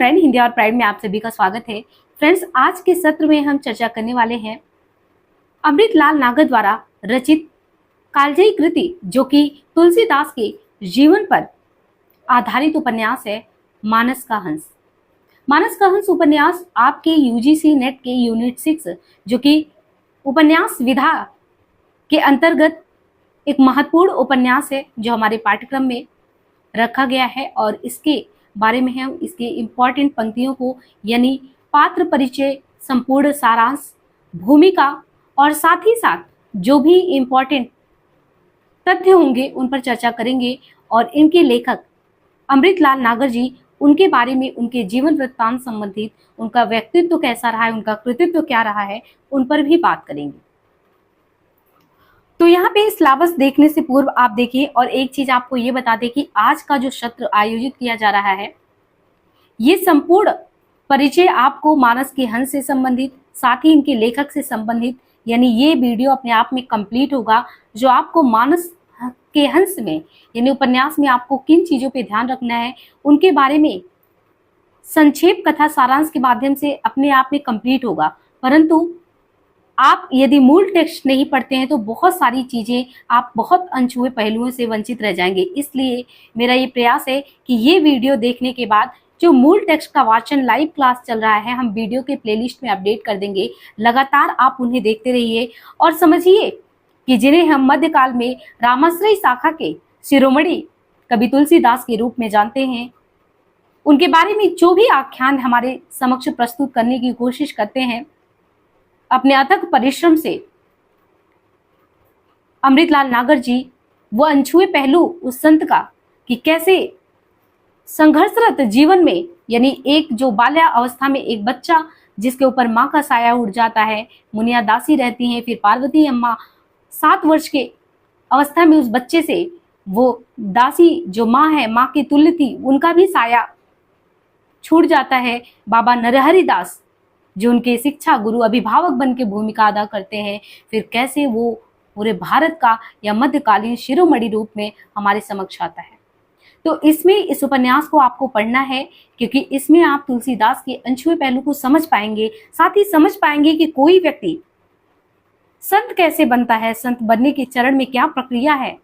Friend, Hindi और pride में आप सभी का स्वागत है। फ्रेंड्स, आज के सत्र में हम चर्चा करने वाले हैं अमृतलाल नागर द्वारा रचित कालजयी कृति, जो कि तुलसीदास के जीवन पर आधारित उपन्यास है मानस का हंस। मानस का हंस उपन्यास आपके यूजीसी नेट के यूनिट 6 जो कि उपन्यास विधा के अंतर्गत एक महत्वपूर्ण उपन्यास है जो हमारे पाठ्यक्रम में रखा गया है, और इसके बारे में हम इसके इम्पॉर्टेंट पंक्तियों को यानी पात्र परिचय, संपूर्ण सारांश, भूमिका और साथ ही साथ जो भी इम्पॉर्टेंट तथ्य होंगे उन पर चर्चा करेंगे। और इनके लेखक अमृतलाल नागर जी, उनके बारे में, उनके जीवन वृत्तांत संबंधित, उनका व्यक्तित्व कैसा रहा है, उनका कृतित्व क्या रहा है, उन पर भी बात करेंगे। तो यहाँ पे सिलेबस देखने से पूर्व आप देखिए, और एक चीज आपको ये बता दें कि आज का जो सत्र आयोजित किया जा रहा है, ये संपूर्ण परिचय आपको मानस के हंस से संबंधित, साथ ही इनके लेखक से संबंधित, यानी ये वीडियो अपने आप में कंप्लीट होगा जो आपको मानस के हंस में यानी उपन्यास में आपको किन चीजों पे ध्यान रखना है उनके बारे में संक्षेप कथा सारांश के माध्यम से अपने आप में कंप्लीट होगा। परंतु आप यदि मूल टेक्स्ट नहीं पढ़ते हैं तो बहुत सारी चीजें आप बहुत अनछुए पहलुओं से वंचित रह जाएंगे। इसलिए मेरा ये प्रयास है कि ये वीडियो देखने के बाद जो मूल टेक्स्ट का वाचन लाइव क्लास चल रहा है, हम वीडियो के प्लेलिस्ट में अपडेट कर देंगे, लगातार आप उन्हें देखते रहिए और समझिए कि जिन्हें हम मध्यकाल में रामाश्रय शाखा के शिरोमणि कवि तुलसीदास के रूप में जानते हैं, उनके बारे में जो भी आख्यान हमारे समक्ष प्रस्तुत करने की कोशिश करते हैं, अपने अथक परिश्रम से अमृतलाल नागर जी वो अनछुए पहलू उस संत का कि कैसे संघर्षरत जीवन में, यानी एक जो बाल्या अवस्था में एक बच्चा जिसके ऊपर माँ का साया उड़ जाता है, मुनिया दासी रहती हैं, फिर पार्वती अम्मा 7 वर्ष के अवस्था में उस बच्चे से वो दासी जो माँ है, माँ की तुल्य थी, उनका भी साया छूट जाता है। बाबा नरहरि दास जो उनके शिक्षा गुरु अभिभावक बन के भूमिका अदा करते हैं, फिर कैसे वो पूरे भारत का या मध्यकालीन शिरोमणि रूप में हमारे समक्ष आता है। तो इसमें इस उपन्यास को आपको पढ़ना है क्योंकि इसमें आप तुलसीदास के अनछुए पहलू को समझ पाएंगे, साथ ही समझ पाएंगे कि कोई व्यक्ति संत कैसे बनता है, संत बनने के चरण में क्या प्रक्रिया है,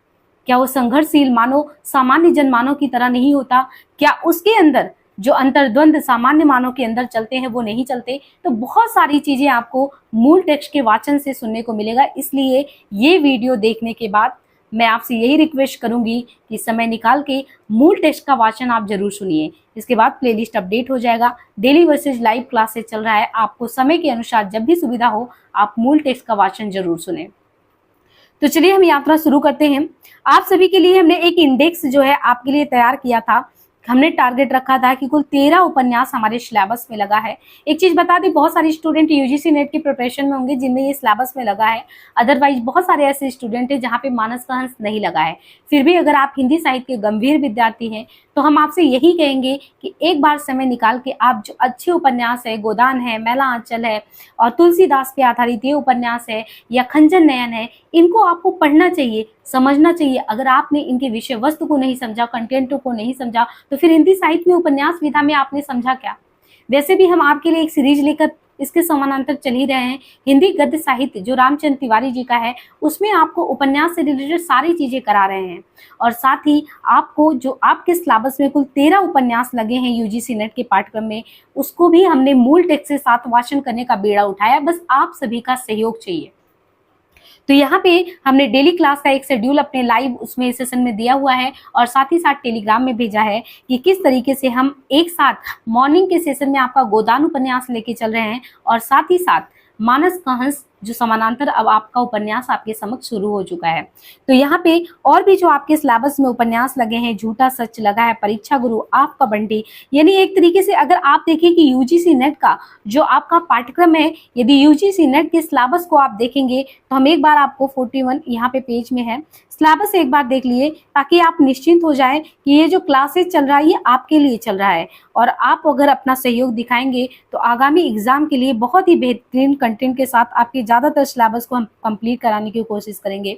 क्या वो संघर्षशील मानव सामान्य जन मानव की तरह नहीं होता, क्या उसके अंदर जो अंतर्द्वंद सामान्य मानव के अंदर चलते हैं वो नहीं चलते। तो बहुत सारी चीजें आपको मूल टेक्स्ट के वाचन से सुनने को मिलेगा। इसलिए ये वीडियो देखने के बाद मैं आपसे यही रिक्वेस्ट करूंगी कि समय निकाल के मूल टेक्स्ट का वाचन आप जरूर सुनिए। इसके बाद प्लेलिस्ट अपडेट हो जाएगा, डेली वर्सेज लाइव क्लासेस चल रहा है, आपको समय के अनुसार जब भी सुविधा हो आप मूल टेक्स्ट का वाचन जरूर सुने। तो चलिए हम यात्रा शुरू करते हैं। आप सभी के लिए हमने एक इंडेक्स जो है आपके लिए तैयार किया था। हमने टारगेट रखा था कि कुल 13 उपन्यास हमारे सिलेबस में लगा है। एक चीज बता दें, बहुत सारे स्टूडेंट यूजीसी नेट की प्रिपरेशन में होंगे जिनमें ये सिलेबस में लगा है, अदरवाइज बहुत सारे ऐसे स्टूडेंट हैं जहाँ पे मानस का हंस नहीं लगा है। फिर भी अगर आप हिंदी साहित्य के गंभीर विद्यार्थी हैं तो हम आपसे यही कहेंगे कि एक बार समय निकाल के आप जो अच्छे उपन्यास है, गोदान है, मैला आंचल है और तुलसीदास पे आधारित ये उपन्यास है या खंजन नयन है, इनको आपको पढ़ना चाहिए, समझना चाहिए। अगर आपने इनके विषय वस्तु को नहीं समझा, कंटेंट को नहीं समझा, तो फिर हिंदी साहित्य में उपन्यास विधा में आपने समझा क्या। वैसे भी हम आपके लिए एक सीरीज लेकर इसके समानांतर चल ही रहे हैं। हिंदी गद्य साहित्य जो रामचंद्र तिवारी जी का है, उसमें आपको उपन्यास से रिलेटेड सारी चीजें करा रहे हैं, और साथ ही आपको जो आपके सिलेबस में कुल 13 उपन्यास लगे हैं यूजीसी नेट के पाठ्यक्रम में, उसको भी हमने मूल टेक्स्ट से साथ वाचन करने का बेड़ा उठाया। बस आप सभी का सहयोग चाहिए। तो यहाँ पे हमने डेली क्लास का एक शेड्यूल अपने लाइव उसमें सेशन में दिया हुआ है, और साथ ही साथ टेलीग्राम में भेजा है कि किस तरीके से हम एक साथ मॉर्निंग के सेशन में आपका गोदान उपन्यास लेके चल रहे हैं, और साथ ही साथ मानस का हंस जो समानांतर अब आपका उपन्यास आपके समक्ष शुरू हो चुका है। तो यहाँ पे और भी जो आपके सिलेबस में उपन्यास लगे हैं, झूठा सच लगा है, परीक्षा गुरु, आपका बंटी, यानी एक तरीके से अगर आप देखें कि यूजीसी नेट का जो आपका पाठ्यक्रम है, यदि यूजीसी नेट के सिलेबस को आप देखेंगे तो हम एक बार आपको 41 यहाँ पे पेज में है, सिलेबस एक बार देख लिए ताकि आप निश्चिंत हो जाएं कि ये जो क्लासेस चल रहा है ये आपके लिए चल रहा है, और आप अगर अपना सहयोग दिखाएंगे तो आगामी एग्जाम के लिए बहुत ही बेहतरीन कंटेंट के साथ आपके ज़्यादातर सिलेबस को हम कंप्लीट कराने की कोशिश करेंगे।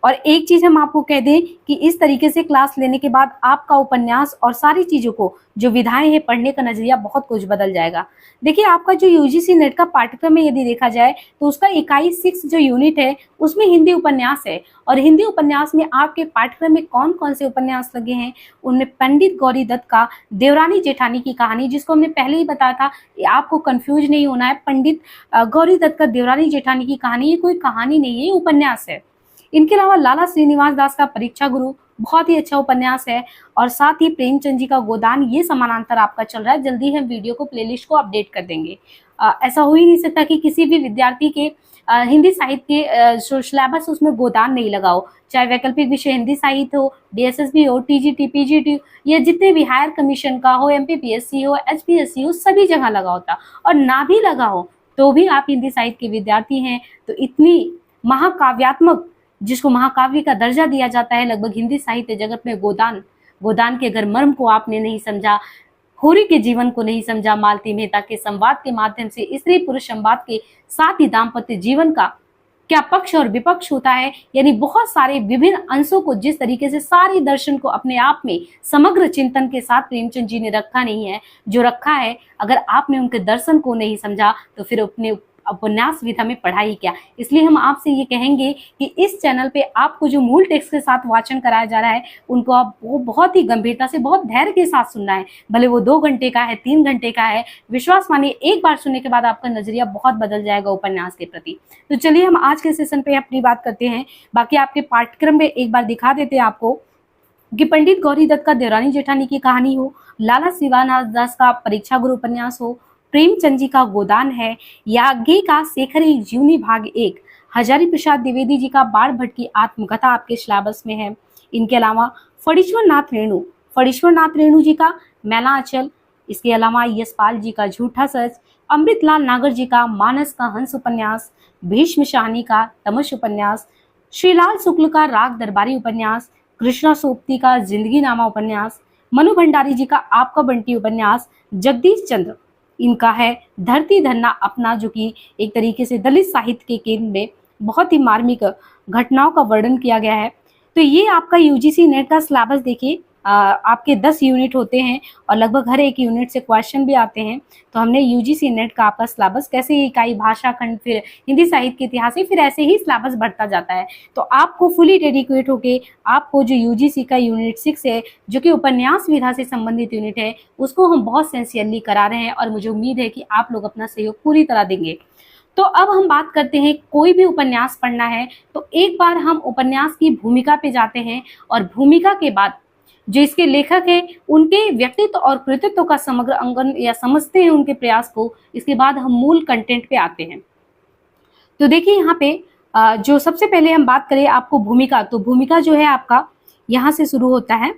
और एक चीज हम आपको कह दें कि इस तरीके से क्लास लेने के बाद आपका उपन्यास और सारी चीजों को जो विधाएं हैं पढ़ने का नजरिया बहुत कुछ बदल जाएगा। देखिए आपका जो यूजीसी नेट का पाठ्यक्रम है यदि देखा जाए तो उसका इकाई 6 जो यूनिट है उसमें हिंदी उपन्यास है। और हिंदी उपन्यास में आपके पाठ्यक्रम में कौन कौन से उपन्यास लगे हैं, उनमें पंडित गौरी दत्त का देवरानी जेठानी की कहानी, जिसको हमने पहले ही बताया था, आपको कंफ्यूज नहीं होना है। पंडित गौरी दत्त का देवरानी जेठानी की कहानी ये कोई कहानी नहीं है, ये उपन्यास है। इनके अलावा लाला श्रीनिवास दास का परीक्षा गुरु बहुत ही अच्छा उपन्यास है। और साथ ही प्रेमचंद जी का गोदान ये समानांतर आपका चल रहा है। जल्दी हम वीडियो को प्लेलिस्ट को अपडेट कर देंगे। ऐसा हो ही नहीं सकता कि किसी भी विद्यार्थी के हिंदी साहित्य के सिलेबस उसमें गोदान नहीं लगा हो, चाहे वैकल्पिक विषय हिंदी साहित्य हो, डीएसएसबी हो, टीजीटी, पीजीटी या जितने भी हायर कमीशन का हो, एमपीपीएससी हो, एचपीएससी हो, सभी जगह लगा होता। और ना भी लगा हो तो भी आप हिंदी साहित्य के विद्यार्थी हैं तो इतनी महाकाव्यात्मक, जिसको महाकाव्य का दर्जा दिया जाता है, लगभग हिंदी साहित्य जगत में गोदान के अगर मर्म को आपने नहीं समझा, होरी के जीवन को नहीं समझा, मालती मेहता के संवाद के माध्यम से स्त्री पुरुष संवाद के साथ ही दाम्पत्य जीवन का क्या पक्ष और विपक्ष होता है, यानी बहुत सारे विभिन्न अंशों को जिस तरीके से सारे दर्शन को अपने आप में समग्र चिंतन के साथ प्रेमचंद जी ने रखा नहीं है, जो रखा है, अगर आपने उनके दर्शन को नहीं समझा तो फिर अपने उपन्यास विधा में पढ़ाई क्या। इसलिए हम आपसे ये कहेंगे कि इस चैनल पे आपको जो मूल टेक्स्ट के साथ वाचन कराया जा रहा है उनको आप वो बहुत ही गंभीरता से, बहुत धैर्य के साथ सुनना है। भले वो 2 घंटे का है, 3 घंटे का है, विश्वास मानिए एक बार सुनने के बाद आपका नजरिया बहुत बदल जाएगा उपन्यास के प्रति। तो चलिए हम आज के सेशन पे अपनी बात करते हैं। बाकी आपके पाठ्यक्रम में एक बार दिखा देते हैं आपको कि पंडित गौरी दत्त का देवरानी जेठानी की कहानी हो, लाला श्रीनिवास दास का परीक्षा गुरु उपन्यास हो, प्रेमचंद जी का गोदान है, याज्ञे का शेखरी जीवनी भाग 1, हजारी प्रसाद द्विवेदी जी का बाढ़ भट्ट की आत्मकथा आपके सिलेबस में है। इनके अलावा फणीश्वर नाथ रेणु जी का मैला आंचल, इसके अलावा यशपाल जी का झूठा सच, अमृतलाल नागर जी का मानस का हंस उपन्यास, भीष्म शाहनी का तमस उपन्यास, श्रीलाल शुक्ल का राग दरबारी उपन्यास, कृष्णा सोपती का जिंदगी नामा उपन्यास, मनु भंडारी जी का आपका बंटी उपन्यास, जगदीश चंद्र इनका है धरती धरना अपना, जो कि एक तरीके से दलित साहित्य के केंद्र में बहुत ही मार्मिक घटनाओं का वर्णन किया गया है। तो ये आपका यूजीसी नेट का सिलेबस देखिए, आपके 10 यूनिट होते हैं और लगभग हर एक यूनिट से क्वेश्चन भी आते हैं। तो हमने यूजीसी नेट का आपका सिलेबस कैसे इकाई भाषा खंड, फिर हिंदी साहित्य के इतिहास, फिर ऐसे ही सिलेबस बढ़ता जाता है। तो आपको फुली डेडिकेट होके आपको जो यूजीसी का यूनिट 6 है, जो कि उपन्यास विधा से संबंधित यूनिट है, उसको हम बहुत सिंसियरली करा रहे हैं और मुझे उम्मीद है कि आप लोग अपना सहयोग पूरी तरह देंगे। तो अब हम बात करते हैं, कोई भी उपन्यास पढ़ना है तो एक बार हम उपन्यास की भूमिका पे जाते हैं और भूमिका के बाद जो इसके लेखक हैं उनके व्यक्तित्व और कृतित्व का समग्र अंकन या समझते हैं उनके प्रयास को। इसके बाद हम मूल कंटेंट पे आते हैं। तो देखिए यहाँ पे जो सबसे पहले हम बात करें आपको भूमिका, तो भूमिका जो है आपका यहाँ से शुरू होता है।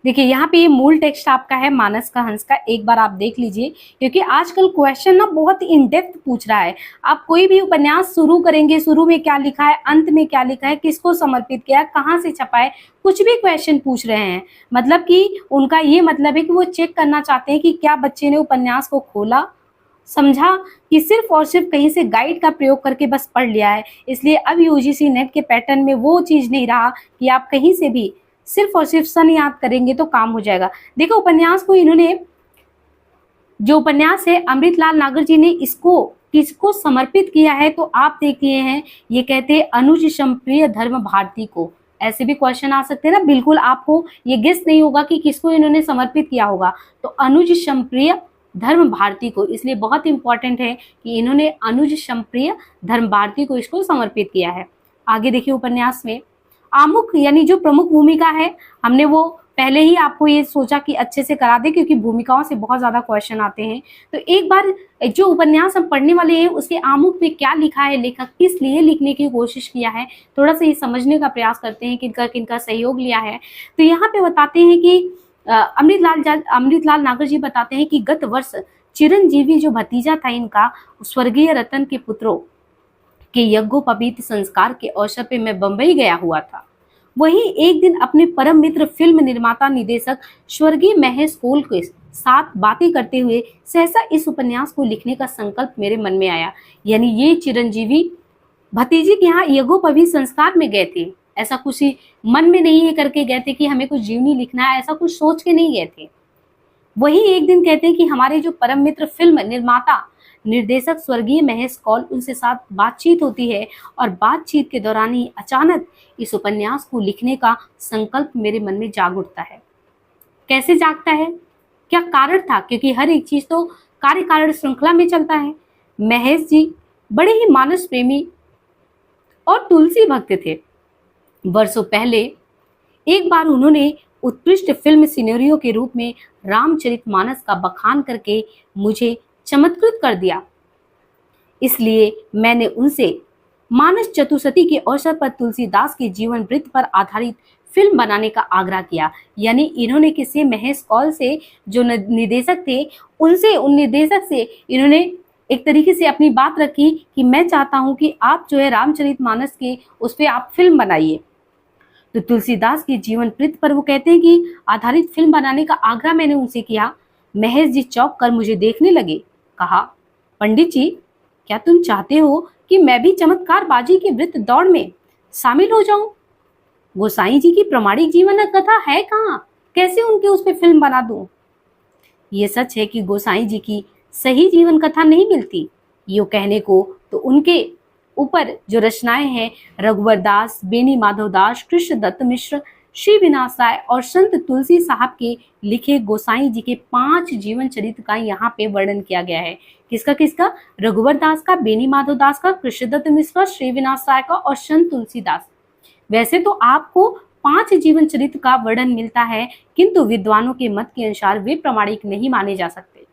देखिए यहाँ पे ये मूल टेक्स्ट आपका है मानस का हंस का, एक बार आप देख लीजिए, क्योंकि आजकल क्वेश्चन ना बहुत इन डेप्थ पूछ रहा है। आप कोई भी उपन्यास शुरू करेंगे, शुरू में क्या लिखा है, अंत में क्या लिखा है, किसको समर्पित किया है, कहाँ से छपा है, कुछ भी क्वेश्चन पूछ रहे हैं। मतलब कि उनका ये मतलब है कि वो चेक करना चाहते हैं कि क्या बच्चे ने उपन्यास को खोला, समझा, कि सिर्फ और सिर्फ कहीं से गाइड का प्रयोग करके बस पढ़ लिया है। इसलिए अब यूजीसी नेट के पैटर्न में वो चीज नहीं रहा कि आप कहीं से भी सिर्फ और सिर्फ सन याद करेंगे तो काम हो जाएगा। देखो उपन्यास को इन्होंने, जो उपन्यास है अमृतलाल नागर जी ने इसको किसको समर्पित किया है, तो आप देख लिए हैं, ये कहते हैं अनुज समप्रिय धर्म भारती को। ऐसे भी क्वेश्चन आ सकते हैं ना, बिल्कुल आपको ये गेस नहीं होगा कि किसको इन्होंने समर्पित किया होगा, तो अनुज समप्रिय धर्म भारती को। इसलिए बहुत इंपॉर्टेंट है कि इन्होंने अनुज समप्रिय धर्म भारती को इसको समर्पित किया है। आगे देखिए उपन्यास में आमुख यानी जो प्रमुख भूमिका है, हमने वो पहले ही आपको ये सोचा कि अच्छे से करा दे, क्योंकि भूमिकाओं से बहुत ज्यादा क्वेश्चन आते हैं। तो एक बार जो उपन्यास हम पढ़ने वाले हैं उसके आमुख में क्या लिखा है, लेखक किस लिए लिखने की कोशिश किया है, थोड़ा सा ये समझने का प्रयास करते हैं किनका किनका सहयोग लिया है। तो यहाँ पे बताते हैं कि अमृतलाल नागर जी बताते हैं कि गत वर्ष चिरंजीवी जो भतीजा था इनका, स्वर्गीय रतन के पुत्रों के यज्ञोपवीत संस्कार के अवसर पे मैं बंबई गया हुआ था। वहीं एक दिन अपने परम मित्र फिल्म निर्माता निदेशक स्वर्गीय महेश कोल साथ बातें करते हुए सहसा इस उपन्यास को लिखने का संकल्प मेरे मन में आया। यानी ये चिरंजीवी भतीजी के यहाँ यज्ञोपवीत संस्कार में गए थे, ऐसा कुछ ही मन में नहीं है करके गए थे कि हमें कुछ जीवनी लिखना है, ऐसा कुछ सोच के नहीं गए थे। वही एक दिन कहते हैं कि हमारे जो परम मित्र फिल्म निर्माता निर्देशक स्वर्गीय महेश कौल, उनसे साथ बातचीत होती है और बातचीत के दौरान ही अचानक इस उपन्यास को लिखने का संकल्प मेरे मन में जाग उठता है। कैसे जागता है, क्या कारण था? क्योंकि हर एक चीज तो कार्य कारण श्रृंखला में चलता है। महेश जी बड़े ही मानस प्रेमी और तुलसी भक्त थे। वर्षों पहले एक बार उन्होंने उत्कृष्ट फिल्म सिनेरियो के रूप में रामचरितमानस का बखान करके मुझे चमत्कृत कर दिया। इसलिए मैंने उनसे मानस चतुर्थी के अवसर पर तुलसीदास के जीवन वृत्त पर आधारित फिल्म बनाने का आग्रह किया। यानी इन्होंने किसी महेश कौल से, जो निर्देशक थे, उनसे, उन निर्देशक से इन्होंने एक तरीके से अपनी बात रखी कि मैं चाहता हूं कि आप जो है रामचरितमानस के उस पर आप फिल्म बनाइए। तो तुलसीदास के जीवन वृत्त पर वो कहते हैं कि आधारित फिल्म बनाने का आग्रह मैंने उनसे किया। महेश जी चौंक कर मुझे देखने लगे। कहा, पंडित जी, क्या तुम चाहते हो कि मैं भी चमत्कारबाजी के वृत्त दौड़ में शामिल हो जाऊं? गोसाई जी की प्रमाणिक जीवन कथा है कहाँ, कैसे उनके उस पर फिल्म बना दूं? ये सच है कि गोसाई जी की सही जीवन कथा नहीं मिलती। यो कहने को तो उनके ऊपर जो रचनाएं हैं रघुवर दास, बेनी माधव दास, कृष्ण दत्त मिश्र, श्री विनाश राय और संत तुलसी साहब के लिखे गोसाई जी के 5 जीवन चरित्र का यहाँ पे वर्णन किया गया है। किसका किसका? रघुवर दास का, बेनी माधव दास का, कृष्ण दत्त मिश्र का, श्री विनाश राय का और संत तुलसीदास। वैसे तो आपको 5 जीवन चरित्र का वर्णन मिलता है, किंतु विद्वानों के मत के अनुसार वे प्रमाणिक नहीं माने जा सकते।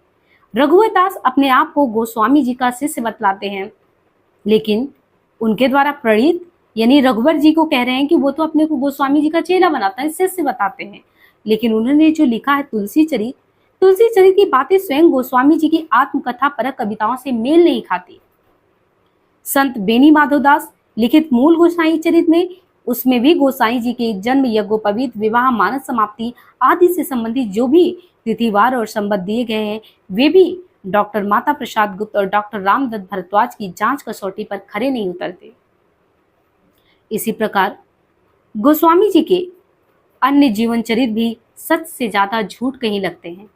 रघुवर दास अपने आप को गोस्वामी जी का शिष्य बतलाते हैं, लेकिन उनके द्वारा प्रेरित, यानी रघुवर जी को कह रहे हैं कि वो तो अपने को गोस्वामी जी का चेला बनाता है, शिष्य बताते हैं। लेकिन उन्होंने जो लिखा है तुलसी चरित की बातें स्वयं गोस्वामी जी की आत्मकथा परक कविताओं से मेल नहीं खाती। संत बेनी माधव दास लिखित मूल गोसाई चरित में, उसमें भी गोसाई जी के जन्म, यज्ञोपवीत, विवाह, मानस समाप्ति आदि से संबंधित जो भी तिथिवार और संबंध दिए गए हैं, वे भी डॉक्टर माता प्रसाद गुप्त और डॉक्टर रामदत्त भारद्वाज की जांच कसौटी पर खरे नहीं उतरते। इसी प्रकार गोस्वामी जी के अन्य जीवन चरित्र भी सच से ज्यादा झूठ कहीं लगते हैं।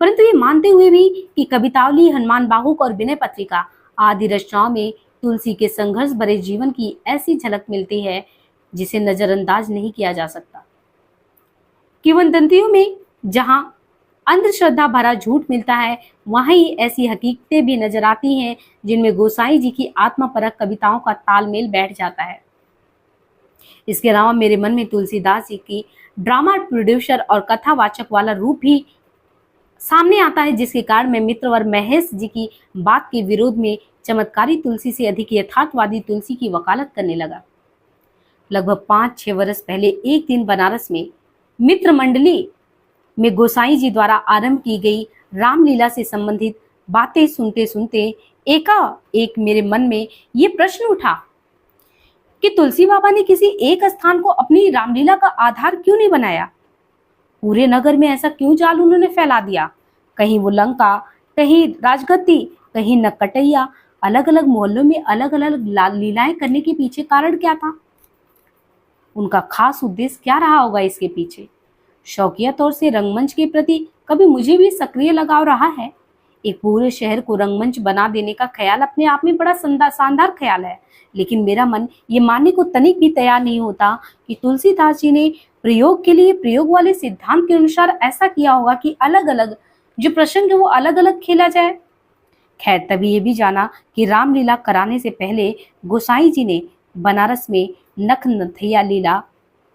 परंतु ये मानते हुए भी कि कवितावली, हनुमान बाहुक और विनय पत्रिका आदि रचनाओं में तुलसी के संघर्ष भरे जीवन की ऐसी झलक मिलती है जिसे नजरअंदाज नहीं किया जा सकता। किंवदंतियों में जहां अंधश्रद्धा भरा झूठ मिलता है, वहीं ही ऐसी हकीकतें भी नजर आती हैं जिनमें गोसाई जी की आत्मपरक कविताओं का तालमेल बैठ जाता है। इसके अलावा मेरे मन में तुलसीदास जी की ड्रामा प्रोड्यूसर और कथावाचक वाला रूप भी सामने आता है, जिसके कारण मैं मित्रवर महेश जी की बात के विरोध में चमत्कारी तुलसी से अधिक यथार्थवादी तुलसी की वकालत करने लगा। लगभग 5-6 वर्ष पहले एक दिन बनारस में मित्र मंडली में गोसाई जी द्वारा आरंभ की गई रामलीला से संबंधित बातें सुनते सुनते एकाएक मेरे मन में ये प्रश्न उठा कि तुलसी बाबा ने किसी एक स्थान को अपनी रामलीला का आधार क्यों नहीं बनाया? पूरे नगर में ऐसा क्यों जाल उन्होंने फैला दिया? कहीं वो लंका, कहीं राजगद्दी, कहीं नकटैया, अलग अलग मोहल्लों में अलग अलग लीलाएं करने के पीछे कारण क्या था? उनका खास उद्देश्य क्या रहा होगा इसके पीछे? शौकिया तौर से रंगमंच के प्रति कभी मुझे भी सक्रिय लगाव रहा है। एक पूरे शहर को रंगमंच बना देने का ख्याल अपने आप में बड़ा शानदार ख्याल है, लेकिन मेरा मन ये मानने को तनिक भी तैयार नहीं होता कि तुलसीदास जी ने प्रयोग के लिए प्रयोग वाले सिद्धांत के अनुसार ऐसा किया होगा कि अलग अलग जो प्रसंग है वो अलग अलग खेला जाए। खैर, तभी ये भी जाना कि रामलीला कराने से पहले गोसाई जी ने बनारस में नख नथैया लीला,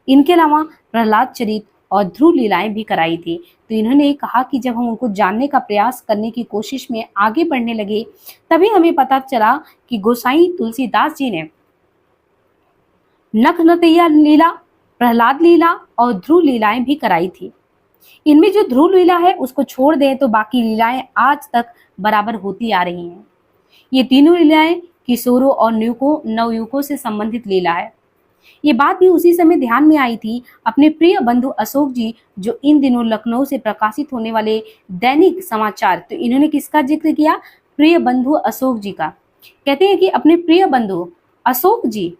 इनके अलावा प्रहलाद चरित और ध्रुव लीलाएं भी कराई थी। तो इन्होंने कहा कि जब हम उनको जानने का प्रयास करने की कोशिश में आगे बढ़ने लगे, तभी हमें पता चला कि गोसाई तुलसीदास जी ने नख नथैया लीला, प्रहलाद लीला और ध्रुव लीलाएं भी कराई थी। इनमें जो ध्रुव लीला है उसको छोड़ दें तो बाकी लीलाएं आज तक बराबर होती आ रही हैं। ये तीनों लीलाएं किशोरों और नवयुवकों से संबंधित लीला है। ये बात भी उसी समय ध्यान में आई थी। अपने प्रिय बंधु अशोक जी, जो इन दिनों लखनऊ से प्रकाशित होने वाले दैनिक समाचार, तो इन्होंने किसका जिक्र किया? प्रिय बंधु अशोक जी का। कहते हैं कि अपने प्रिय बंधु अशोक जी,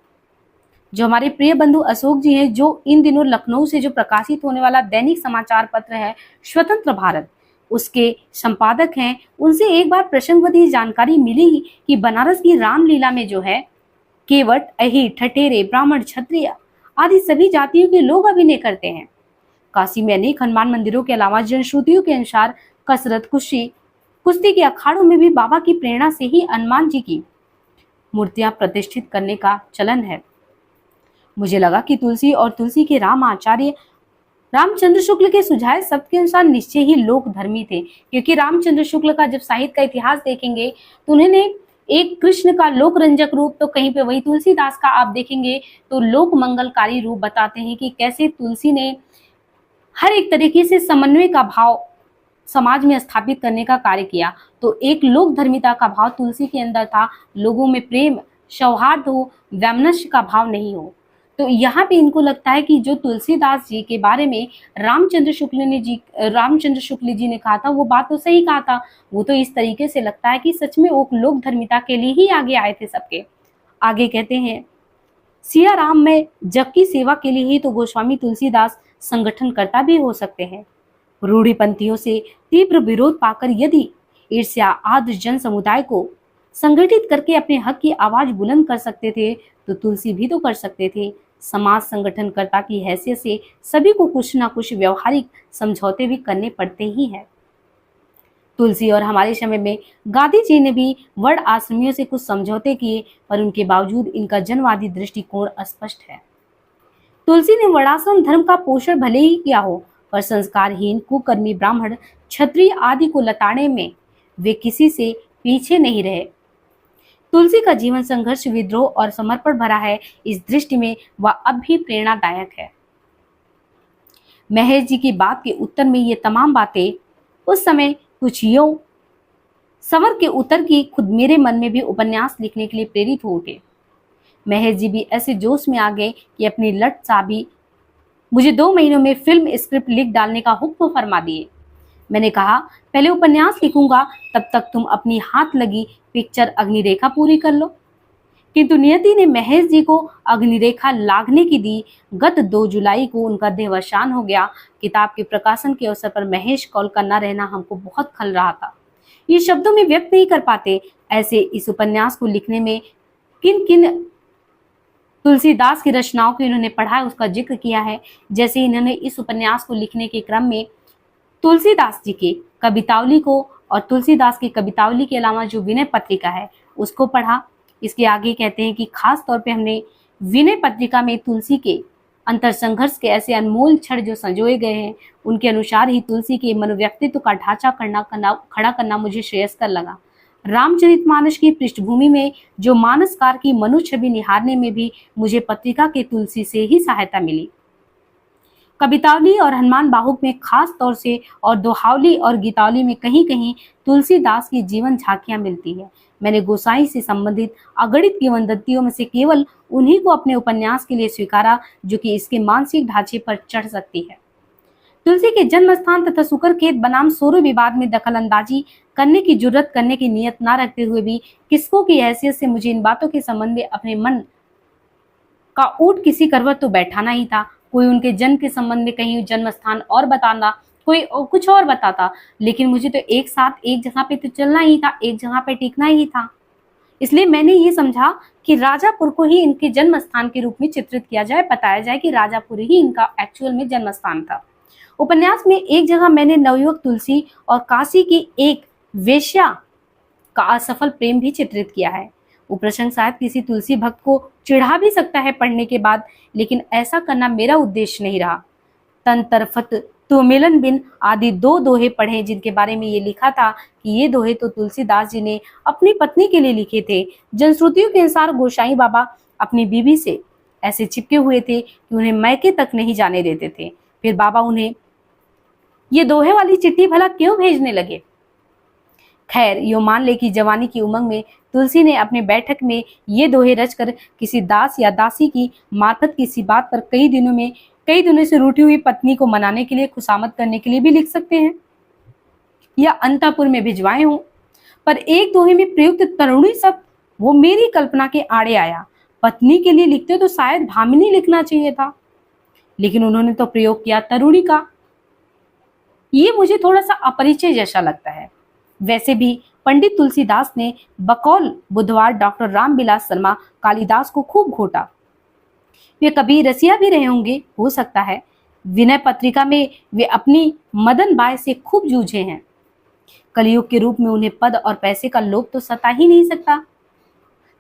जो हमारे प्रिय बंधु अशोक जी हैं, जो इन दिनों लखनऊ से जो प्रकाशित होने वाला दैनिक समाचार पत्र है स्वतंत्र भारत, उसके संपादक हैं, उनसे एक बार प्रसंगवती जानकारी मिली कि बनारस की रामलीला में जो है केवट, अहिर, ठठेरे, ब्राह्मण, क्षत्रिय आदि सभी जातियों के लोग अभिनय करते हैं। काशी में अनेक हनुमान मंदिरों के अलावा जनश्रुतियों के अनुसार कसरत, कुश्ती के अखाड़ों में भी बाबा की प्रेरणा से ही हनुमान जी की मूर्तियां प्रतिष्ठित करने का चलन है। मुझे लगा कि तुलसी और तुलसी के राम आचार्य रामचंद्र शुक्ल के सुझाए शब्द के अनुसार निश्चय ही लोक धर्मी थे, क्योंकि रामचंद्र शुक्ल का जब साहित्य का इतिहास देखेंगे तो उन्होंने एक कृष्ण का लोक रंजक रूप, तो कहीं पे वही तुलसीदास का आप देखेंगे तो लोक मंगलकारी रूप बताते हैं कि कैसे तुलसी ने हर एक तरीके से समन्वय का भाव समाज में स्थापित करने का कार्य किया। तो एक लोक धर्मिता का भाव तुलसी के अंदर था, लोगों में प्रेम, सौहार्द हो, वैमनस्य का भाव नहीं हो। तो यहाँ पे इनको लगता है कि जो तुलसीदास जी के बारे में रामचंद्र शुक्ल जी ने कहा था, वो बात तो सही कहा था। वो तो इस तरीके से लगता है कि सच में वो लोक धर्मिता के लिए ही आगे आए थे सबके। आगे कहते हैं, सिया राम में जग की सेवा के लिए ही तो गोस्वामी तुलसीदास संगठनकर्ता भी हो सकते हैं। रूढ़िपंथियों से तीव्र विरोध पाकर यदि ईर्ष्या आदि जन समुदाय को संगठित करके अपने हक की आवाज बुलंद कर सकते थे, तो तुलसी भी तो कर सकते थे। समाज संगठनकर्ता की हैसियत से सभी को कुछ ना कुछ व्यवहारिक समझौते भी करने पड़ते ही हैं। तुलसी और हमारे समय में गांधी जी ने भी वर्ण आश्रमियों से कुछ समझौते किए, पर उनके बावजूद इनका जनवादी दृष्टिकोण अस्पष्ट है। तुलसी ने वर्णाश्रम धर्म का पोषण भले ही किया हो, पर संस्कारहीन, कुकर्मी, ब्राह्मण, क्षत्रिय आदि को लताड़ने में वे किसी से पीछे नहीं रहे। तुलसी का जीवन संघर्ष, विद्रोह और समर्पण भरा है। इस दृष्टि में वह अब भी प्रेरणादायक है। महेश जी की बात के उत्तर में ये तमाम बातें उस समय कुछ यूं संवर के उतर की खुद मेरे मन में भी उपन्यास लिखने के लिए प्रेरित हो उठे। महेश जी भी ऐसे जोश में आ गए कि अपनी लट चाबी मुझे 2 महीनों में फिल्म स्क्रिप्ट लिख डालने का हुक्म फरमा दिए। मैंने कहा, पहले उपन्यास लिखूंगा, तब तक तुम अपनी हाथ लगी पिक्चर अग्निरेखा पूरी कर लो। किंतु नियति ने महेश जी को अग्निरेखा लागने की दी। गत 2 जुलाई को उनका देहावसान हो गया। किताब के प्रकाशन के अवसर पर महेश कौल का न रहना हमको बहुत खल रहा था। ये शब्दों में व्यक्त नहीं कर पाते। ऐसे इस उपन्यास को लिखने में किन किन तुलसीदास की रचनाओं को इन्होंने पढ़ा है उसका जिक्र किया है। जैसे इन्होंने इस उपन्यास को लिखने के क्रम में तुलसीदास जी के कवितावली को और तुलसीदास की कवितावली के अलावा जो विनय पत्रिका है उसको पढ़ा। इसके आगे कहते हैं कि खास तौर पे हमने विनय पत्रिका में तुलसी के अंतर संघर्ष के ऐसे अनमोल क्षण जो संजोए गए हैं, उनके अनुसार ही तुलसी के मनोव्यक्तित्व का ढांचा खड़ा करना मुझे श्रेयस्कर लगा। रामचरितमानस की पृष्ठभूमि में जो मानसकार की मनुष्य छवि निहारने में भी मुझे पत्रिका के तुलसी से ही सहायता मिली। कवितावली और हनुमान बाहुक में खास तौर से और दोहावली और गीतावली में कहीं कहीं तुलसीदास की जीवन झांकियां मिलती है। मैंने गोसाई से संबंधित अगणित किंवदंतियों में से केवल उन्हीं को अपने उपन्यास के लिए स्वीकारा जो कि इसके मानसिक ढांचे पर चढ़ सकती है। तुलसी के जन्म स्थान तथा सुकरखेत बनाम सोरो विवाद में दखल अंदाजी करने की जुर्रत करने की नियत न रखते हुए भी किसको की हैसियत से मुझे इन बातों के संबंध में अपने मन का ऊंट किसी करवट तो बैठाना ही था। कोई उनके जन्म के संबंध में कहीं जन्म स्थान और बताना, कोई कुछ और बताता, लेकिन मुझे तो एक साथ एक जगह पे तो चलना ही था, एक जगह पे टिकना ही था। इसलिए मैंने ये समझा कि राजापुर को ही इनके जन्म स्थान के रूप में चित्रित किया जाए, बताया जाए कि राजापुर ही इनका एक्चुअल में जन्म स्थान था। उपन्यास में एक जगह मैंने नवयुवक तुलसी और काशी की एक वेश्या का असफल प्रेम भी चित्रित किया है। वो प्रसंग शायद किसी तुलसी भक्त को चिढ़ा भी सकता है पढ़ने के बाद, लेकिन ऐसा करना मेरा उद्देश्य नहीं रहा। तन तरफत तो मिलन बिन आदि 2 दोहे पढ़े जिनके बारे में ये लिखा था कि ये दोहे तो तुलसीदास जी ने अपनी पत्नी के लिए लिखे थे। जनश्रुतियों के अनुसार गोसाई बाबा अपनी बीवी से ऐसे चिपके हुए थे कि उन्हें मैके तक नहीं जाने देते थे। फिर बाबा उन्हें ये दोहे वाली चिट्ठी भला क्यों भेजने लगे? खैर, यो मान ले कि जवानी की उमंग में तुलसी ने अपने बैठक में ये दोहे रचकर किसी दास या दासी की मार्फत किसी बात पर कई दिनों से रूठी हुई पत्नी को मनाने के लिए, खुशामद करने के लिए भी लिख सकते हैं, या अंतःपुर में भिजवाए हों। पर एक दोहे में प्रयुक्त तरुणी शब्द वो मेरी कल्पना के आड़े आया। पत्नी के लिए लिखते तो शायद भामिनी लिखना चाहिए था, लेकिन उन्होंने तो प्रयोग किया तरुणी का। ये मुझे थोड़ा सा अपरिचय जैसा लगता है। वैसे भी पंडित तुलसीदास ने बकौल बुधवार डॉक्टर रामविलास शर्मा कालिदास को खूब घोटा। वे कभी रसिया भी रहे होंगे, हो सकता है। विनय पत्रिका में वे अपनी मदन बाय से खूब जूझे हैं। कलयुग के रूप में उन्हें पद और पैसे का लोभ तो सता ही नहीं सकता।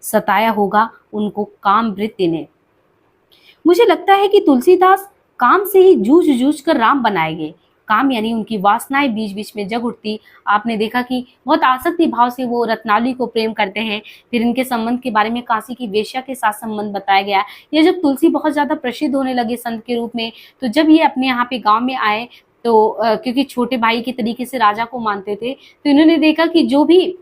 सताया होगा उनको काम वृत्ति ने। मुझे लगता है कि तुलसीदास काम से ही जूझ जूझ कर राम बनाए गए। काम यानी उनकी वासनाएं बीच बीच में जग उठती। आपने देखा कि बहुत आसक्ति भाव से वो रत्नावली को प्रेम करते हैं। फिर इनके संबंध के बारे में काशी की वेश्या के साथ संबंध बताया गया। ये जब तुलसी बहुत ज्यादा प्रसिद्ध होने लगे संत के रूप में, तो जब ये अपने यहाँ पे गांव में आए तो क्योंकि छोटे भाई के तरीके से राजा को मानते थे, तो इन्होंने देखा कि जो भी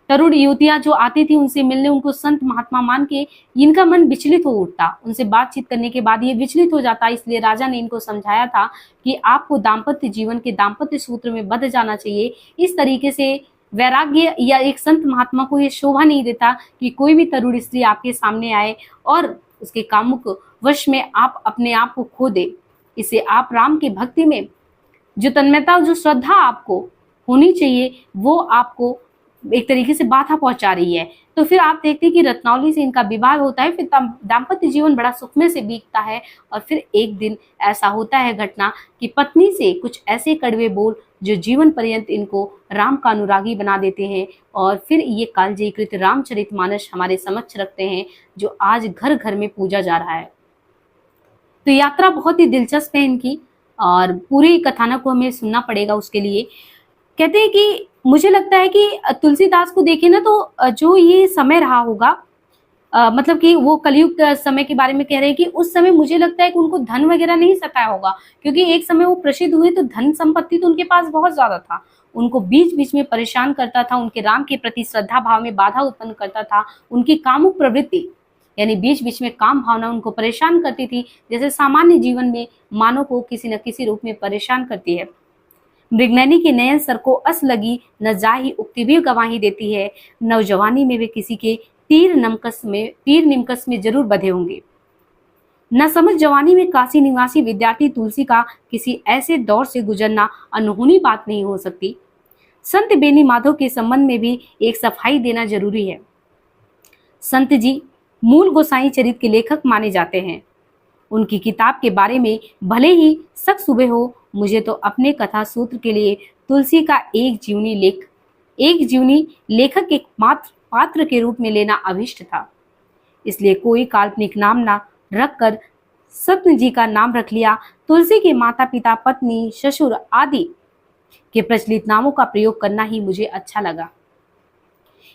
तरुण युवतियां जो आती थी उनसे मिलने, उनको संत महात्मा मान के इनका मन विचलित हो उठता। उनसे बातचीत करने के बाद ये विचलित हो जाता। इसलिए राजा ने इनको समझाया था कि आपको दाम्पत्य जीवन के दाम्पत्य सूत्र में बंध जाना चाहिए। इस तरीके से वैराग्य या एक संत महात्मा को ये शोभा नहीं देता कि कोई भी तरुण स्त्री आपके सामने आए और उसके कामुक वश में आप अपने आप को खो दे। इसे आप राम की भक्ति में जो तन्मयता, जो श्रद्धा आपको होनी चाहिए, वो आपको एक तरीके से बाधा पहुंचा रही है। तो फिर आप देखते हैं कि रत्नावली से इनका विवाह होता है। फिर दाम्पत्य जीवन बड़ा सुखमय से बीतता है। और फिर एक दिन ऐसा होता है घटना कि पत्नी से कुछ ऐसे कड़वे बोल जो जीवन पर्यंत इनको राम का अनुरागी बना देते हैं। और फिर ये कालजयीकृत रामचरितमानस हमारे समक्ष रखते हैं, जो आज घर घर में पूजा जा रहा है। तो यात्रा बहुत ही दिलचस्प है इनकी, और पूरी कथानक को हमें सुनना पड़ेगा। उसके लिए कहते हैं कि मुझे लगता है कि तुलसीदास को देखे ना, तो जो ये समय रहा होगा, मतलब कि वो कलयुग समय के बारे में कह रहे हैं कि उस समय मुझे लगता है कि उनको धन वगैरह नहीं सताया होगा, क्योंकि एक समय वो प्रसिद्ध हुए तो धन संपत्ति तो उनके पास बहुत ज्यादा था। उनको बीच बीच में परेशान करता था, उनके राम के प्रति श्रद्धा भाव में बाधा उत्पन्न करता था। उनकी कामुक प्रवृत्ति यानी बीच बीच में काम भावना उनको परेशान करती थी, जैसे सामान्य जीवन में मानव को किसी न किसी रूप में परेशान करती है। मृगनयनी के नयन सर को अस लगी, न जाहि उक्ति भी गवाही देती है। नौजवानी में वे किसी के तीर निमकस में जरूर बधे होंगे। न समझ जवानी में काशी निवासी विद्यार्थी तुलसी का किसी ऐसे दौर से गुजरना अनहोनी बात नहीं हो सकती। संत बेनी माधव के संबंध में भी एक सफाई देना जरूरी है। संत जी मूल गोसाई चरित के लेखक माने जाते हैं। उनकी किताब के बारे में भले ही शक सुबह हो, मुझे तो अपने कथा सूत्र के लिए तुलसी का एक जीवनी लेखक के मात्र पात्र के रूप में लेना अभिष्ट था। इसलिए कोई काल्पनिक नाम ना रखकर सत्य जी का नाम रख लिया। तुलसी के माता पिता, पत्नी, ससुर आदि के प्रचलित नामों का प्रयोग करना ही मुझे अच्छा लगा।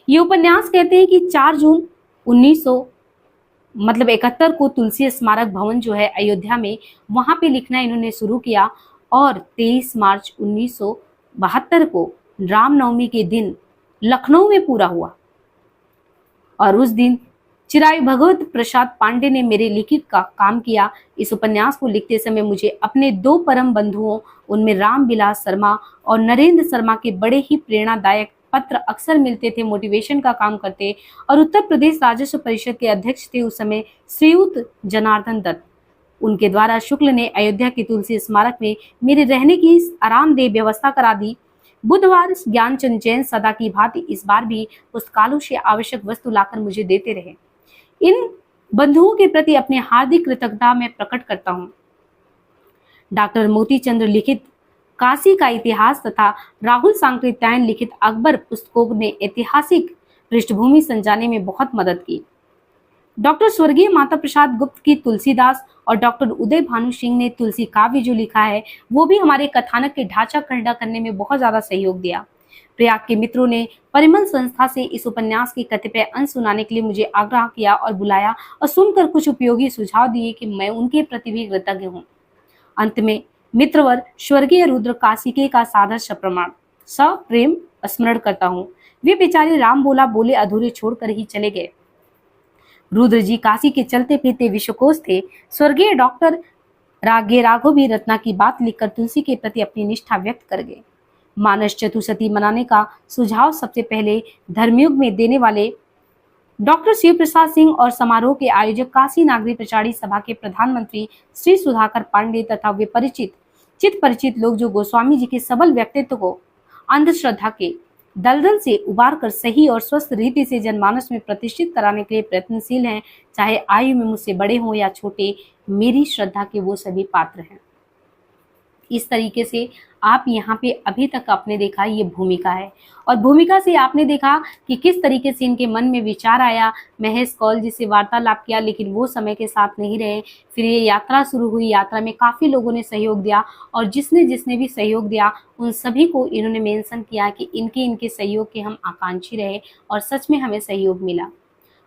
ये उपन्यास कहते हैं कि 4 जून 1971 को तुलसी स्मारक भवन जो है अयोध्या में, वहां पे लिखना इन्होंने शुरू किया। और 23 मार्च 1972 को रामनवमी के दिन लखनऊ में पूरा हुआ। और उस दिन चिरायु भगवत प्रसाद पांडे ने मेरे लिखित का काम किया। इस उपन्यास को लिखते समय मुझे अपने 2 परम बंधुओं, उनमें रामविलास शर्मा और नरेंद्र शर्मा के बड़े ही प्रेरणादायक पत्र अक्सर मिलते थे, मोटिवेशन का काम करते। और उत्तर प्रदेश राजस्व परिषद के अध्यक्ष थे उस समय श्रीयुत जनार्दन दत्त। उनके द्वारा शुक्ल ने अयोध्या के तुलसी स्मारक में मेरे रहने की आरामदेह व्यवस्था करा दी। बुधवार ज्ञानचंद जैन सदा की भांति इस बार भी पुस्तकालयों से आवश्यक वस्तु लाकर मुझे देते रहे। इन बंधुओं के प्रति अपने हार्दिक कृतज्ञता मैं प्रकट करता हूँ। डॉक्टर मोतीचंद्र लिखित काशी का इतिहास तथा राहुल सांकृत्यायन लिखित अकबर पुस्तकों ने ऐतिहासिक पृष्ठभूमि संजाने में बहुत मदद की। डॉक्टर स्वर्गीय माता प्रसाद गुप्त की तुलसीदास और डॉक्टर उदय भानु सिंह ने तुलसी काव्य जो लिखा है, वो भी हमारे कथानक के ढांचा खड़ा करने में बहुत ज्यादा सहयोग दिया। प्रयाग के मित्रों ने परिमल संस्था से इस उपन्यास के कतिपय अंश सुनाने के लिए मुझे आग्रह किया और बुलाया, और सुनकर कुछ उपयोगी सुझाव दिए कि मैं उनके प्रति भी कृतज्ञ हूँ। अंत में मित्रवर स्वर्गीय रुद्र काशिके का सादर सप्रमाण सप्रेम स्मरण करता हूँ। वे बेचारे राम बोला बोले अधूरे छोड़कर ही चले गए। रुद्र जी काशी के चलते फिरते विश्वकोश थे। स्वर्गीय डॉक्टर रागे राघव भी रत्ना की बात लिखकर तुलसी के प्रति अपनी निष्ठा व्यक्त कर गए। मानस चतुर्सती मनाने का सुझाव सबसे पहले धर्मयुग में देने वाले डॉक्टर शिव प्रसाद सिंह और समारोह के आयोजक काशी नागरी प्रचारी सभा के प्रधानमंत्री श्री सुधाकर पांडे तथा वे चित परिचित लोग जो गोस्वामी जी के सबल व्यक्तित्व को अंधश्रद्धा के दलदल से उबार कर सही और स्वस्थ रीति से जनमानस में प्रतिष्ठित कराने के लिए प्रयत्नशील हैं। चाहे आयु में मुझसे बड़े हों या छोटे, मेरी श्रद्धा के वो सभी पात्र हैं। इस तरीके से आप यहाँ पे अभी तक आपने देखा ये भूमिका है, और भूमिका से आपने देखा कि किस तरीके से इनके मन में विचार आया। महेश कौल जी से वार्तालाप किया, लेकिन वो समय के साथ नहीं रहे। फिर ये यात्रा शुरू हुई, यात्रा में काफ़ी लोगों ने सहयोग दिया, और जिसने जिसने भी सहयोग दिया उन सभी को इन्होंने मेंशन किया कि इनके सहयोग के हम आकांक्षी रहे, और सच में हमें सहयोग मिला।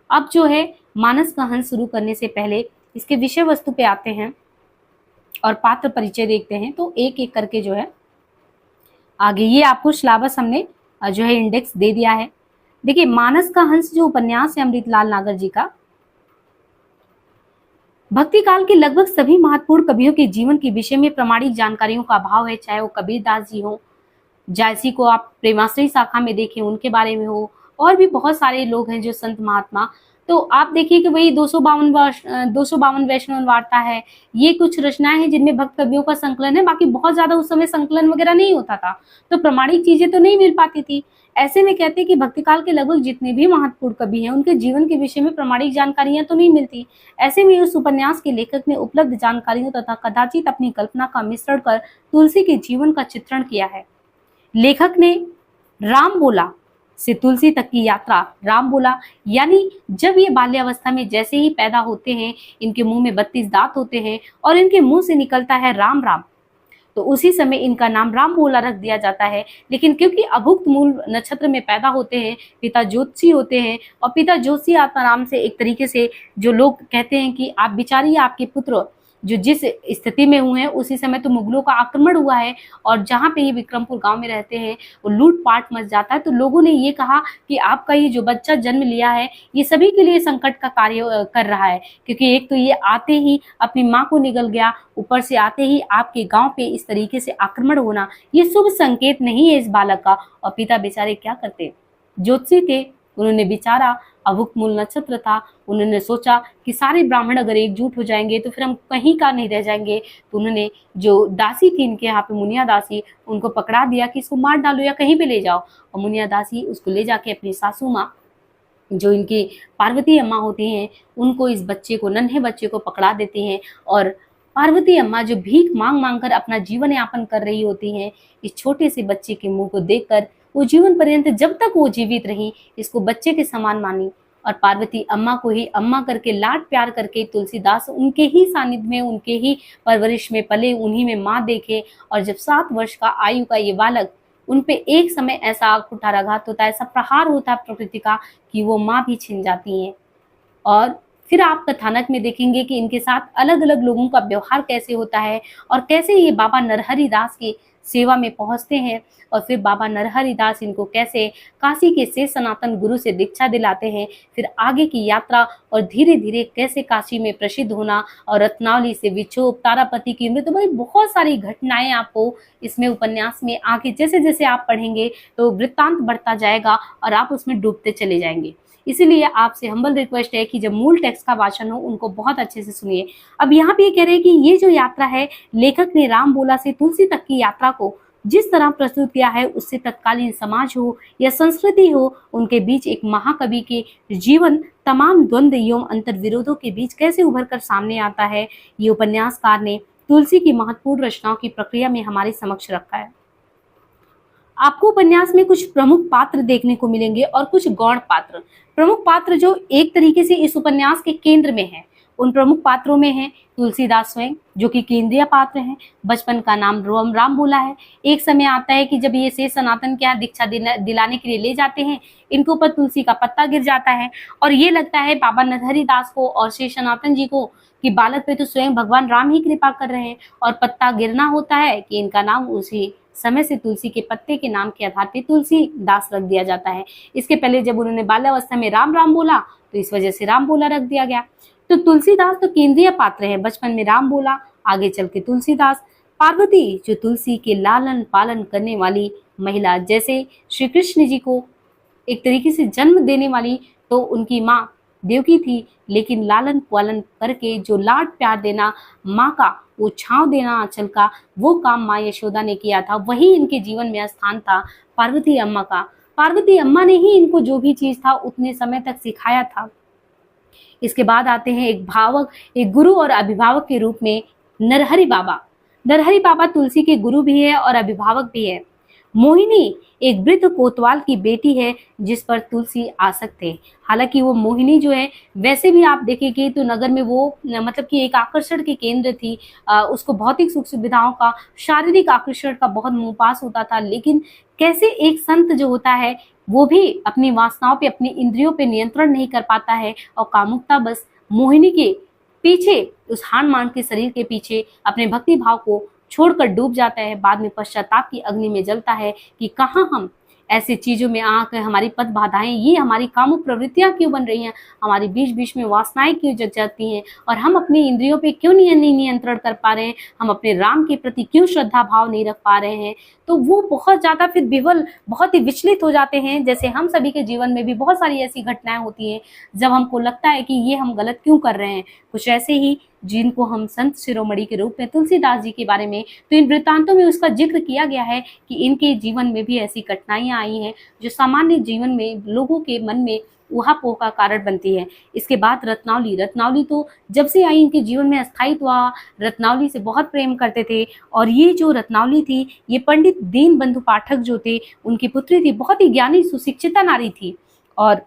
अब जो है मानस का हंस शुरू करने से पहले इसके विषय वस्तु पे आते हैं और पात्र परिचय देखते हैं। तो एक एक करके जो है आगे ये आपको सिलेबस हमने जो है इंडेक्स दे दिया है। देखिए, मानस का हंस जो उपन्यास है अमृतलाल नागर जी का, भक्ति काल के लगभग सभी महत्वपूर्ण कवियों के जीवन के विषय में प्रामाणिक जानकारियों का अभाव है। चाहे वो कबीरदास जी हो, जायसी को आप प्रेमाश्रय शाखा में देखें उनके बारे में हो, और भी बहुत सारे लोग हैं जो संत महात्मा। तो आप देखिए कि वही 252 वैष्णव वार्ता है, ये कुछ रचनाएं हैं जिनमें भक्त कवियों का संकलन है। बाकी बहुत ज्यादा उस समय संकलन वगैरह नहीं होता था, तो प्रमाणिक चीजें तो नहीं मिल पाती थी। ऐसे में कहते हैं कि भक्ति काल के लगभग जितने भी महत्वपूर्ण कवि हैं उनके जीवन के विषय में प्रमाणिक जानकारियां तो नहीं मिलती। ऐसे में उस उपन्यास के लेखक ने उपलब्ध जानकारियों तथा कदाचित अपनी कल्पना का मिश्रण कर तुलसी के जीवन का चित्रण किया है। लेखक ने राम बोला से तुलसी तक की यात्रा, राम बोला यानी जब ये बाल्यावस्था में जैसे ही पैदा होते हैं, इनके मुंह में 32 दांत होते हैं और इनके मुंह से निकलता है राम राम, तो उसी समय इनका नाम राम बोला रख दिया जाता है। लेकिन क्योंकि अभुक्त मूल नक्षत्र में पैदा होते हैं, पिता ज्योतिषी होते हैं, और पिता ज्योतिषी आत्माराम से एक तरीके से जो लोग कहते हैं कि आप बिचारिए, आपके पुत्र जो जिस स्थिति में हुए हैं उसी समय तो मुगलों का आक्रमण हुआ है, और जहाँ पे ये विक्रमपुर गांव में रहते हैं वो लूटपाट मच जाता है। तो लोगों ने ये कहा कि आपका ये जो बच्चा जन्म लिया है ये सभी के लिए संकट का कार्य कर रहा है, क्योंकि एक तो ये आते ही अपनी माँ को निगल गया, ऊपर से आते ही आपके गाँव पे इस तरीके से आक्रमण होना, ये शुभ संकेत नहीं है इस बालक का। और पिता बेचारे क्या करते, ज्योतिषी थे, उन्होंने बिचारा अभुक्त मूल नक्षत्र था, उन्होंने सोचा कि सारे ब्राह्मण अगर एकजुट हो जाएंगे तो फिर हम कहीं का नहीं रह जाएंगे। तो उन्होंने जो दासी थी इनके यहाँ पे, मुनिया दासी, उनको पकड़ा दिया कि इसको मार डालो या कहीं पे ले जाओ। और मुनिया दासी उसको ले जाके अपनी सासू माँ जो इनकी पार्वती अम्मा होती हैं उनको, इस बच्चे को, नन्हे बच्चे को पकड़ा देती हैं। और पार्वती अम्मा जो भीख मांग मांग कर अपना जीवन यापन कर रही होती हैं, इस छोटे से बच्चे के मुंह को देखकर वो जीवन पर्यंत जब तक वो जीवित रही इसको बच्चे के समान मानी, और पार्वती अम्मा को ही अम्मा करके लाड प्यार करके तुलसीदास उनके ही सानिध्य में, उनके ही परवरिश में पले, उन्हीं में माँ देखे। और जब 7 वर्ष का आयु का ये बालक, उन पे एक समय ऐसा कुठाराघात होता है, ऐसा प्रहार होता है प्रकृति का कि वो माँ भी छिन जाती हैं। और फिर आप कथानक में देखेंगे कि इनके साथ अलग अलग लोगों का व्यवहार कैसे होता है, और कैसे ये बाबा नरहरि दास की सेवा में पहुंचते हैं, और फिर बाबा नरहरि दास इनको कैसे काशी के से सनातन गुरु से दीक्षा दिलाते हैं। फिर आगे की यात्रा, और धीरे धीरे कैसे काशी में प्रसिद्ध होना, और रत्नावली से विक्षोभ, तारापति की मृत्यु, भाई बहुत सारी घटनाएं आपको इसमें उपन्यास में आगे जैसे जैसे आप पढ़ेंगे तो वृत्तांत बढ़ता जाएगा और आप उसमें डूबते चले जाएंगे। इसीलिए आपसे हम्बल रिक्वेस्ट है कि जब मूल टेक्स्ट का वाचन हो उनको बहुत अच्छे से सुनिए। अब यहाँ पे ये कह रहे हैं कि ये जो यात्रा है, लेखक ने राम बोला से तुलसी तक की यात्रा को जिस तरह प्रस्तुत किया है उससे तत्कालीन समाज हो या संस्कृति हो, उनके बीच एक महाकवि के जीवन तमाम द्वंद्व एवं अंतर्विरोधों के बीच कैसे उभर कर सामने आता है, ये उपन्यासकार ने तुलसी की महत्वपूर्ण रचनाओं की प्रक्रिया में हमारे समक्ष रखा है। आपको उपन्यास में कुछ प्रमुख पात्र देखने को मिलेंगे और कुछ गौण पात्र। प्रमुख पात्र जो एक तरीके से इस उपन्यास के केंद्र में है, उन प्रमुख पात्रों में है तुलसीदास स्वयं जो कि केंद्रीय पात्र हैं। बचपन का नाम राम बोला है। एक समय आता है कि जब ये से सनातन के यहाँ दीक्षा दिलाने के लिए ले जाते हैं, इनके ऊपर तुलसी का पत्ता गिर जाता है और ये लगता है बाबा नरहरि दास को और श्री सनातन जी को कि बालक पे तो स्वयं भगवान राम ही कृपा कर रहे हैं, और पत्ता गिरना होता है कि इनका नाम उसी समय से तुलसी के पत्ते के नाम के आधार पे तुलसीदास रख दिया जाता है। इसके पहले जब उन्होंने बाल्यावस्था में राम राम बोला तो इस वजह से राम बोला रख दिया गया। तो तुलसीदास तो केंद्रीय पात्र है, बचपन में राम बोला, आगे चल के तुलसीदास। पार्वती जो तुलसी के लालन पालन करने वाली महिला, जैसे श्री कृष्ण जी को एक तरीके से जन्म देने वाली तो उनकी माँ देवकी थी, लेकिन लालन पालन करके जो लाड प्यार देना, माँ का वो छांव देना आंचल का, वो काम माँ यशोदा ने किया था। वही इनके जीवन में स्थान था पार्वती अम्मा का। पार्वती अम्मा ने ही इनको जो भी चीज था उतने समय तक सिखाया था। इसके बाद आते हैं एक भावक, एक गुरु और अभिभावक के रूप में नरहरि बाबा। नरहरि बाबा तुलसी के गुरु भी है और अभिभावक भी है। मोहिनी एक वृद्ध कोतवाल की बेटी है जिस पर तुलसी आसक्त है। हालांकि वो मोहिनी जो है वैसे भी आप देखेंगे तो नगर में वो मतलब कि एक आकर्षण के केंद्र थी। उसको भौतिक सुख सुविधाओं का, शारीरिक आकर्षण का बहुत मुंहपास होता था। लेकिन कैसे एक संत जो होता है वो भी अपनी वासनाओं पे, अपनी इंद्रियों पे नियंत्रण नहीं कर पाता है और कामुकता बस मोहिनी के पीछे, उस हान मान के शरीर के पीछे अपने भक्ति भाव को छोड़कर डूब जाता है। बाद में पश्चाताप की अग्नि में जलता है कि कहाँ हम ऐसी चीजों में आकर हमारी पद बाधाएं, ये हमारी कामुक प्रवृत्तियां क्यों बन रही हैं, हमारी बीच बीच में वासनाएं क्यों जग जाती हैं और हम अपनी इंद्रियों पे क्यों नहीं नियंत्रण कर पा रहे हैं, हम अपने राम के प्रति क्यों श्रद्धा भाव नहीं रख पा रहे हैं। तो वो बहुत ज्यादा फिर विवल, बहुत ही विचलित हो जाते हैं। जैसे हम सभी के जीवन में भी बहुत सारी ऐसी घटनाएं होती हैं जब हमको लगता है कि ये हम गलत क्यों कर रहे हैं। कुछ ऐसे ही जिनको हम संत शिरोमणि के रूप में तुलसीदास जी के बारे में, तो इन वृत्तांतों में उसका जिक्र किया गया है कि इनके जीवन में भी ऐसी घटनाएं आई हैं जो सामान्य जीवन में लोगों के मन में ऊहापोह का कारण बनती है। इसके बाद रत्नावली। रत्नावली तो जब से आई इनके जीवन में स्थायित्व हुआ, रत्नावली से बहुत प्रेम करते थे। और ये जो रत्नावली थी, ये पंडित दीनबंधु पाठक जो थे उनकी पुत्री थी, बहुत ही ज्ञानी सुशिक्षिता नारी थी। और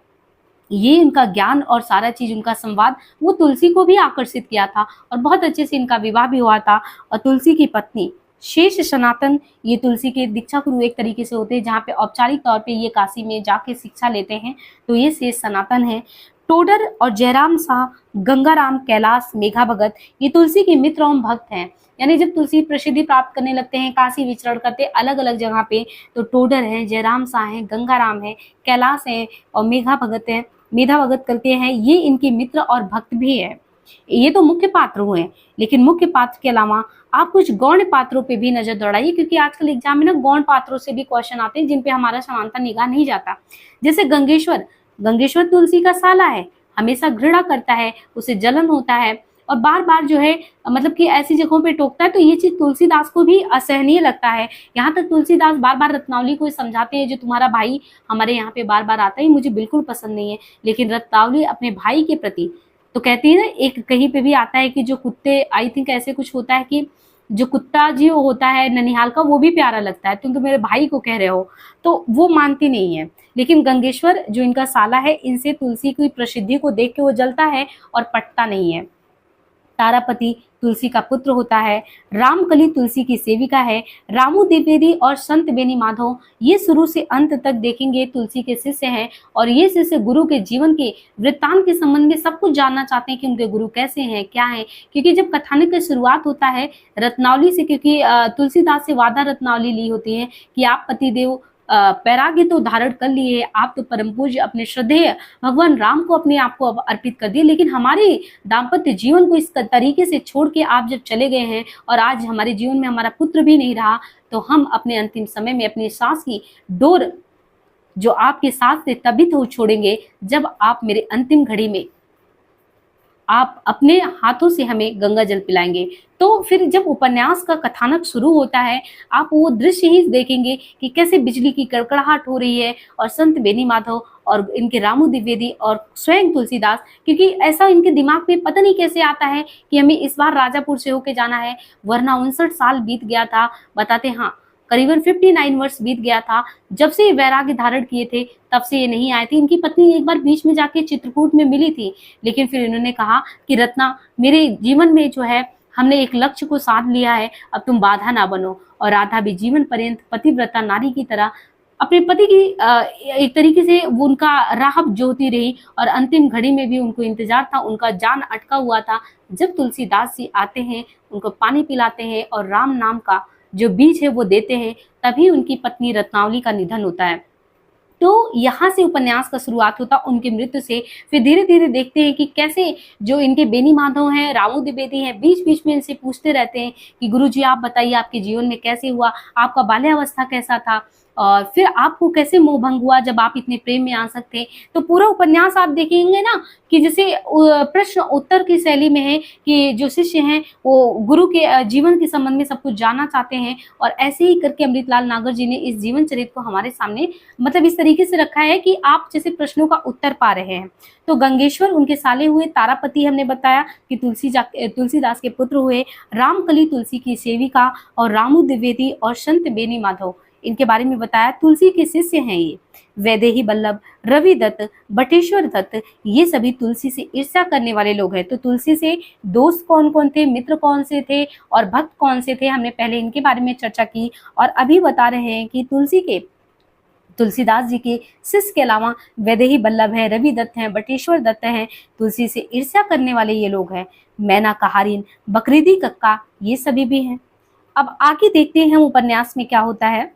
ये इनका ज्ञान और सारा चीज, उनका संवाद, वो तुलसी को भी आकर्षित किया था और बहुत अच्छे से इनका विवाह भी हुआ था। और तुलसी की पत्नी शेष सनातन, ये तुलसी के दीक्षा गुरु एक तरीके से होते हैं, जहाँ पे औपचारिक तौर पे ये काशी में जाके शिक्षा लेते हैं, तो ये शेष सनातन है। टोडर और जयराम शाह, गंगाराम, कैलाश, मेघा भगत, ये तुलसी के मित्र एवं भक्त हैं। यानी जब तुलसी प्रसिद्धि प्राप्त करने लगते हैं, काशी विचरण करते अलग अलग जगह पे, तो टोडर है, जयराम शाह है, गंगाराम है, कैलाश है और मेघा भगत है, मेधा भगत करते हैं, ये इनके मित्र और भक्त भी है। ये तो मुख्य पात्र हुए, लेकिन मुख्य पात्र के अलावा आप कुछ गौण पात्रों पे भी नजर दौड़ाइए, क्योंकि आजकल एग्जाम में ना गौण पात्रों से भी क्वेश्चन आते हैं जिन पे हमारा समानता निगाह नहीं जाता। जैसे गंगेश्वर। गंगेश्वर तुलसी का साला है, हमेशा घृणा करता है, उसे जलन होता है और बार बार जो है मतलब कि ऐसी जगहों पे टोकता है। तो ये चीज तुलसीदास को भी असहनीय लगता है। यहाँ तक तुलसीदास बार बार रत्नावली को समझाते हैं, जो तुम्हारा भाई हमारे यहाँ पे बार बार आता है, मुझे बिल्कुल पसंद नहीं है। लेकिन रत्नावली अपने भाई के प्रति तो कहती है ना, एक कहीं पे भी आता है कि जो कुत्ते, आई थिंक ऐसे कुछ होता है कि जो कुत्ता जो होता है ननिहाल का, वो भी प्यारा लगता है, तुम तो मेरे भाई को कह रहे हो, तो वो मानती नहीं है। लेकिन गंगेश्वर जो इनका साला है, इनसे तुलसी की प्रसिद्धि को देख के वो जलता है और पटता नहीं है। तारापति तुलसी का पुत्र होता है। रामकली तुलसी की सेविका है। रामू द्विवेदी और संत बेनी माधव, ये शुरू से अंत तक देखेंगे तुलसी के शिष्य हैं और ये शिष्य गुरु के जीवन के वृत्तांत के संबंध में सब कुछ जानना चाहते हैं कि उनके गुरु कैसे हैं, क्या है। क्योंकि जब कथानक की शुरुआत होता है रत्नावली से, क्योंकि तुलसीदास से वादा रत्नावली ली होती है कि आप पतिदेव पैराग्य तो धारण कर लिए, आप तो परम पूज्य अपने श्रद्धेय भगवान राम को अपने आप को अर्पित कर दिए, लेकिन हमारे दाम्पत्य जीवन को इस तरीके से छोड़ के आप जब चले गए हैं और आज हमारे जीवन में हमारा पुत्र भी नहीं रहा, तो हम अपने अंतिम समय में अपनी सांस की डोर जो आपके साथ से तभी तो छोड़ेंगे जब आप मेरे अंतिम घड़ी में आप अपने हाथों से हमें गंगा जल पिलाएंगे। तो फिर जब उपन्यास का कथानक शुरू होता है, आप वो दृश्य ही देखेंगे कि कैसे बिजली की कड़कड़ाहट हो रही है और संत बेनी माधव और इनके रामू द्विवेदी और स्वयं तुलसीदास, क्योंकि ऐसा इनके दिमाग में पता नहीं कैसे आता है कि हमें इस बार राजापुर से होके जाना है, वरना 59 साल बीत गया था। बताते हाँ, करीबन 59 वर्ष बीत गया था जब से ये वैराग्य धारण किए थे, तब से ये नहीं आए थे। इनकी पत्नी एक बार बीच में जाके चित्रकूट में मिली थी, लेकिन फिर इन्होंने कहा कि रत्ना, मेरे जीवन में जो है हमने एक लक्ष्य को साध लिया है, अब तुम बाधा ना बनो। और राधा भी जीवन पर्यंत पतिव्रता नारी की तरह अपने पति की एक तरीके से वो उनका राह जोहती रही और अंतिम घड़ी में भी उनको इंतजार था, उनका जान अटका हुआ था। जब तुलसीदास जी आते हैं, उनको पानी पिलाते हैं और राम नाम का जो बीज है वो देते हैं, तभी उनकी पत्नी रत्नावली का निधन होता है। तो यहाँ से उपन्यास का शुरुआत होता उनकी मृत्यु से। फिर धीरे धीरे देखते हैं कि कैसे जो इनके बेनी माधव हैं, रामू द्विवेदी हैं, बीच बीच में इनसे पूछते रहते हैं कि गुरुजी आप बताइए आपके जीवन में कैसे हुआ, आपका बाल्यावस्था कैसा था, और फिर आपको कैसे मोह भंग हुआ जब आप इतने प्रेम में आ सकते। तो पूरा उपन्यास आप देखेंगे ना कि जैसे प्रश्न उत्तर की शैली में है कि जो शिष्य हैं वो गुरु के जीवन के संबंध में सब कुछ जानना चाहते हैं, और ऐसे ही करके अमृतलाल नागर जी ने इस जीवन चरित्र को हमारे सामने मतलब इस तरीके से रखा है कि आप जैसे प्रश्नों का उत्तर पा रहे हैं। तो गंगेश्वर उनके साले हुए, तारापति हमने बताया कि तुलसीदास के पुत्र हुए, रामकली तुलसी की सेविका, और रामू द्विवेदी और संत बेनी माधव इनके बारे में बताया। तुलसी के शिष्य हैं ये वैदेही बल्लभ, रवि दत्त, बटेश्वर दत्त, ये सभी तुलसी से ईर्ष्या करने वाले लोग हैं। तो तुलसी से दोस्त कौन कौन थे, मित्र कौन से थे और भक्त कौन से थे, हमने पहले इनके बारे में चर्चा की। और अभी बता रहे हैं कि तुलसीदास जी के शिष्य के अलावा वैदेही बल्लभ हैं, रवि दत्त हैं, बटेश्वर दत्त हैं, तुलसी से ईर्ष्या करने वाले ये लोग हैं। मैना कहारिन, बकरीदी कक्का, ये सभी भी हैं। अब आगे देखते हैं हम उपन्यास में क्या होता है।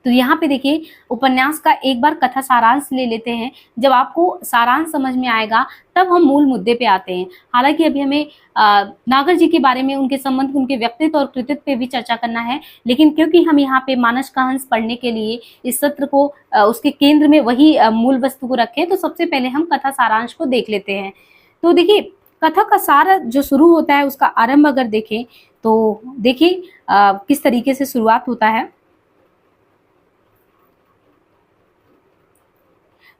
तो यहाँ पे देखिए उपन्यास का एक बार कथा सारांश ले लेते हैं। जब आपको सारांश समझ में आएगा तब हम मूल मुद्दे पे आते हैं। हालांकि अभी हमें नागर जी के बारे में, उनके संबंध, उनके व्यक्तित्व और कृतित्व पे भी चर्चा करना है, लेकिन क्योंकि हम यहाँ पे मानस का हंस पढ़ने के लिए इस सत्र को उसके केंद्र में वही मूल वस्तु को रखें, तो सबसे पहले हम कथा सारांश को देख लेते हैं। तो देखिए कथा का सार जो शुरू होता है उसका आरंभ अगर देखें तो देखिए किस तरीके से शुरुआत होता है।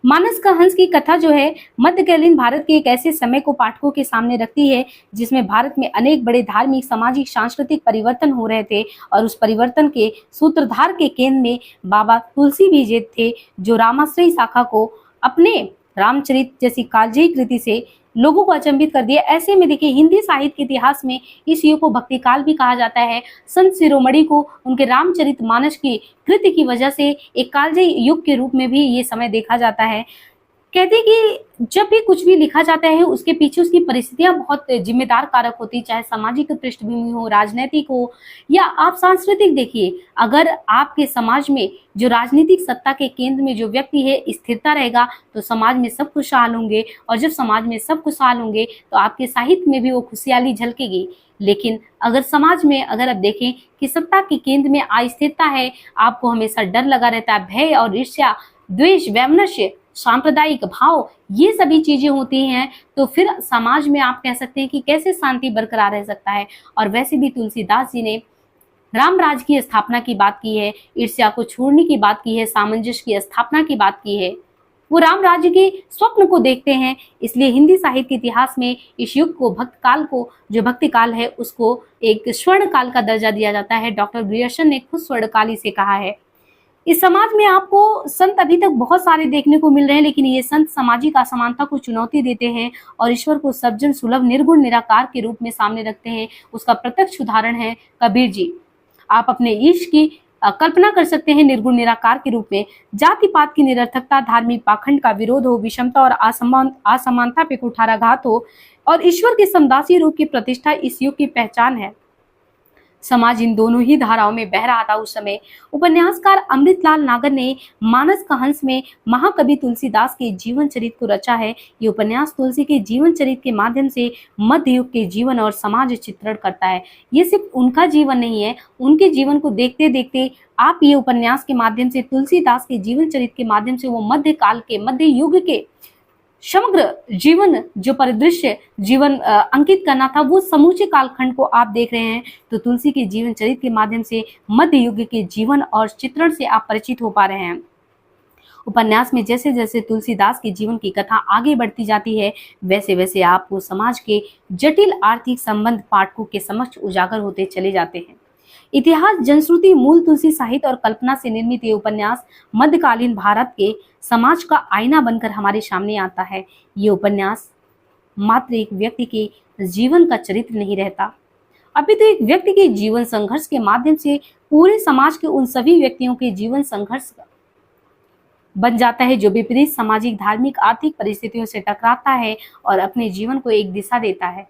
मानस का हंस की कथा जो है मध्यकालीन भारत के एक ऐसे समय को पाठकों के सामने रखती है जिसमें भारत में अनेक बड़े धार्मिक, सामाजिक, सांस्कृतिक परिवर्तन हो रहे थे, और उस परिवर्तन के सूत्रधार के केंद्र में बाबा तुलसी विजेत थे, जो रामाश्रयी शाखा को अपने रामचरित जैसी कालजयी कृति से लोगों को अचंभित कर दिया। ऐसे में देखिए हिंदी साहित्य के इतिहास में इस युग को भक्ति काल भी कहा जाता है। संत शिरोमणि को उनके रामचरित मानस की कृति की वजह से एक कालजयी युग के रूप में भी ये समय देखा जाता है। कहते हैं कि जब भी कुछ भी लिखा जाता है उसके पीछे उसकी परिस्थितियां बहुत जिम्मेदार कारक होती, चाहे सामाजिक पृष्ठभूमि हो, राजनीतिक हो, या आप सांस्कृतिक देखिए। अगर आपके समाज में जो राजनीतिक सत्ता के केंद्र में जो व्यक्ति है स्थिरता रहेगा तो समाज में सब खुशहाल होंगे, और जब समाज में सब खुशहाल होंगे तो आपके साहित्य में भी वो खुशहाली झलकेगी। लेकिन अगर समाज में अगर आप देखें कि सत्ता के केंद्र में अस्थिरता है, आपको हमेशा डर लगा रहता है, भय और ईर्ष्या, द्वेष, वैमनस्य, सांप्रदायिक भाव, ये सभी चीजें होती हैं, तो फिर समाज में आप कह सकते हैं कि कैसे शांति बरकरार रह सकता है। और वैसे भी तुलसीदास जी ने राम राज की स्थापना की बात की है, ईर्ष्या को छोड़ने की बात की है, सामंजस्य की स्थापना की बात की है। वो राम राज्य के स्वप्न को देखते हैं, इसलिए हिंदी साहित्य के इतिहास में इस युग को, भक्त काल को, जो भक्ति काल है उसको एक स्वर्ण काल का दर्जा दिया जाता है। डॉक्टर ग्रियर्सन ने खुद स्वर्ण काल इसे कहा है। इस समाज में आपको संत अभी तक बहुत सारे देखने को मिल रहे हैं, लेकिन ये संत सामाजिक असमानता को चुनौती देते हैं और ईश्वर को सज्जन, सुलभ, निर्गुण, निराकार के रूप में सामने रखते हैं। उसका प्रत्यक्ष उदाहरण है कबीर जी। आप अपने ईश की कल्पना कर सकते हैं निर्गुण निराकार के रूप में। जाति पात की निरर्थकता, धार्मिक पाखंड का विरोध हो, विषमता और असमानता पे कुठाराघात हो, और ईश्वर के समदासी रूप की प्रतिष्ठा इस युग की पहचान है। समाज इन दोनों ही धाराओं में बह रहा था उस समय। उपन्यासकार अमृतलाल नागर ने मानस का हंस में महाकवि तुलसीदास के जीवन चरित्र को रचा है। ये उपन्यास तुलसी के जीवन चरित्र के माध्यम से मध्य युग के जीवन और समाज चित्रण करता है। ये सिर्फ उनका जीवन नहीं है, उनके जीवन को देखते देखते आप ये उपन्यास के माध्यम से, तुलसीदास के जीवन चरित्र के माध्यम से वो मध्य काल के, मध्य युग के समग्र जीवन, जो परिदृश्य जीवन अंकित करना था, वो समूचे कालखंड को आप देख रहे हैं। तो तुलसी के जीवन चरित्र के माध्यम से मध्य युग के जीवन और चित्रण से आप परिचित हो पा रहे हैं। उपन्यास में जैसे जैसे तुलसीदास के जीवन की कथा आगे बढ़ती जाती है, वैसे वैसे आपको समाज के जटिल आर्थिक संबंध पाठकों के समक्ष उजागर होते चले जाते हैं। इतिहास, जनश्रुति, मूल तुलसी साहित्य और कल्पना से निर्मित ये उपन्यास मध्यकालीन भारत के समाज का आईना बनकर हमारे सामने आता है। ये उपन्यास मात्र एक व्यक्ति के जीवन का चरित्र नहीं रहता, अभी तो एक व्यक्ति के जीवन संघर्ष के माध्यम से पूरे समाज के उन सभी व्यक्तियों के जीवन संघर्ष बन जाता है जो विपरीत सामाजिक, धार्मिक, आर्थिक परिस्थितियों से टकराता है और अपने जीवन को एक दिशा देता है।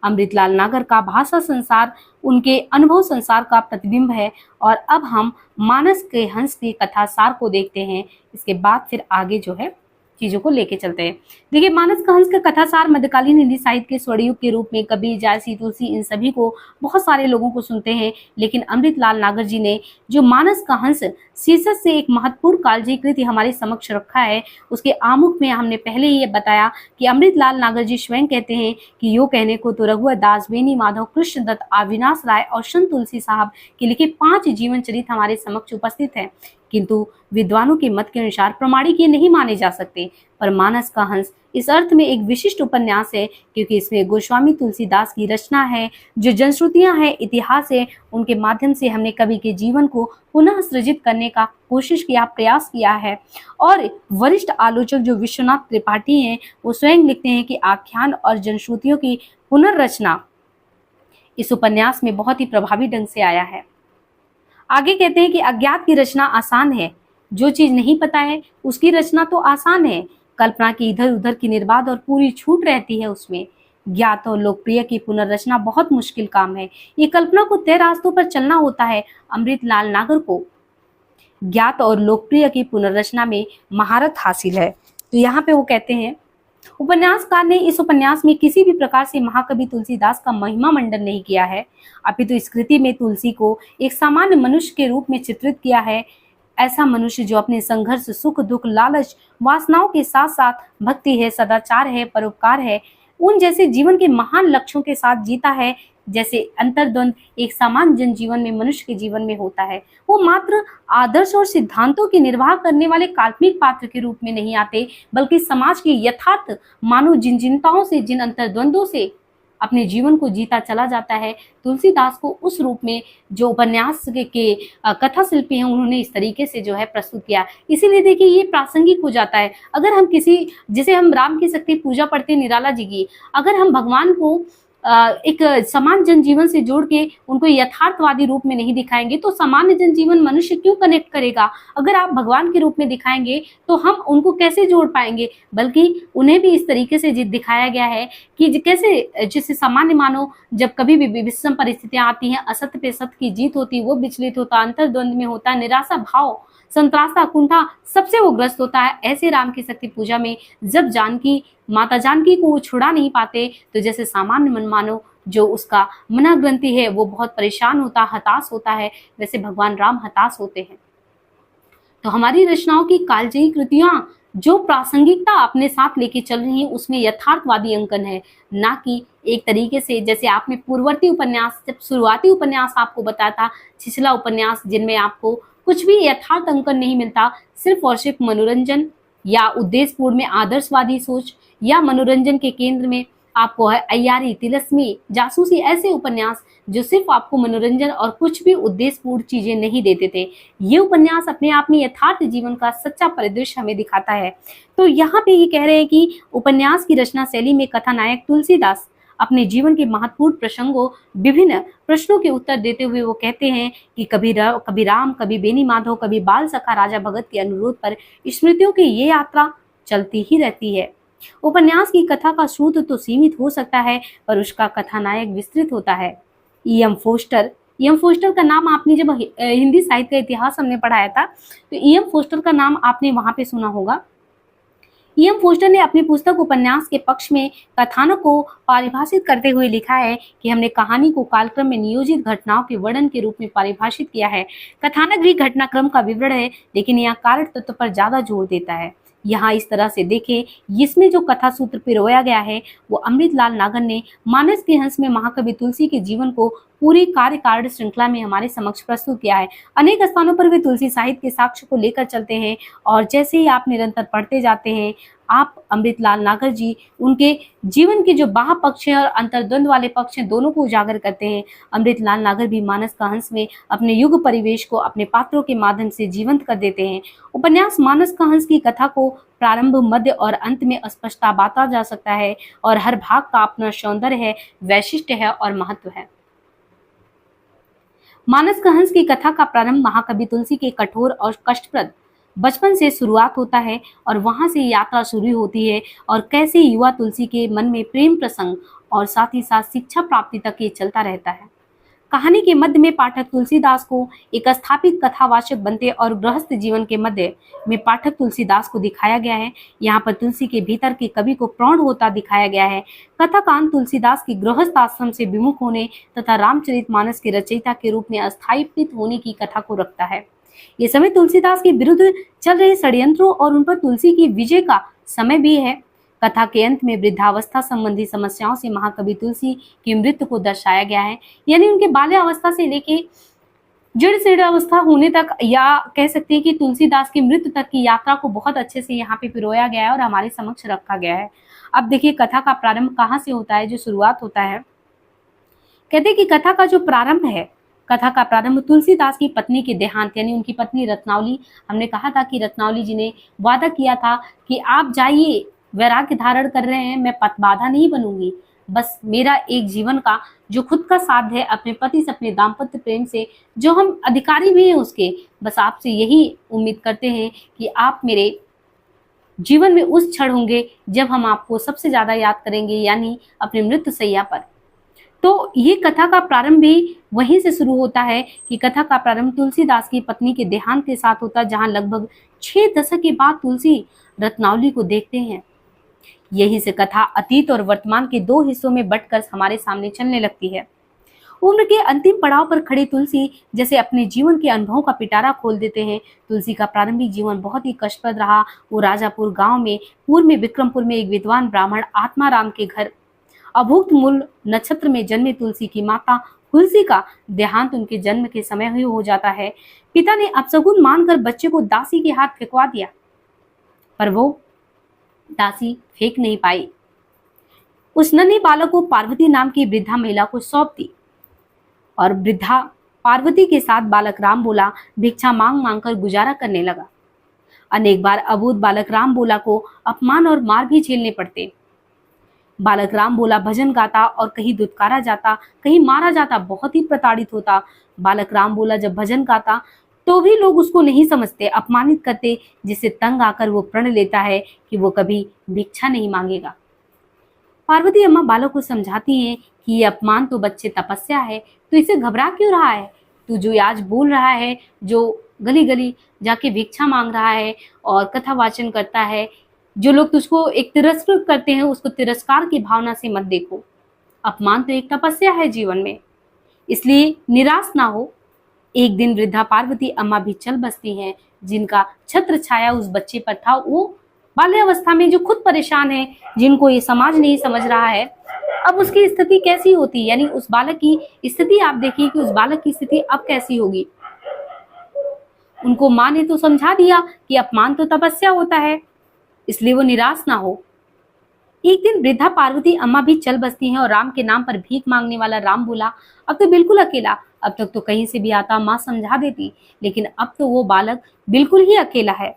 अमृतलाल नागर का भाषा संसार उनके अनुभव संसार का प्रतिबिंब है। और अब हम मानस के हंस की कथा सार को देखते हैं, इसके बाद फिर आगे जो है चीजों को लेके चलते हैं। देखिए, मानस का हंस का कथा सार मध्यकालीन हिंदी साहित्य के स्वर्णयुग के रूप में कबीर, जायसी, तुलसी, इन सभी को बहुत सारे लोगों को सुनते हैं, लेकिन अमृतलाल नागर जी ने जो मानस का हंस शीर्षक से एक महत्वपूर्ण कालजयी कृति हमारे समक्ष रखा है, उसके आमुख में हमने पहले ही ये बताया कि अमृतलाल नागर जी स्वयं कहते हैं कि यो कहने को तो रघुवर दास, बेनी माधव, कृष्ण दत्त, अविनाश राय और संत तुलसी साहब के लिखे 5 जीवन चरित हमारे समक्ष उपस्थित हैं, किंतु विद्वानों के मत के अनुसार प्रमाणिक ये नहीं माने जा सकते। पर मानस का हंस इस अर्थ में एक विशिष्ट उपन्यास है क्योंकि इसमें गोस्वामी तुलसीदास की रचना है, जो जनश्रुतियां हैं, इतिहास है, उनके माध्यम से हमने कवि के जीवन को पुनः सृजित करने का कोशिश किया, प्रयास किया है। और वरिष्ठ आलोचक जो विश्वनाथ त्रिपाठी हैं, वो स्वयं लिखते हैं कि आख्यान और जनश्रुतियों की पुनर्रचना इस उपन्यास में बहुत ही प्रभावी ढंग से आया है। आगे कहते हैं कि अज्ञात की रचना आसान है, जो चीज नहीं पता है उसकी रचना तो आसान है, कल्पना की इधर उधर की निर्बाध और पूरी छूट रहती है उसमें। ज्ञात और लोकप्रिय की पुनर्रचना बहुत मुश्किल काम है, ये कल्पना को तय रास्तों पर चलना होता है। अमृतलाल नागर को ज्ञात और लोकप्रिय की पुनर्रचना में महारत हासिल है। तो यहाँ पे वो कहते हैं, उपन्यासकार ने इस उपन्यास में किसी भी प्रकार से महाकवि तुलसीदास का महिमा मंडन नहीं किया है, अपितु इस कृति में तुलसी को एक सामान्य मनुष्य के रूप में चित्रित किया है। ऐसा मनुष्य जो अपने संघर्ष, सुख दुख, लालच, वासनाओं के साथ साथ भक्ति है, सदाचार है, परोपकार है, उन जैसे जीवन के महान लक्ष्यों के साथ जीता है जैसे अंतर्द्वंद एक सामान्य जनजीवन में मनुष्य के जीवन में होता है। वो मात्र आदर्श और सिद्धांतों के निर्वाह करने वाले काल्पनिक पात्र के रूप में नहीं आते, बल्कि समाज के यथार्थ मानव जिन चिंताओं से, जिन अंतर्द्वंदों से अपने जीवन को जीता चला जाता है। तुलसीदास को उस रूप में जो उपन्यास के कथा शिल्पी हैं, उन्होंने इस तरीके से जो है प्रस्तुत किया। इसीलिए देखिए, ये प्रासंगिक हो जाता है। अगर हम किसी, जैसे हम राम की शक्ति पूजा पढ़ते निराला जी की, अगर हम भगवान को एक समान जनजीवन से जोड़ के उनको यथार्थवादी रूप में नहीं दिखाएंगे तो सामान्य जनजीवन मनुष्य क्यों कनेक्ट करेगा। अगर आप भगवान के रूप में दिखाएंगे तो हम उनको कैसे जोड़ पाएंगे, बल्कि उन्हें भी इस तरीके से दिखाया गया है कि कैसे, जिससे सामान्य मानव जब कभी भी विषम परिस्थितियां आती हैं, असत्य पे सत्य की जीत होती, वो विचलित होता, अंतर्द्वंद में होता, निराशा भाव, संत्रासा, कुंठा, सबसे वो ग्रस्त होता है। ऐसे राम की शक्ति पूजा में जब माता जानकी को वो छुड़ा नहीं पाते, तो जैसे सामान्य मनमानव जो उसका मना ग्रंथि है वो बहुत परेशान होता, हताश होता है, वैसे भगवान राम हताश होते हैं। तो हमारी रचनाओं की कालजयी कृतियां जो प्रासंगिकता अपने साथ लेके चल रही हैं, उसमें यथार्थवादी अंकन है, ना कि एक तरीके से जैसे आपने पूर्ववर्ती उपन्यास, जब शुरुआती उपन्यास आपको बताया था, छिछला उपन्यास, जिनमें आपको कुछ भी यथार्थ अंकन नहीं मिलता, सिर्फ और सिर्फ मनोरंजन या उद्देश्यपूर्ण में आदर्शवादी सोच, या मनोरंजन के केंद्र में आपको है अय्यारी, तिलस्मी, जासूसी, ऐसे उपन्यास जो सिर्फ आपको मनोरंजन और कुछ भी उद्देश्यपूर्ण चीजें नहीं देते थे। ये उपन्यास अपने आप में यथार्थ जीवन का सच्चा परिदृश्य हमें दिखाता है। तो यहाँ पे ये कह रहे हैं कि उपन्यास की रचना शैली में कथानायक तुलसीदास अपने जीवन के महत्वपूर्ण प्रसंगों, विभिन्न प्रश्नों के उत्तर देते हुए वो कहते हैं कि कभी राम, कभी बेनी माधव, कभी बाल सखा राजा भगत के अनुरोध पर स्मृतियों की ये यात्रा चलती ही रहती है। उपन्यास की कथा का स्रोत तो सीमित हो सकता है, पर उसका कथानायक विस्तृत होता है। ई.एम. फोस्टर का नाम आपने जब हिंदी साहित्य का इतिहास हमने पढ़ाया था, तो ई.एम. फोस्टर का नाम आपने वहां पे सुना होगा। ई.एम. फोस्टर ने अपनी पुस्तक उपन्यास के पक्ष में कथानक को परिभाषित करते हुए लिखा है कि हमने कहानी को कालक्रम में नियोजित घटनाओं के वर्णन के रूप में परिभाषित किया है। कथानक भी घटनाक्रम का विवरण है, लेकिन यह कारण तत्व पर ज्यादा जोर देता है। यहाँ इस तरह से देखें, इसमें जो कथा सूत्र पिरोया गया है वो अमृतलाल नागर ने मानस के हंस में महाकवि तुलसी के जीवन को पूरी कार्यकारण श्रृंखला में हमारे समक्ष प्रस्तुत किया है। अनेक स्थानों पर वे तुलसी साहित्य के साक्ष्य को लेकर चलते हैं, और जैसे ही आप निरंतर पढ़ते जाते हैं, आप अमृतलाल नागर जी उनके जीवन के जो बाह्य पक्ष हैं और अंतर्द्वंद वाले पक्ष हैं, दोनों को उजागर करते हैं। अमृतलाल नागर भी मानस का हंस में अपने युग परिवेश को अपने पात्रों के माध्यम से जीवंत कर देते हैं। उपन्यास मानस का हंस की कथा को प्रारंभ, मध्य और अंत में स्पष्टता बांटा जा सकता है, और हर भाग का अपना सौंदर्य है, वैशिष्ट्य है और महत्व है। मानस का हंस की कथा का प्रारंभ महाकवि तुलसी के कठोर और कष्टप्रद बचपन से शुरुआत होता है और वहां से यात्रा शुरू होती है और कैसे युवा तुलसी के मन में प्रेम प्रसंग और साथ ही साथ शिक्षा प्राप्ति तक ये चलता रहता है। कहानी के मध्य में पाठक तुलसीदास को एक स्थापित कथावाचक बनते और गृहस्थ जीवन के मध्य में पाठक तुलसीदास को दिखाया गया है। यहाँ पर तुलसी के भीतर के कवि को प्रौढ़ होता दिखाया गया है। कथाकांड तुलसीदास की गृहस्थ आश्रम से विमुख होने तथा रामचरितमानस के रचयिता के रूप में स्थापित होने की कथा को रखता है। ये समय तुलसीदास के विरुद्ध चल रहे षड्यंत्रों और उन पर तुलसी की विजय का समय भी है। कथा के अंत में वृद्धावस्था संबंधी समस्याओं से महाकवि तुलसी की मृत्यु को दर्शाया गया है, यानी उनके बाल्यावस्था से लेके जड़ अवस्था होने तक, या कह सकते हैं कि तुलसीदास की मृत्यु तक की यात्रा को बहुत अच्छे से यहाँ पे पिरोया गया है और हमारे समक्ष रखा गया है। अब देखिए कथा का प्रारंभ कहाँ से होता है, जो शुरुआत होता है। कहते हैं कि कथा का जो प्रारंभ है, कथा का प्रारंभ तुलसीदास की पत्नी के देहांत यानी उनकी पत्नी रत्नावली, हमने कहा था कि रत्नावली जी ने वादा किया था कि आप जाइए, वैराग्य धारण कर रहे हैं, मैं पथबाधा नहीं बनूंगी, बस मेरा एक जीवन का जो खुद का साध्य है अपने पति से, अपने दाम्पत्य प्रेम से, जो हम अधिकारी भी हैं उसके, बस आपसे यही उम्मीद करते हैं कि आप मेरे जीवन में उस क्षण होंगे जब हम आपको सबसे ज्यादा याद करेंगे, यानी अपने मृत्यु शैया पर। तो ये कथा का प्रारंभ भी वहीं से शुरू होता है कि कथा का प्रारंभ तुलसीदास की पत्नी के देहांत के साथ होता है, जहां लगभग 6 दशक के बाद तुलसी रत्नावली को देखते हैं। यही से कथा अतीत और वर्तमान के 2 हिस्सों में बंटकर हमारे सामने चलने लगती है। उम्र के अंतिम पड़ाव पर खड़ी तुलसी जैसे अपने जीवन के अनुभवों का पिटारा खोल देते हैं। तुलसी का प्रारंभिक जीवन बहुत ही कष्टप्रद रहा। वो राजापुर गांव में पूर्व में विक्रमपुर में एक विद्वान ब्राह्मण आत्माराम के घर अभुक्त मूल नक्षत्र में जन्मे तुलसी की माता तुलसी का देहांत उनके जन्म के समय ही हो जाता है। पिता ने अपशगुन मानकर बच्चे को दासी के हाथ फेंकवा दिया, पर वो दासी फेंक नहीं पाई। उस नन्हे बालक को पार्वती नाम की वृद्धा महिला को सौंप दी और वृद्धा पार्वती के साथ बालक राम बोला भिक्षा मांग मांग कर गुजारा करने लगा। अनेक बार अबूझ बालक राम बोला को अपमान और मार भी झेलने पड़ते। बालक राम बोला भजन गाता और कहीं दुत्कारा जाता, कहीं मारा जाता, बहुत ही प्रताड़ित होता। बालक राम बोला जब भजन गाता तो भी लोग उसको नहीं समझते, अपमानित करते, जिससे तंग आकर वो प्रण लेता है कि वो कभी भिक्षा नहीं मांगेगा। पार्वती अम्मा बालक को समझाती हैं कि ये अपमान तो बच्चे तपस्या है, तो इसे घबरा क्यों रहा है? तू जो आज बोल रहा है, जो गली गली जाके भिक्षा मांग रहा है और कथा वाचन करता है, जो लोग तुझको एक तिरस्कृत करते हैं, उसको तिरस्कार की भावना से मत देखो। अपमान तो एक तपस्या है जीवन में, इसलिए निराश ना हो। एक दिन वृद्धा पार्वती अम्मा भी चल बसती हैं, जिनका छत्र छाया उस बच्चे पर था। वो बाल्यावस्था में जो खुद परेशान है, जिनको ये समाज नहीं समझ रहा है, अब उसकी स्थिति कैसी होती, यानी उस बालक की स्थिति आप देखिए कि उस बालक की स्थिति अब कैसी होगी। उनको माँ ने तो समझा दिया कि अपमान तो तपस्या होता है, इसलिए वो निराश ना हो। एक दिन वृद्धा पार्वती अम्मा भी चल बसती हैं और राम के नाम पर भीख मांगने वाला राम बोला अब तो बिल्कुल अकेला, अब तक तो कहीं से भी आता माँ समझा देती, लेकिन अब तो वो बालक बिल्कुल ही अकेला है।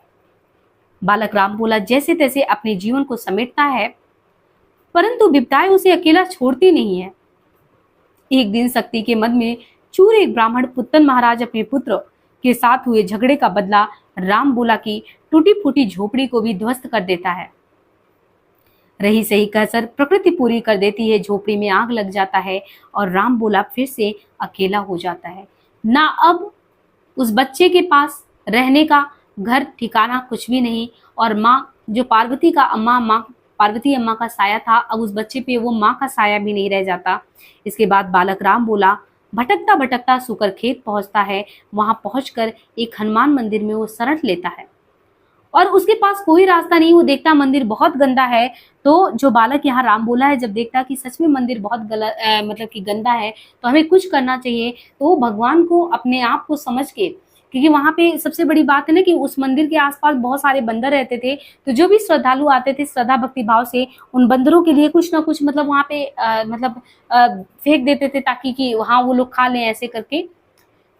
बालक राम बोला जैसे तैसे अपने जीवन को समेटता है, परंतु विपदाएं उसे अकेला छोड़ती नहीं है। एक दिन शक्ति के मद में चूर एक ब्राह्मण पुत्तन महाराज अपने पुत्र के साथ हुए झगड़े का बदला राम बोला की टूटी फूटी झोपड़ी को भी ध्वस्त कर देता है। रही सही कसर प्रकृति पूरी कर देती है, झोपड़ी में आग लग जाता है और राम बोला फिर से अकेला हो जाता है। ना अब उस बच्चे के पास रहने का घर ठिकाना कुछ भी नहीं, और माँ जो पार्वती अम्मा का साया था, अब उस बच्चे पे वो माँ का साया भी नहीं रह जाता। इसके बाद बालक राम बोला भटकता भटकता सुकर खेत पहुंचता है। वहां पहुंचकर एक हनुमान मंदिर में वो शरण लेता है और उसके पास कोई रास्ता नहीं। वो देखता मंदिर बहुत गंदा है, तो जो बालक यहाँ राम बोला है जब देखता कि सच में मंदिर बहुत मतलब कि गंदा है, तो हमें कुछ करना चाहिए, तो वो भगवान को अपने आप को समझ के, क्योंकि वहाँ पे सबसे बड़ी बात है ना कि उस मंदिर के आसपास बहुत सारे बंदर रहते थे, तो जो भी श्रद्धालु आते थे श्रद्धा भक्ति भाव से उन बंदरों के लिए कुछ ना कुछ मतलब वहाँ पे फेंक देते थे ताकि कि वहाँ वो लोग खा लें ऐसे करके।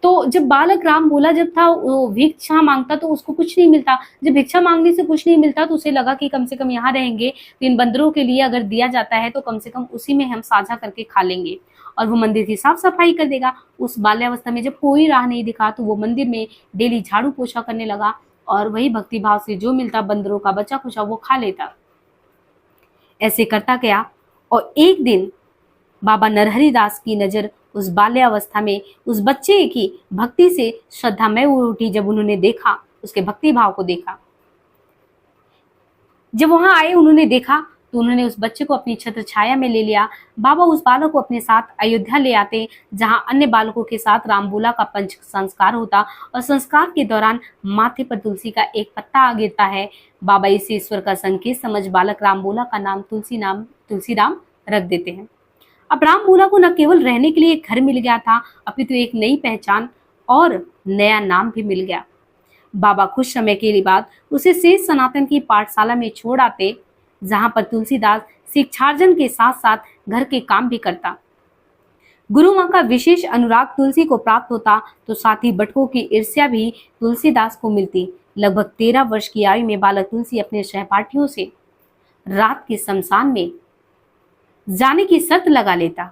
तो जब बालक राम बोला जब था वो भिक्षा मांगता तो उसको कुछ नहीं मिलता। जब भिक्षा मांगने से कुछ नहीं मिलता तो उसे लगा कि कम से कम यहाँ रहेंगे तो इन बंदरों के लिए अगर दिया जाता है तो कम से कम उसी में हम साझा करके खा लेंगे, और वो मंदिर की साफ सफाई कर देगा। उस बाल्यावस्था में जब कोई राह नहीं दिखा तो वो मंदिर में डेली झाड़ू पोछा करने लगा। और वही भक्ति भाव से जो मिलता बंदरों का बचा खुचा वो खा लेता। ऐसे करता गया और एक दिन बाबा नरहरि दास की नजर उस बाल्यावस्था में उस बच्चे की भक्ति से श्रद्धामय हो उठी। जब उन्होंने देखा, उसके भक्ति भाव को देखा, जब वहां आए उन्होंने देखा तो उन्होंने उस बच्चे को अपनी छत्र छाया में ले लिया। बाबा उस बालक को अपने साथ अयोध्या ले आते, जहां अन्य बालकों के साथ रामबूला का पंच संस्कार होता और संस्कार के दौरान माथे पर तुलसी का एक पत्ता आ गिरता है। बाबा इस ईश्वर का संकेत समझ बालक रामबूला का नाम तुलसीराम रख देते हैं। अब रामबूला को न केवल रहने के लिए एक घर मिल गया था, अपितु एक नई पहचान और नया नाम भी मिल गया। बाबा कुछ समय के लिए बाद उसे शेष सनातन की पाठशाला में छोड़ आते, जहां पर तुलसीदास शिक्षार्जन के साथ साथ घर के काम भी करता। गुरु मां का विशेष अनुराग तुलसी को प्राप्त होता तो साथ ही बटकों की ईर्ष्या भी तुलसीदास को मिलती। लगभग 13 वर्ष की आयु में बालक तुलसी अपने सहपाठियों से रात के शमशान में जाने की शर्त लगा लेता।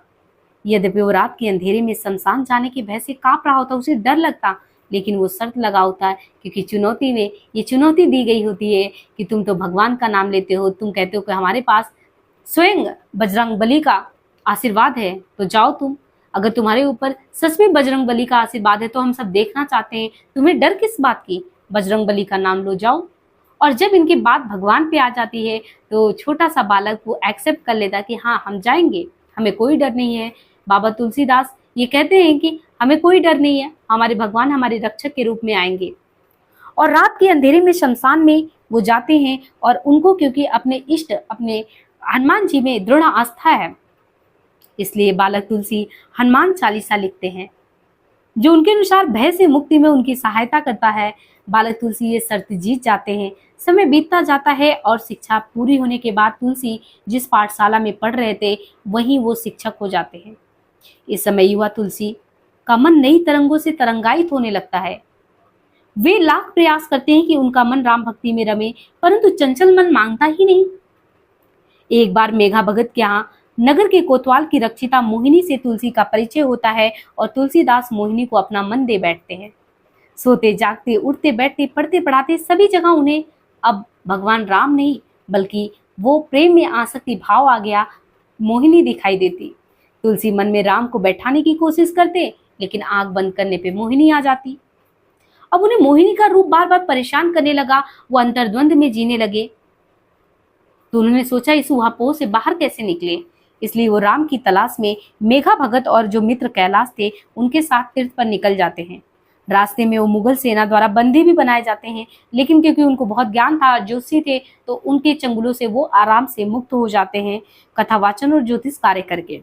यद्यपि वो रात के अंधेरे में शमशान जाने के भय से कांप रहा होता, उसे डर लगता, लेकिन वो शर्त लगा होता है क्योंकि चुनौती में ये चुनौती दी गई होती है कि तुम तो भगवान का नाम लेते हो, तुम कहते हो कि हमारे पास स्वयं बजरंग बली का आशीर्वाद है, तो जाओ तुम। अगर तुम्हारे ऊपर सच में बजरंग बली का आशीर्वाद है तो हम सब देखना चाहते हैं, तुम्हें डर किस बात की, बजरंग बली का नाम लो, जाओ। और जब इनकी बात भगवान पे आ जाती है तो छोटा सा बालक वो एक्सेप्ट कर लेता कि हाँ हम जाएंगे, हमें कोई डर नहीं है। बाबा तुलसीदास ये कहते हैं कि हमें कोई डर नहीं है, हमारे भगवान हमारे रक्षक के रूप में आएंगे। और रात के अंधेरे में शमशान में वो जाते हैं और उनको क्योंकि अपने इष्ट अपने हनुमान जी में दृढ़ आस्था है, इसलिए बालक तुलसी हनुमान चालीसा लिखते हैं जो उनके अनुसार भय से मुक्ति में उनकी सहायता करता है। बालक तुलसी ये शर्त जीत जाते हैं। समय बीतता जाता है और शिक्षा पूरी होने के बाद तुलसी जिस पाठशाला में पढ़ रहे थे वहीं वो शिक्षक हो जाते हैं। इस समय युवा तुलसी का मन नई तरंगों से तरंगायित होने लगता है। वे लाख प्रयास करते हैं कि उनका मन राम भक्ति में रमे, परंतु चंचल मन मांगता ही नहीं। एक बार मेघा भगत के यहाँ नगर के कोतवाल की रक्षिता मोहिनी से तुलसी का परिचय होता है और तुलसीदास मोहिनी को अपना मन दे बैठते हैं। सोते जागते उठते बैठते पढ़ते पढ़ाते सभी जगह उन्हें अब भगवान राम नहीं बल्कि वो प्रेम में आसक्ति भाव आ गया, मोहिनी दिखाई देती। तुलसी मन में राम को बैठाने की कोशिश करते, लेकिन आंख बंद करने पे मोहिनी आ जाती। अब उन्हें मोहिनी का रूप बार बार परेशान करने लगा, वो अंतर्द्वंद में जीने लगे। तो उन्होंने सोचा इस ऊहापोह से बाहर कैसे निकले, इसलिए वो राम की तलाश में मेघा भगत और जो मित्र कैलाश थे उनके साथ तीर्थ पर निकल जाते हैं। रास्ते में वो मुगल सेना द्वारा बंदी भी बनाए जाते हैं, लेकिन क्योंकि उनको बहुत ज्ञान था, जोशी थे, तो उनके चंगुलों से वो आराम से मुक्त हो जाते हैं कथावाचन और ज्योतिष कार्य करके।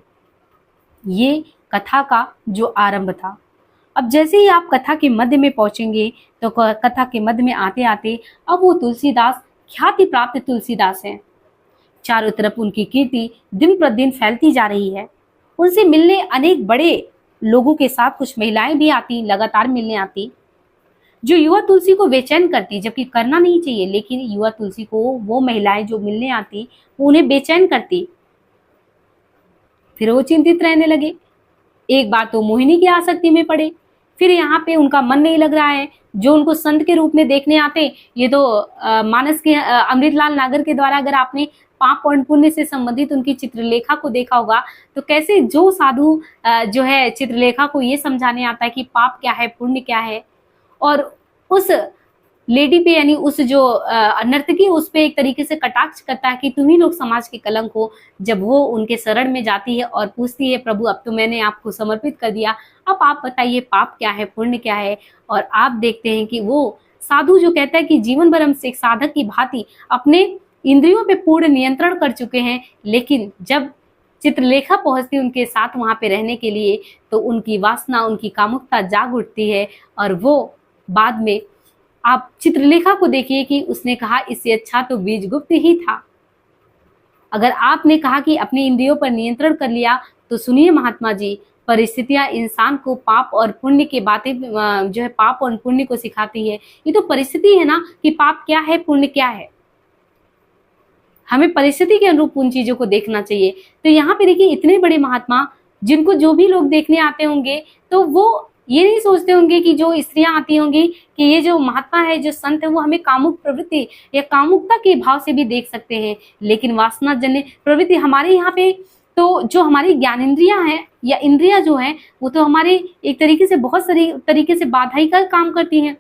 ये कथा का जो आरंभ था। अब जैसे ही आप कथा के मध्य में पहुंचेंगे तो कथा के मध्य में आते आते अब वो तुलसीदास ख्याति प्राप्त तुलसीदास हैं। चारों तरफ उनकी कीर्ति दिन प्रतिदिन फैलती जा रही है। उनसे मिलने अनेक बड़े लोगों के साथ कुछ महिलाएं भी आती, लगातार मिलने आती, जो युवा तुलसी को बेचैन करती, जबकि करना नहीं चाहिए, लेकिन युवा तुलसी को वो महिलाएं जो मिलने आती वो उन्हें बेचैन करती। फिर वो चिंतित रहने लगे। एक बार तो मोहिनी की आसक्ति में पड़े, फिर यहाँ पे उनका मन नहीं लग रहा है। जो उनको संत के रूप में देखने आते, ये तो मानस के अमृतलाल नागर के द्वारा अगर आपने पाप और पुण्य से संबंधित उनकी चित्रलेखा को देखा होगा तो कैसे जो साधु जो है चित्रलेखा को ये समझाने आता है कि पाप क्या है पुण्य क्या है, और उस लेडी पे यानी उस जो नर्तकी उस पे एक तरीके से कटाक्ष करता है कि तुम ही लोग समाज के कलंक हो। जब वो उनके शरण में जाती है और पूछती है प्रभु अब तो मैंने आपको समर्पित कर दिया, अब आप बताइए पाप क्या है पुण्य क्या है। और आप देखते हैं कि वो साधु जो कहता है कि जीवन भर हम एक साधक की भांति अपने इंद्रियों पे पूर्ण नियंत्रण कर चुके हैं, लेकिन जब चित्रलेखा पहुंचती उनके साथ वहां पे रहने के लिए तो उनकी वासना उनकी कामुकता जाग उठती है। और वो बाद में आप चित्रलेखा को देखिए कि उसने कहा इससे अच्छा तो बीजगुप्त ही था। अगर आपने कहा कि अपने इंद्रियों पर नियंत्रण कर लिया तो सुनिए महात्मा जी, परिस्थितियां इंसान को पाप और पुण्य की बातें जो है पाप और पुण्य को सिखाती है। ये तो परिस्थिति है ना कि पाप क्या है पुण्य क्या है, हमें परिस्थिति के अनुरूप उन चीजों को देखना चाहिए। तो यहाँ पे देखिए इतने बड़े महात्मा जिनको जो भी लोग देखने आते होंगे तो वो ये नहीं सोचते होंगे कि जो स्त्रियां आती होंगी कि ये जो महात्मा है, जो संत है, वो हमें कामुक प्रवृत्ति या कामुकता के भाव से भी देख सकते हैं। लेकिन वासना जन्य प्रवृत्ति हमारे यहाँ पे तो जो हमारी ज्ञानेंद्रियां हैं या इंद्रियां जो हैं, वो तो हमारे एक तरीके से बहुत सारी तरीके से बाधाई का काम करती हैं।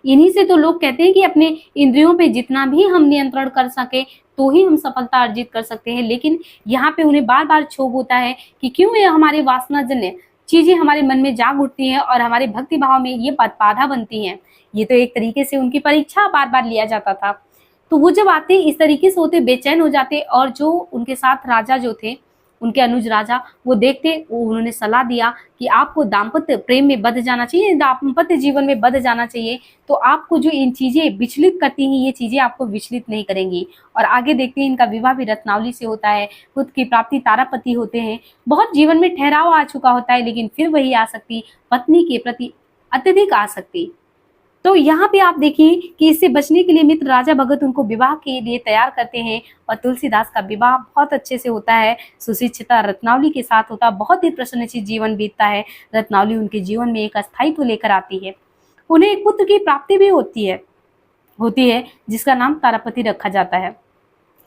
इन्हीं से तो लोग कहते हैं कि अपने इंद्रियों पे जितना भी हम नियंत्रण कर सके तो ही हम सफलता अर्जित कर सकते हैं। लेकिन यहाँ पे उन्हें बार बार क्षोभ होता है कि क्यों ये हमारे वासनाजन्य चीजें हमारे मन में जाग उठती हैं और हमारे भक्ति भाव में ये बाधा बनती हैं। ये तो एक तरीके से उनकी परीक्षा बार बार लिया जाता था। तो वो जब आते इस तरीके से होते, बेचैन हो जाते, और जो उनके साथ राजा जो थे, उनके अनुज राजा, वो देखते, उन्होंने सलाह दिया कि आपको दाम्पत्य प्रेम में बंध जाना चाहिए, दाम्पत्य जीवन में बंध जाना चाहिए। तो आपको जो इन चीजें विचलित करती हैं, ये चीजें आपको विचलित नहीं करेंगी। और आगे देखते हैं इनका विवाह भी रत्नावली से होता है, खुद की प्राप्ति तारापति होते हैं, बहुत जीवन में ठहराव आ चुका होता है, लेकिन फिर वही आसक्ति, पत्नी के प्रति अत्यधिक आसक्ति। तो यहाँ पे आप देखिए कि इससे बचने के लिए मित्र राजा भगत उनको विवाह के लिए तैयार करते हैं, और तुलसीदास का विवाह बहुत अच्छे से होता है, सुशिक्षिता रत्नावली के साथ होता है, बहुत ही प्रसन्नचित जीवन बीतता है। रत्नावली उनके जीवन में एक अस्थायित्व लेकर आती है। उन्हें एक पुत्र की प्राप्ति भी होती है जिसका नाम तारापति रखा जाता है।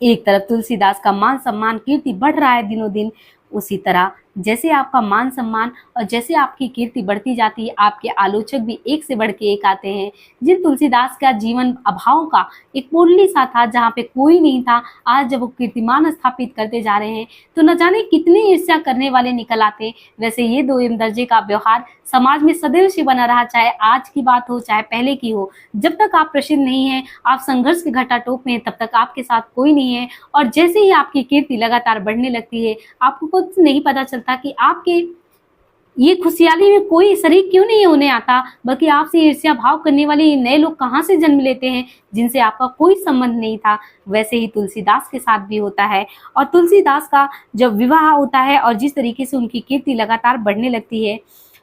एक तरफ तुलसीदास का मान सम्मान कीर्ति बढ़ रहा है दिनों दिन, उसी तरह जैसे आपका मान सम्मान और जैसे आपकी कीर्ति बढ़ती जाती है, आपके आलोचक भी एक से बढ़ के एक आते हैं। जिन तुलसीदास का जीवन अभाव का एक कुंडली सा था, जहाँ पे कोई नहीं था, आज जब वो कीर्तिमान स्थापित करते जा रहे हैं तो न जाने कितने ईर्ष्या करने वाले निकल आते। वैसे ये दो दर्जे का व्यवहार समाज में सदैव से बना रहा, चाहे आज की बात हो चाहे पहले की हो। जब तक आप प्रसिद्ध नहीं है, आप संघर्ष के घटाटोप में, तब तक आपके साथ कोई नहीं है। और जैसे ही आपकी कीर्ति लगातार बढ़ने लगती है, आपको कुछ नहीं पता चलता कि आपके ये खुशहाली में कोई शरीक क्यों नहीं होने आता, बल्कि आपसे ईर्ष्या भाव करने वाले ये नए लोग कहाँ से जन्म लेते हैं जिनसे आपका कोई संबंध नहीं था। वैसे ही तुलसीदास के साथ भी होता है। और तुलसीदास का जब विवाह होता है और जिस तरीके से उनकी कीर्ति लगातार बढ़ने लगती है,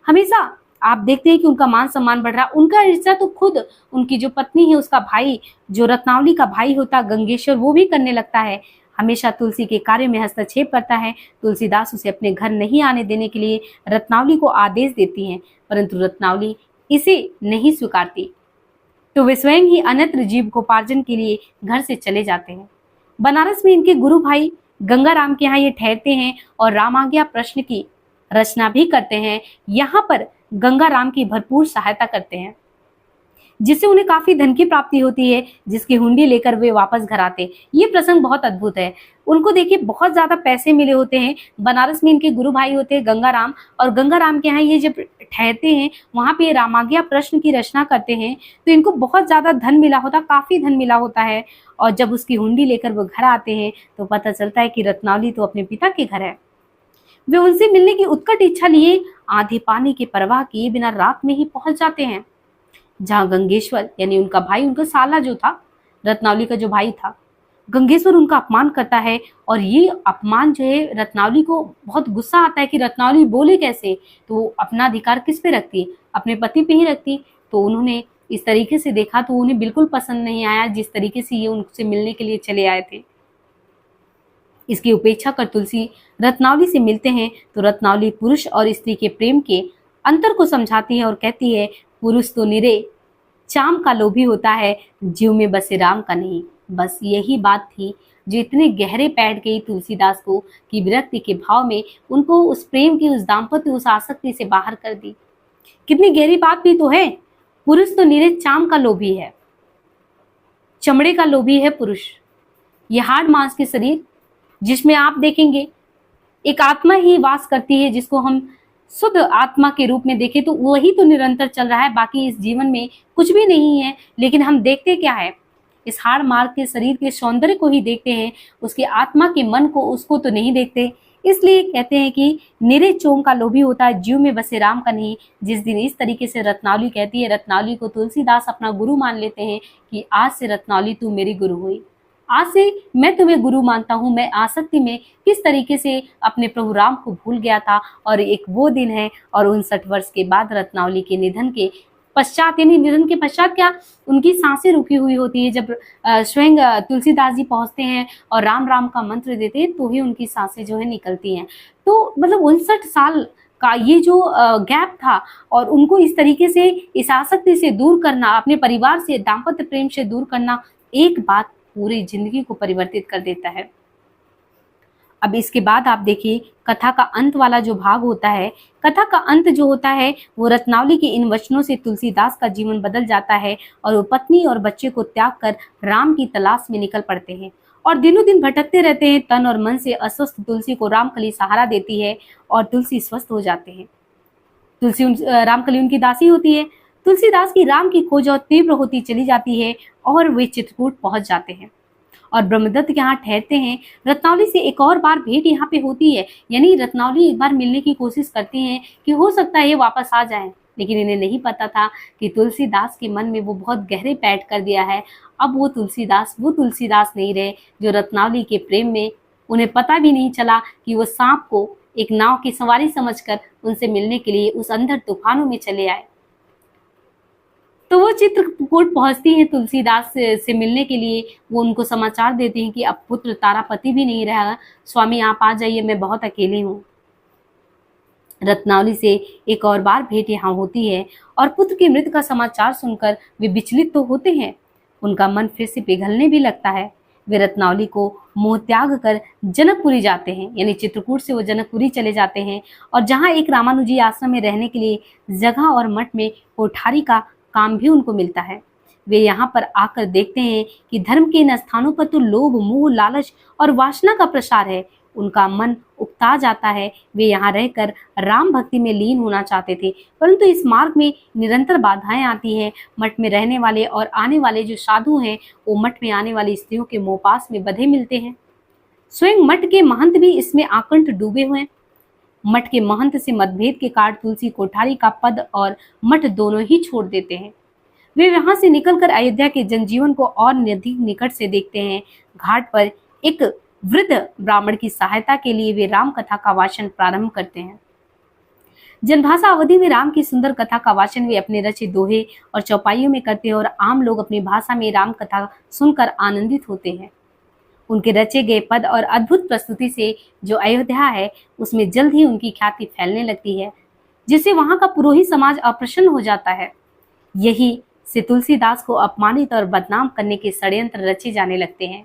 हमेशा आप देखते हैं कि उनका मान सम्मान बढ़ रहा। उनका ईर्ष्या तो खुद उनकी जो पत्नी है, उसका भाई, जो रत्नावली का भाई होता गंगेश्वर, वो भी करने लगता है। हमेशा तुलसी के कार्य में हस्तक्षेप करता है। तुलसीदास उसे अपने घर नहीं आने देने के लिए रत्नावली को आदेश देती हैं, परंतु रत्नावली इसे नहीं स्वीकारती। तो वे स्वयं ही अन्यत्र जीविकोपार्जन के लिए घर से चले जाते हैं। बनारस में इनके गुरु भाई गंगाराम के यहाँ ये ठहरते हैं और रामाज्ञा प्रश्न की रचना भी करते हैं। यहाँ पर गंगाराम की भरपूर सहायता करते हैं, जिससे उन्हें काफी धन की प्राप्ति होती है, जिसकी हुंडी लेकर वे वापस घर आते। ये प्रसंग बहुत अद्भुत है। उनको देखिए बहुत ज्यादा पैसे मिले होते हैं। बनारस में इनके गुरु भाई होते हैं गंगाराम, और गंगाराम के यहाँ ये जब ठहरते हैं, वहां पे रामाज्ञा प्रश्न की रचना करते हैं, तो इनको बहुत ज्यादा धन मिला होता, काफी धन मिला होता है। और जब उसकी हुंडी लेकर वो घर आते हैं तो पता चलता है कि रत्नावली तो अपने पिता के घर है। वे उनसे मिलने की उत्कट इच्छा लिए आंधी पानी की परवाह किए बिना रात में ही पहुंच जाते हैं, जहां गंगेश्वर यानी उनका भाई, उनका साला जो था, रत्नावली का जो भाई था, गंगेश्वर उनका अपमान करता है। और ये अपमान जो है, रत्नावली को बहुत गुस्सा आता है कि रत्नावली बोले कैसे, तो वो अपना अधिकार किस पे रखती, अपने पति पे ही रखती। तो उन्होंने इस तरीके से देखा तो उन्हें बिल्कुल पसंद नहीं आया जिस तरीके से ये उनसे मिलने के लिए चले आए थे। इसकी उपेक्षा कर तुलसी रत्नावली से मिलते हैं तो रत्नावली पुरुष और स्त्री के प्रेम के अंतर को समझाती है और कहती है, पुरुष तो निरे चाम का लोभी होता है, जीव में बसे राम का नहीं। बस यही बात थी जो इतने गहरे बैठ गई तुलसीदास को कि विरक्ति के भाव में उनको उस प्रेम की, उस दाम्पत्य, उस आसक्ति से बाहर कर दी। कितनी गहरी बात भी तो है। पुरुष तो निरे चाम का लोभी है, चमड़े का लोभी है पुरुष। ये हाड़ मांस के शरीर जिसमें आप देखेंगे एक आत्मा ही वास करती है, जिसको हम शुद्ध आत्मा के रूप में देखें तो वही तो निरंतर चल रहा है, बाकी इस जीवन में कुछ भी नहीं है। लेकिन हम देखते क्या है, इस हाड़ मार्ग के शरीर के सौंदर्य को ही देखते हैं, उसके आत्मा के मन को, उसको तो नहीं देखते। इसलिए कहते हैं कि निरे चोम का लोभी होता है, जीव में बसे राम का नहीं। जिस दिन इस तरीके से रत्नावली कहती है, रत्नावली को तुलसीदास अपना गुरु मान लेते हैं कि आज से रत्नावली तू मेरी गुरु हुई, आज से मैं तुम्हें गुरु मानता हूँ। मैं आसक्ति में किस तरीके से अपने प्रभु राम को भूल गया था, और एक वो दिन है। और 59 वर्ष के बाद रत्नावली के निधन के पश्चात, यानी निधन के पश्चात क्या, उनकी सांसें रुकी हुई होती है। जब स्वयं तुलसीदास जी पहुंचते हैं और राम राम का मंत्र देते हैं तो ही उनकी सांसें जो है निकलती हैं। तो मतलब 59 साल का ये जो गैप था और उनको इस तरीके से इस आसक्ति से दूर करना, अपने परिवार से, दाम्पत्य प्रेम से दूर करना, एक बात पूरी जिंदगी को परिवर्तित कर देता है। अब इसके बाद आप देखिए कथा का अंत वाला जो भाग होता है, कथा का अंत जो होता है वो रत्नावली के इन वचनों से तुलसीदास का जीवन बदल जाता है और वो पत्नी और बच्चे को त्याग कर राम की तलाश में निकल पड़ते हैं और दिनों दिन भटकते रहते हैं। तन और मन से अस्वस्थ तुलसी को रामकली सहारा देती है और तुलसी स्वस्थ हो जाते हैं। रामकली उनकी दासी होती है। तुलसीदास की राम की खोज और तीव्र होती चली जाती है और वे चित्रकूट पहुंच जाते हैं और ब्रह्मदत्त यहाँ ठहरते हैं। रत्नावली से एक और बार भेंट यहाँ पे होती है, यानी रत्नावली एक बार मिलने की कोशिश करती हैं कि हो सकता है ये वापस आ जाएं, लेकिन इन्हें नहीं पता था कि तुलसीदास के मन में वो बहुत गहरे पैठ कर दिया है। अब वो तुलसीदास नहीं रहे जो रत्नावली के प्रेम में उन्हें पता भी नहीं चला कि वो सांप को एक नाव की सवारी समझकर उनसे मिलने के लिए उस अंधर तूफानों में चले आए। तो वो चित्रकूट पहुंचती हैं तुलसीदास से मिलने के लिए। वो उनको समाचार देते हैं कि अब पुत्र तारापति भी नहीं रहा, स्वामी आप आ जाइए, मैं बहुत अकेली हूँ। रत्नावली से एक और बार भेंट यहाँ होती है और पुत्र की मृत्यु का समाचार सुनकर वे विचलित तो होते हैं, उनका मन फिर से पिघलने भी लगता है। वे रत्नावली को मोह त्याग कर जनकपुरी जाते हैं, यानी चित्रकूट से वो जनकपुरी चले जाते हैं और जहाँ एक रामानुजी आश्रम में रहने के लिए जगह और मठ में कोठारी का काम भी उनको मिलता है। वे यहाँ पर आकर देखते हैं कि धर्म के इन स्थानों पर तो लोभ, मोह, लालच और वासना का प्रसार है। उनका मन उकता जाता है। वे यहाँ रहकर राम भक्ति में लीन होना चाहते थे, परंतु इस मार्ग में निरंतर बाधाएं आती हैं। मठ में रहने वाले और आने वाले जो साधु हैं वो मठ में आने वाली स्त्रियों के मोहपास में बंधे मिलते हैं। स्वयं मठ के महंत भी इसमें आकंठ डूबे हुए हैं। मठ के महंत से मतभेद के कारण तुलसी कोठारी का पद और मठ दोनों ही छोड़ देते हैं। वे वहां से निकलकर अयोध्या के जनजीवन को और अधिक निकट से देखते हैं। घाट पर एक वृद्ध ब्राह्मण की सहायता के लिए वे राम कथा का वाचन प्रारंभ करते हैं। जनभाषा अवधि में राम की सुंदर कथा का वाचन वे अपने रचे दोहे और चौपाइयों में करते हैं और आम लोग अपनी भाषा में राम कथा सुनकर आनंदित होते हैं। उनके रचे गए पद और अद्भुत प्रस्तुति से जो अयोध्या है उसमें जल्द ही उनकी ख्याति फैलने लगती है, जिससे वहां का पुरोहित समाज अप्रसन्न हो जाता है। यही से तुलसीदास को अपमानित और बदनाम करने के षड्यंत्र रचे जाने लगते हैं।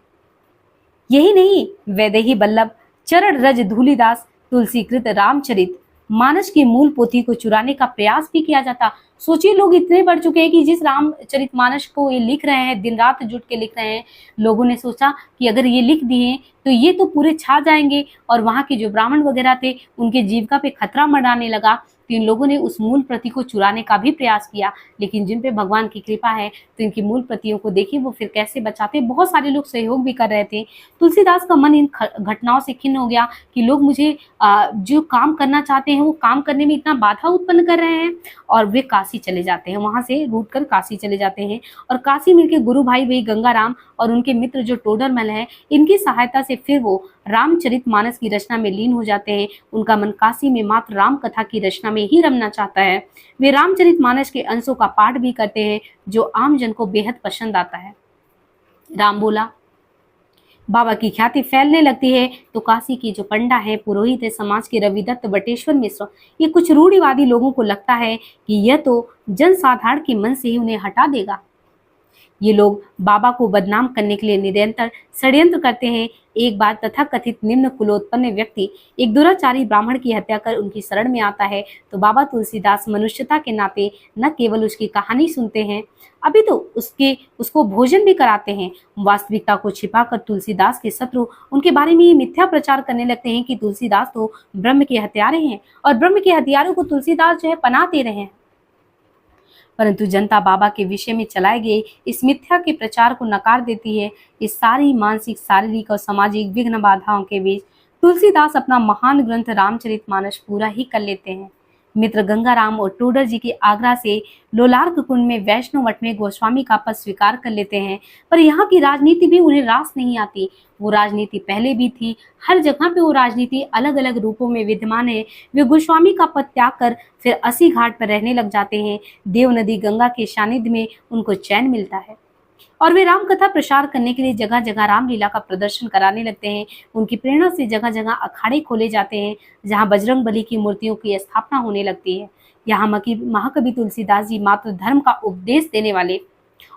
यही नहीं, वैदेही बल्लभ, चरण रज धूलिदास, तुलसीकृत रामचरित मानस की मूल पोथी को चुराने का प्रयास भी किया जाता। सोचिए, लोग इतने बढ़ चुके हैं कि जिस रामचरित मानस को ये लिख रहे हैं, दिन रात जुट के लिख रहे हैं, लोगों ने सोचा कि अगर ये लिख दिए तो ये तो पूरे छा जाएंगे और वहां के जो ब्राह्मण वगैरह थे उनके जीविका पे खतरा मंडाने लगा। तो इन लोगों ने उस मूल प्रति को चुराने का भी प्रयास किया, लेकिन जिन पे भगवान की कृपा है तो इनकी मूल प्रतियों को देखिए वो फिर कैसे बचाते। बहुत सारे लोग सहयोग भी कर रहे थे। तुलसीदास का मन इन घटनाओं से खिन्न हो गया कि लोग मुझे जो काम करना चाहते हैं वो काम करने में इतना बाधा उत्पन्न कर रहे हैं, और वे काशी चले जाते हैं। वहां से रूट कर काशी चले जाते हैं और काशी में के गुरु भाई वही गंगाराम और उनके मित्र जो टोडरमल है, इनकी सहायता से फिर वो रामचरित मानस की रचना में लीन हो जाते हैं। उनका मन काशी में मात्र राम कथा की रचना में ही रमना चाहता है। वे रामचरित मानस के अंशों का पाठ भी करते हैं जो आम जन को बेहद पसंद आता है। राम बोला, बाबा की ख्याति फैलने लगती है तो काशी की जो पंडा है, पुरोहित है, समाज के रविदत्त, बटेश्वर मिश्र, ये कुछ रूढ़िवादी लोगों को लगता है कि यह तो जनसाधारण के मन से ही उन्हें हटा देगा। ये लोग बाबा को बदनाम करने के लिए निरंतर षड्यंत्र करते हैं। एक बार तथाकथित निम्न कुलोत्पन्न व्यक्ति एक दुराचारी ब्राह्मण की हत्या कर उनकी शरण में आता है तो बाबा तुलसीदास मनुष्यता के नाते न केवल उसकी कहानी सुनते हैं, अभी तो उसको भोजन भी कराते हैं। वास्तविकता को छिपाकर तुलसीदास के शत्रु उनके बारे में ये मिथ्या प्रचार करने लगते हैं कि तुलसीदास तो ब्रह्म के हत्यारे हैं और ब्रह्म के हत्यारों को तुलसीदास जो है पनाह दे रहे हैं। परंतु जनता बाबा के विषय में चलाए गए इस मिथ्या के प्रचार को नकार देती है। इस सारी मानसिक, शारीरिक और सामाजिक विघ्न बाधाओं के बीच तुलसीदास अपना महान ग्रंथ रामचरितमानस पूरा ही कर लेते हैं। मित्र गंगाराम और टोडर जी के आगरा से लोलार्क कुंड में वैष्णव मठ में गोस्वामी का पद स्वीकार कर लेते हैं, पर यहाँ की राजनीति भी उन्हें रास नहीं आती। वो राजनीति पहले भी थी, हर जगह पे वो राजनीति अलग अलग रूपों में विद्यमान है। वे गोस्वामी का पद त्याग कर फिर अस्सी घाट पर रहने लग जाते हैं। देव नदी गंगा के सानिध्य में उनको चैन मिलता है। और वे राम कथा प्रसार करने के लिए जगह जगह रामलीला का प्रदर्शन कराने लगते हैं। उनकी प्रेरणा से जगह जगह अखाड़े खोले जाते हैं जहां बजरंग बली की मूर्तियों की स्थापना होने लगती है। यहाँ महाकवि तुलसीदास जी मात्र धर्म का उपदेश देने वाले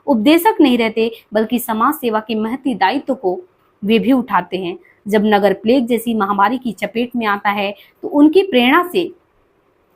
उपदेशक नहीं रहते, बल्कि समाज सेवा के महती दायित्व को वे भी उठाते हैं। जब नगर प्लेग जैसी महामारी की चपेट में आता है तो उनकी प्रेरणा से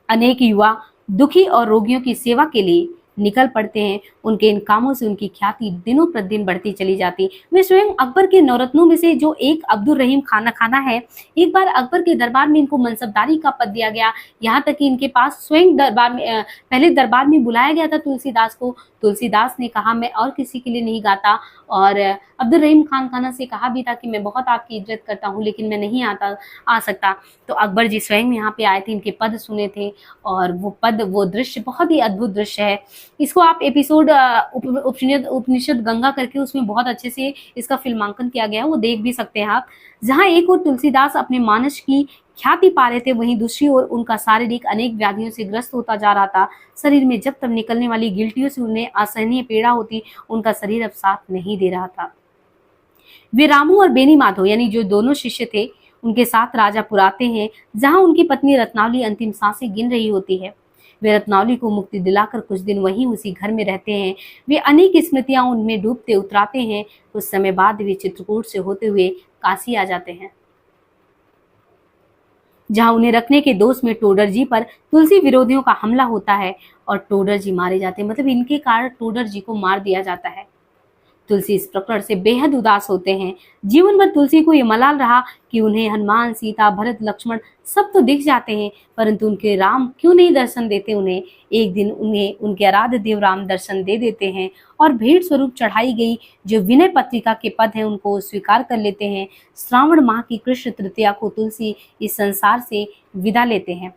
अनेक युवा दुखी और रोगियों की सेवा के लिए निकल पड़ते हैं। उनके इन कामों से उनकी ख्याति दिनों प्रतिदिन बढ़ती चली जाती। वे स्वयं अकबर के नवरत्नों में से जो एक अब्दुल रहीम खाना है। एक बार अकबर के दरबार में इनको मनसबदारी का पद दिया गया, यहाँ तक कि इनके पास स्वयं दरबार में पहले दरबार में बुलाया गया था तुलसीदास को। तुलसीदास ने कहा मैं और किसी के लिए नहीं गाता, और अब्दुल रहीम खाना से कहा भी था कि मैं बहुत आपकी इज्जत करता हूँ लेकिन मैं नहीं आ सकता। तो अकबर जी स्वयं यहाँ पे आए थे, इनके पद सुने थे, और वो दृश्य बहुत ही अद्भुत दृश्य है। इसको आप एपिसोड उपनिषद गंगा करके उसमें बहुत अच्छे से इसका फिल्मांकन किया गया है, वो देख भी सकते हैं आप। जहाँ एक और तुलसीदास अपने मानस की ख्याति पा रहे थे, वहीं दूसरी ओर उनका शारीरिक अनेक व्याधियों से ग्रस्त होता जा रहा था। शरीर में जब तब निकलने वाली गिल्टियों से उन्हें असहनीय पीड़ा होती, उनका शरीर अब साथ नहीं दे रहा था। वे रामू और बेनी माधव यानी जो दोनों शिष्य थे उनके साथ राजापुर आते हैं, जहां उनकी पत्नी रत्नावली अंतिम सांसें गिन रही होती है। वे रत्नावली को मुक्ति दिलाकर कुछ दिन वहीं उसी घर में रहते हैं। वे अनेक स्मृतियां उनमें डूबते उतराते हैं। कुछ समय बाद वे चित्रकूट से होते हुए काशी आ जाते हैं, जहां उन्हें रखने के दोष में टोडर जी पर तुलसी विरोधियों का हमला होता है और टोडर जी मारे जाते हैं। मतलब इनके कारण टोडर जी को मार दिया जाता है। तुलसी इस प्रकरण से बेहद उदास होते हैं। जीवन भर तुलसी को ये मलाल रहा कि उन्हें हनुमान, सीता, भरत, लक्ष्मण सब तो दिख जाते हैं, परंतु उनके राम क्यों नहीं दर्शन देते उन्हें। एक दिन उन्हें उनके आराध्य देव राम दर्शन दे देते हैं और भेंट स्वरूप चढ़ाई गई जो विनय पत्रिका के पद हैं उनको स्वीकार कर लेते हैं। श्रावण माह की कृष्ण तृतीया को तुलसी इस संसार से विदा लेते हैं।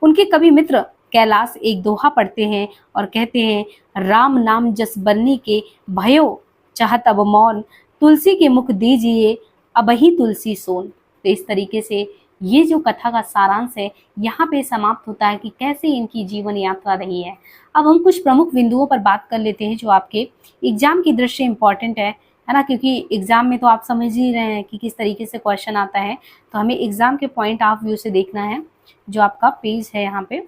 उनके कवि मित्र कैलाश एक दोहा पढ़ते हैं और कहते हैं, राम नाम जस बन्नी के भयो चाहत अब मौन, तुलसी के मुख दीजिए अबही तुलसी सोन। तो इस तरीके से ये जो कथा का सारांश है यहाँ पे समाप्त होता है कि कैसे इनकी जीवन यात्रा रही है। अब हम कुछ प्रमुख बिंदुओं पर बात कर लेते हैं जो आपके एग्जाम की दृष्टि इंपॉर्टेंट है ना, क्योंकि एग्जाम में तो आप समझ ही रहे हैं कि किस तरीके से क्वेश्चन आता है। तो हमें एग्जाम के पॉइंट ऑफ व्यू से देखना है। जो आपका पेज है यहाँ पे,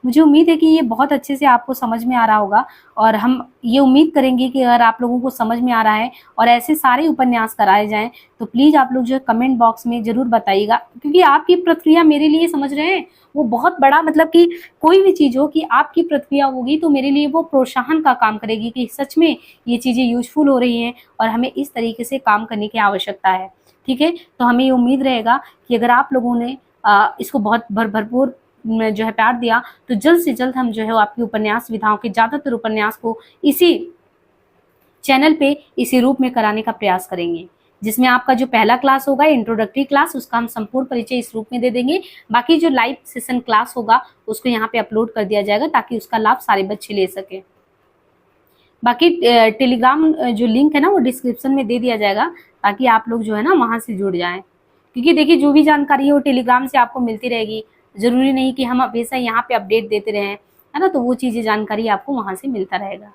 मुझे उम्मीद है कि ये बहुत अच्छे से आपको समझ में आ रहा होगा, और हम ये उम्मीद करेंगे कि अगर आप लोगों को समझ में आ रहा है और ऐसे सारे उपन्यास कराए जाएं तो प्लीज़ आप लोग जो है कमेंट बॉक्स में ज़रूर बताइएगा, क्योंकि आपकी प्रतिक्रिया मेरे लिए, समझ रहे हैं, वो बहुत बड़ा, मतलब कि कोई भी चीज़ हो कि आपकी प्रतिक्रिया होगी तो मेरे लिए वो प्रोत्साहन का काम करेगी कि सच में ये चीज़ें यूजफुल हो रही हैं और हमें इस तरीके से काम करने की आवश्यकता है। ठीक है, तो हमें ये उम्मीद रहेगा कि अगर आप लोगों ने इसको बहुत भरपूर जो है प्यार दिया तो जल्द से जल्द हम जो है आपकी उपन्यास विधाओं के ज़्यादातर उपन्यास को इसी चैनल पे इसी रूप में कराने का प्रयास करेंगे, जिसमें आपका जो पहला क्लास होगा इंट्रोडक्टरी क्लास, उसका हम संपूर्ण परिचय इस रूप में दे देंगे। बाकी जो लाइव सेशन क्लास होगा उसको यहाँ पे अपलोड कर दिया जाएगा ताकि उसका लाभ सारे बच्चे ले सकें। बाकी टेलीग्राम जो लिंक है ना वो डिस्क्रिप्शन में दे दिया जाएगा ताकि आप लोग जो है ना वहाँ से जुड़ जाएं, क्योंकि देखिए जो भी जानकारी है वो टेलीग्राम से आपको मिलती रहेगी। जरूरी नहीं कि हम हमेशा यहाँ पे अपडेट देते रहें, है ना, तो वो चीज़ें जानकारी आपको वहाँ से मिलता रहेगा।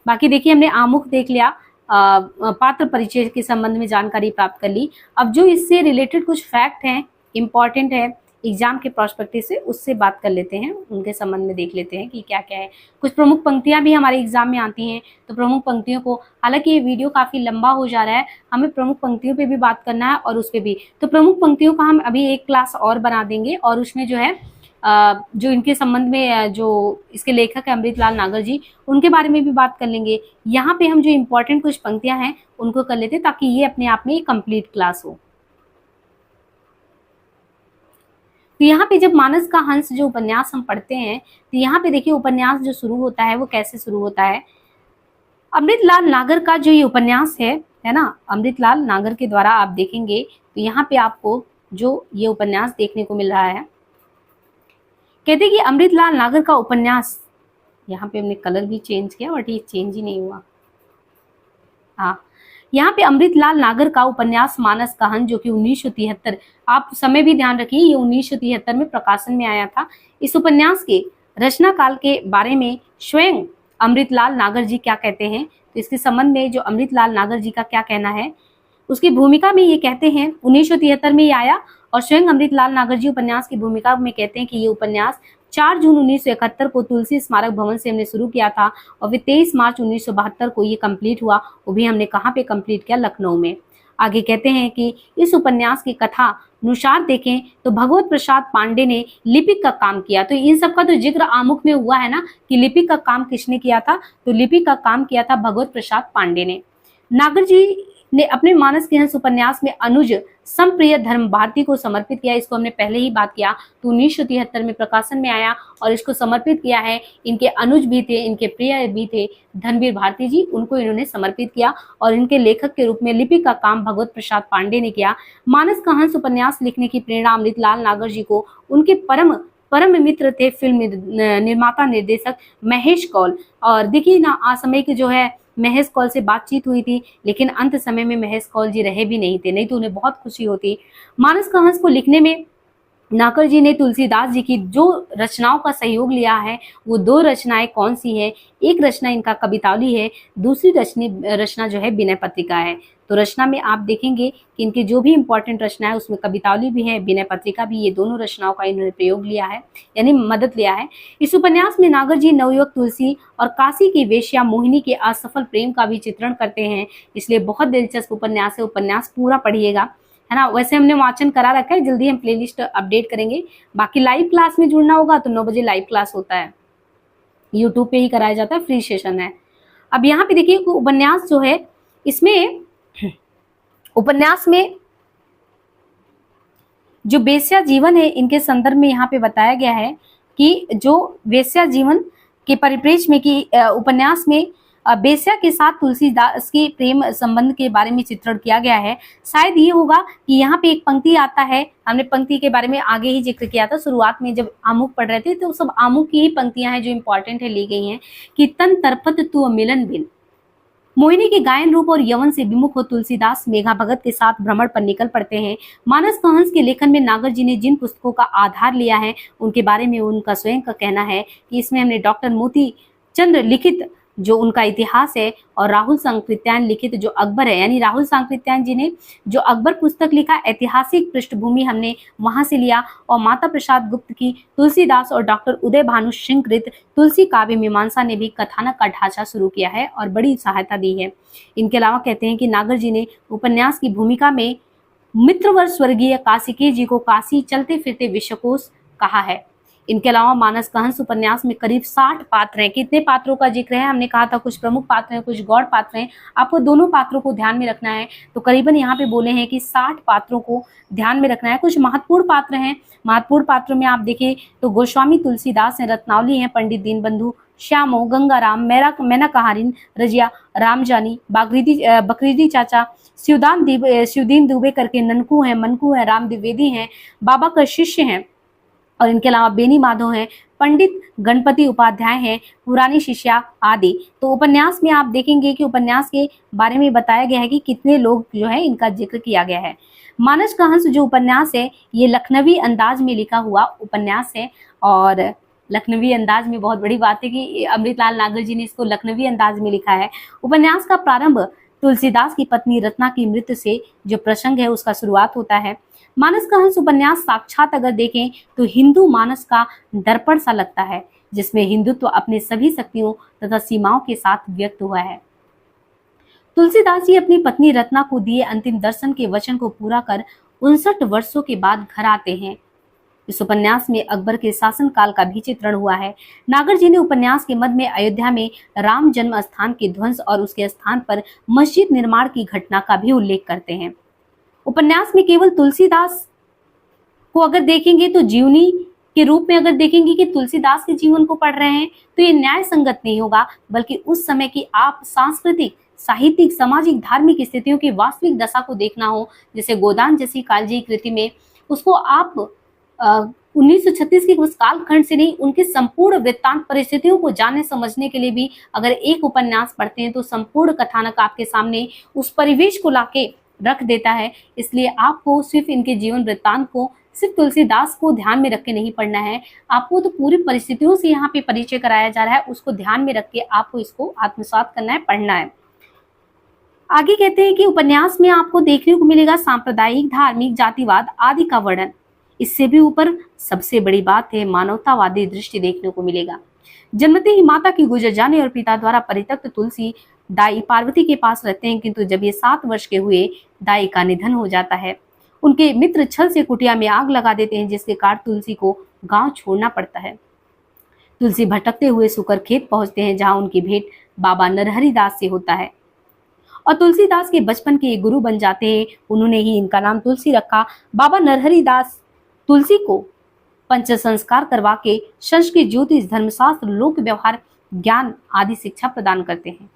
बाकी देखिए हमने आमुख देख लिया, पात्र परिचय के संबंध में जानकारी प्राप्त कर ली। अब जो इससे रिलेटेड कुछ फैक्ट हैं, इम्पॉर्टेंट है एग्जाम के पर्सपेक्टिव से, उससे बात कर लेते हैं, उनके संबंध में देख लेते हैं कि क्या क्या है। कुछ प्रमुख पंक्तियां भी हमारे एग्जाम में आती हैं, तो प्रमुख पंक्तियों को, हालांकि ये वीडियो काफ़ी लंबा हो जा रहा है, हमें प्रमुख पंक्तियों पे भी बात करना है और उस पर भी, तो प्रमुख पंक्तियों का हम अभी एक क्लास और बना देंगे और उसमें जो है जो इनके संबंध में जो इसके लेखक है अमृतलाल नागर जी, उनके बारे में भी बात कर लेंगे। यहाँ पे हम जो इम्पोर्टेंट कुछ पंक्तियां हैं उनको कर लेते हैं ताकि ये अपने आप में एक कंप्लीट क्लास हो। तो यहाँ पे जब मानस का हंस जो उपन्यास हम पढ़ते हैं तो यहाँ पे देखिए उपन्यास जो शुरू होता है वो कैसे शुरू होता है। अमृतलाल नागर का जो ये उपन्यास है ना, अमृतलाल नागर के द्वारा आप देखेंगे तो यहाँ पे आपको जो ये उपन्यास देखने को मिल रहा है, कहते हैं कि अमृतलाल नागर का उपन्यास, यहाँ पे हमने कलर भी चेंज किया बट ये चेंज ही नहीं हुआ। हाँ, यहाँ पे अमृतलाल नागर का उपन्यास मानस का हंस जो कि 1973, आप समय भी ध्यान रखिए, ये 1973 में प्रकाशन में आया था। इस उपन्यास के रचना काल के बारे में स्वयं अमृतलाल नागर जी क्या कहते हैं, तो इसके संबंध में जो अमृतलाल नागर जी का क्या कहना है, उसकी भूमिका में ये कहते हैं 1973 में ये आया और स्वयं अमृतलाल नागर जी उपन्यास की भूमिका में कहते हैं कि ये उपन्यास 4 जून 1971 को तुलसी स्मारक भवन से हमने शुरू किया था और फिर 23 मार्च 1972 को ये कंप्लीट हुआ। वो भी हमने कहाँ पे कंप्लीट किया, लखनऊ में। आगे कहते हैं कि इस उपन्यास की कथा अनुसार देखें तो भगवत प्रसाद पांडे ने लिपिक का काम किया। तो इन सब का तो जिक्र आमुख में हुआ है ना कि लिपिक का काम किसने किया था, तो लिपिक का काम किया था भगवत प्रसाद पांडे ने। नागर जी ने अपने मानस के हंस उपन्यास में अनुज समप्रिय धर्म भारती को समर्पित किया। इसको हमने पहले ही बात किया, तो 1973 में प्रकाशन में आया और इसको समर्पित किया है। इनके अनुज भी थे, इनके प्रिय भी थे धर्मवीर भारती जी, उनको इन्होंने समर्पित किया और इनके लेखक के रूप में लिपिक का काम भगवत प्रसाद पांडे ने किया। मानस का हंस उपन्यास लिखने की प्रेरणा अमृतलाल नागर जी को उनके परम मित्र थे फिल्म निर्माता निर्देशक महेश कौल। और देखिए ना, असमय के जो है महेश कौल से बातचीत हुई थी, लेकिन अंत समय में महेश कौल जी रहे भी नहीं थे, नहीं तो उन्हें बहुत खुशी होती। मानस का हंस को लिखने में नागर जी ने तुलसीदास जी की जो रचनाओं का सहयोग लिया है, वो 2 रचनाएं कौन सी है, एक रचना इनका कवितावली है, दूसरी रचना जो है विनय पत्रिका है। तो रचना में आप देखेंगे कि इनके जो भी इंपॉर्टेंट रचना है उसमें कवितावली भी है, विनय पत्रिका भी, ये दोनों रचनाओं का इन्होंने प्रयोग लिया है, यानी मदद लिया है। इस उपन्यास में नागर जी नवयुवक तुलसी और काशी की वेश्या मोहिनी के असफल प्रेम का भी चित्रण करते हैं, इसलिए बहुत दिलचस्प उपन्यास है। उपन्यास पूरा पढ़िएगा, है ना। वैसे हमने वाचन करा रखा है, जल्दी हम प्लेलिस्ट अपडेट करेंगे। बाकी लाइव क्लास में जुड़ना होगा तो 9 बजे लाइव क्लास होता है, यूट्यूब पे ही कराया जाता है, फ्री सेशन है। अब यहाँ पे देखिए उपन्यास जो है, इसमें उपन्यास में जो वेश्या जीवन है इनके संदर्भ में यहाँ पे बताया गया है कि जो वेश्या जीवन के परिप्रेक्ष्य में कि उपन्यास में वेश्या के साथ तुलसीदास के प्रेम संबंध के बारे में चित्रण किया गया है। शायद ये होगा कि यहाँ पे एक पंक्ति आता है, हमने पंक्ति के बारे में आगे ही जिक्र किया था शुरुआत में जब आमुख पढ़ रहे थे, तो सब आमुख की ही पंक्तियां हैं जो इंपॉर्टेंट है, ली गई हैं कि तन तरपत तू मिलन बिन। मोहिनी के गायन रूप और यवन से विमुख हो तुलसीदास मेघा भगत के साथ भ्रमण पर निकल पड़ते हैं। मानस का हंस के लेखन में नागर जी ने जिन पुस्तकों का आधार लिया है उनके बारे में उनका स्वयं का कहना है कि इसमें हमने डॉक्टर मोती चंद्र लिखित जो उनका इतिहास है और राहुल सांकृत्यायन लिखित जो अकबर है, यानी राहुल सांकृत्यायन जी ने जो अकबर पुस्तक लिखा, ऐतिहासिक पृष्ठभूमि हमने वहां से लिया, और माता प्रसाद गुप्त की तुलसीदास और डॉक्टर उदय भानु सिंह कृत तुलसी काव्य मीमांसा ने भी कथानक का ढांचा शुरू किया है और बड़ी सहायता दी है। इनके अलावा कहते हैं कि नागर जी ने उपन्यास की भूमिका में मित्रवर स्वर्गीय काशिकेय जी को काशी चलते फिरते विश्वकोश कहा है। इनके अलावा मानस का हंस उपन्यास में करीब 60 पात्र हैं। कितने पात्रों का जिक्र है, हमने कहा था कुछ प्रमुख पात्र हैं, कुछ गौड़ पात्र हैं, आपको दोनों पात्रों को ध्यान में रखना है। तो करीबन यहाँ पे बोले हैं कि 60 पात्रों को ध्यान में रखना है। कुछ महत्वपूर्ण पात्र हैं, महत्वपूर्ण पात्रों में आप देखें तो गोस्वामी तुलसीदास हैं, रत्नावली हैं, पंडित दीनबंधु, श्यामो, गंगाराम, मैना कहारिन, रजिया, रामजानी, बकरीदी चाचा, शिवदीन दुबे करके ननकू हैं, मनकू हैं, राम द्विवेदी हैं, बाबा का शिष्य हैं, और इनके अलावा बेनी माधव हैं, पंडित गणपति उपाध्याय हैं, पुरानी शिष्या आदि। तो उपन्यास में आप देखेंगे कि उपन्यास के बारे में बताया गया है कि कितने लोग जो है इनका जिक्र किया गया है। मानस का हंस जो उपन्यास है ये लखनवी अंदाज में लिखा हुआ उपन्यास है, और लखनवी अंदाज में बहुत बड़ी बात है कि अमृतलाल नागर जी ने इसको लखनवी अंदाज में लिखा है। उपन्यास का प्रारंभ तुलसीदास की पत्नी रत्ना की मृत्यु से जो प्रसंग है उसका शुरुआत होता है। मानस का हंस उपन्यास साक्षात अगर देखें तो हिंदू मानस का दर्पण सा लगता है, जिसमें हिंदुत्व अपने सभी शक्तियों तथा सीमाओं के साथ व्यक्त हुआ है। तुलसीदास जी अपनी पत्नी रत्ना को दिए अंतिम दर्शन के वचन को पूरा कर 59 वर्षों के बाद घर आते हैं। इस उपन्यास में अकबर के शासन काल का भी चित्रण हुआ है। नागर जी ने उपन्यास के मध्य में अयोध्या में राम जन्म स्थान के ध्वंस और उसके स्थान पर मस्जिद निर्माण की घटना का भी उल्लेख करते हैं। उपन्यास में केवल तुलसीदास को अगर देखेंगे तो जीवनी के रूप में अगर देखेंगे कि तुलसीदास के जीवन को पढ़ रहे हैं तो ये न्याय संगत नहीं होगा, बल्कि उस समय की आप सांस्कृतिक, साहित्यिक, सामाजिक, धार्मिक स्थितियों की वास्तविक दशा को देखना हो, जैसे गोदान जैसी कालजयी कृति में उसको आप 1936 के उस कालखंड से नहीं, उनके संपूर्ण वृत्तांत परिस्थितियों को जानने समझने के लिए भी अगर एक उपन्यास पढ़ते हैं तो संपूर्ण कथानक आपके सामने उस परिवेश को लाके रख देता है। इसलिए आपको सिर्फ इनके जीवन वृत्तांत को, सिर्फ तुलसीदास को ध्यान में रख के नहीं पढ़ना है, आपको तो पूरी परिस्थितियों से यहाँ पे परिचय कराया जा रहा है, उसको ध्यान में रख के आपको इसको आत्मसात करना है, पढ़ना है। आगे कहते हैं कि उपन्यास में आपको देखने को मिलेगा सांप्रदायिक, धार्मिक, जातिवाद आदि का वर्णन। इससे भी ऊपर सबसे बड़ी बात है, मानवतावादी दृष्टि देखने को मिलेगा। जन्मते ही माता की गुजर जाने और पिता द्वारा परित्यक्त तुलसी दाई पार्वती के पास रहते हैं, किंतु जब ये 7 वर्ष के हुए दाई का निधन हो जाता है। उनके मित्र छल से कुटिया में आग लगा देते हैं, जिसके कारण तुलसी को गांव छोड़ना पड़ता है। तुलसी भटकते हुए सुकर खेत पहुंचते हैं, जहां उनकी भेंट बाबा नरहरि दास से होता है और तुलसीदास के बचपन के गुरु बन जाते हैं। उन्होंने ही इनका नाम तुलसी रखा। बाबा नरहरि दास तुलसी को पंच संस्कार करवा के संस्कृत, ज्योतिष, धर्मशास्त्र, लोक व्यवहार, ज्ञान आदि शिक्षा प्रदान करते हैं।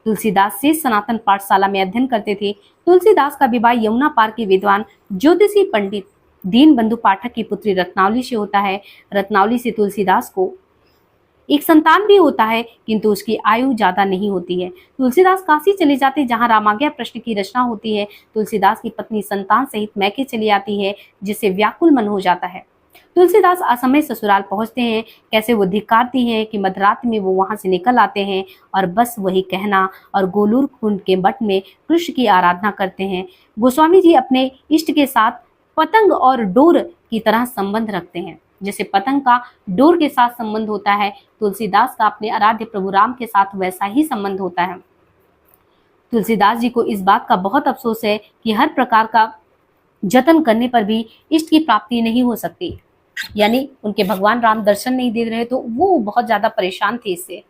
तुलसीदास से सनातन पाठशाला में अध्ययन करते थे। तुलसीदास का विवाह यमुना पार के विद्वान ज्योतिषी पंडित दीनबंधु पाठक की पुत्री रत्नावली से होता है। रत्नावली से तुलसीदास को एक संतान भी होता है, किंतु उसकी आयु ज्यादा नहीं होती है। तुलसीदास काशी चले जाते, जहां रामाज्ञा प्रश्न की रचना होती है। तुलसीदास की पत्नी संतान सहित मैके चली आती है, जिससे व्याकुल मन हो जाता है। तुलसीदास असमय ससुराल पहुंचते हैं। कैसे वो धिक्कारती हैं कि मध्यरात्रि में वो वहां से निकल आते हैं और बस वही कहना और गोलूर कुंड के मठ में कृष्ण की आराधना करते हैं। गोस्वामी जी अपने इष्ट के साथ पतंग और डोर की तरह संबंध रखते हैं। जैसे पतंग का डोर के साथ संबंध होता है, तुलसीदास का अपने आराध्य प्रभु राम के साथ वैसा ही संबंध होता है। तुलसीदास जी को इस बात का बहुत अफसोस है कि हर प्रकार का जतन करने पर भी इष्ट की प्राप्ति नहीं हो सकती, यानी उनके भगवान राम दर्शन नहीं दे रहे, तो वो बहुत ज्यादा परेशान थे इससे।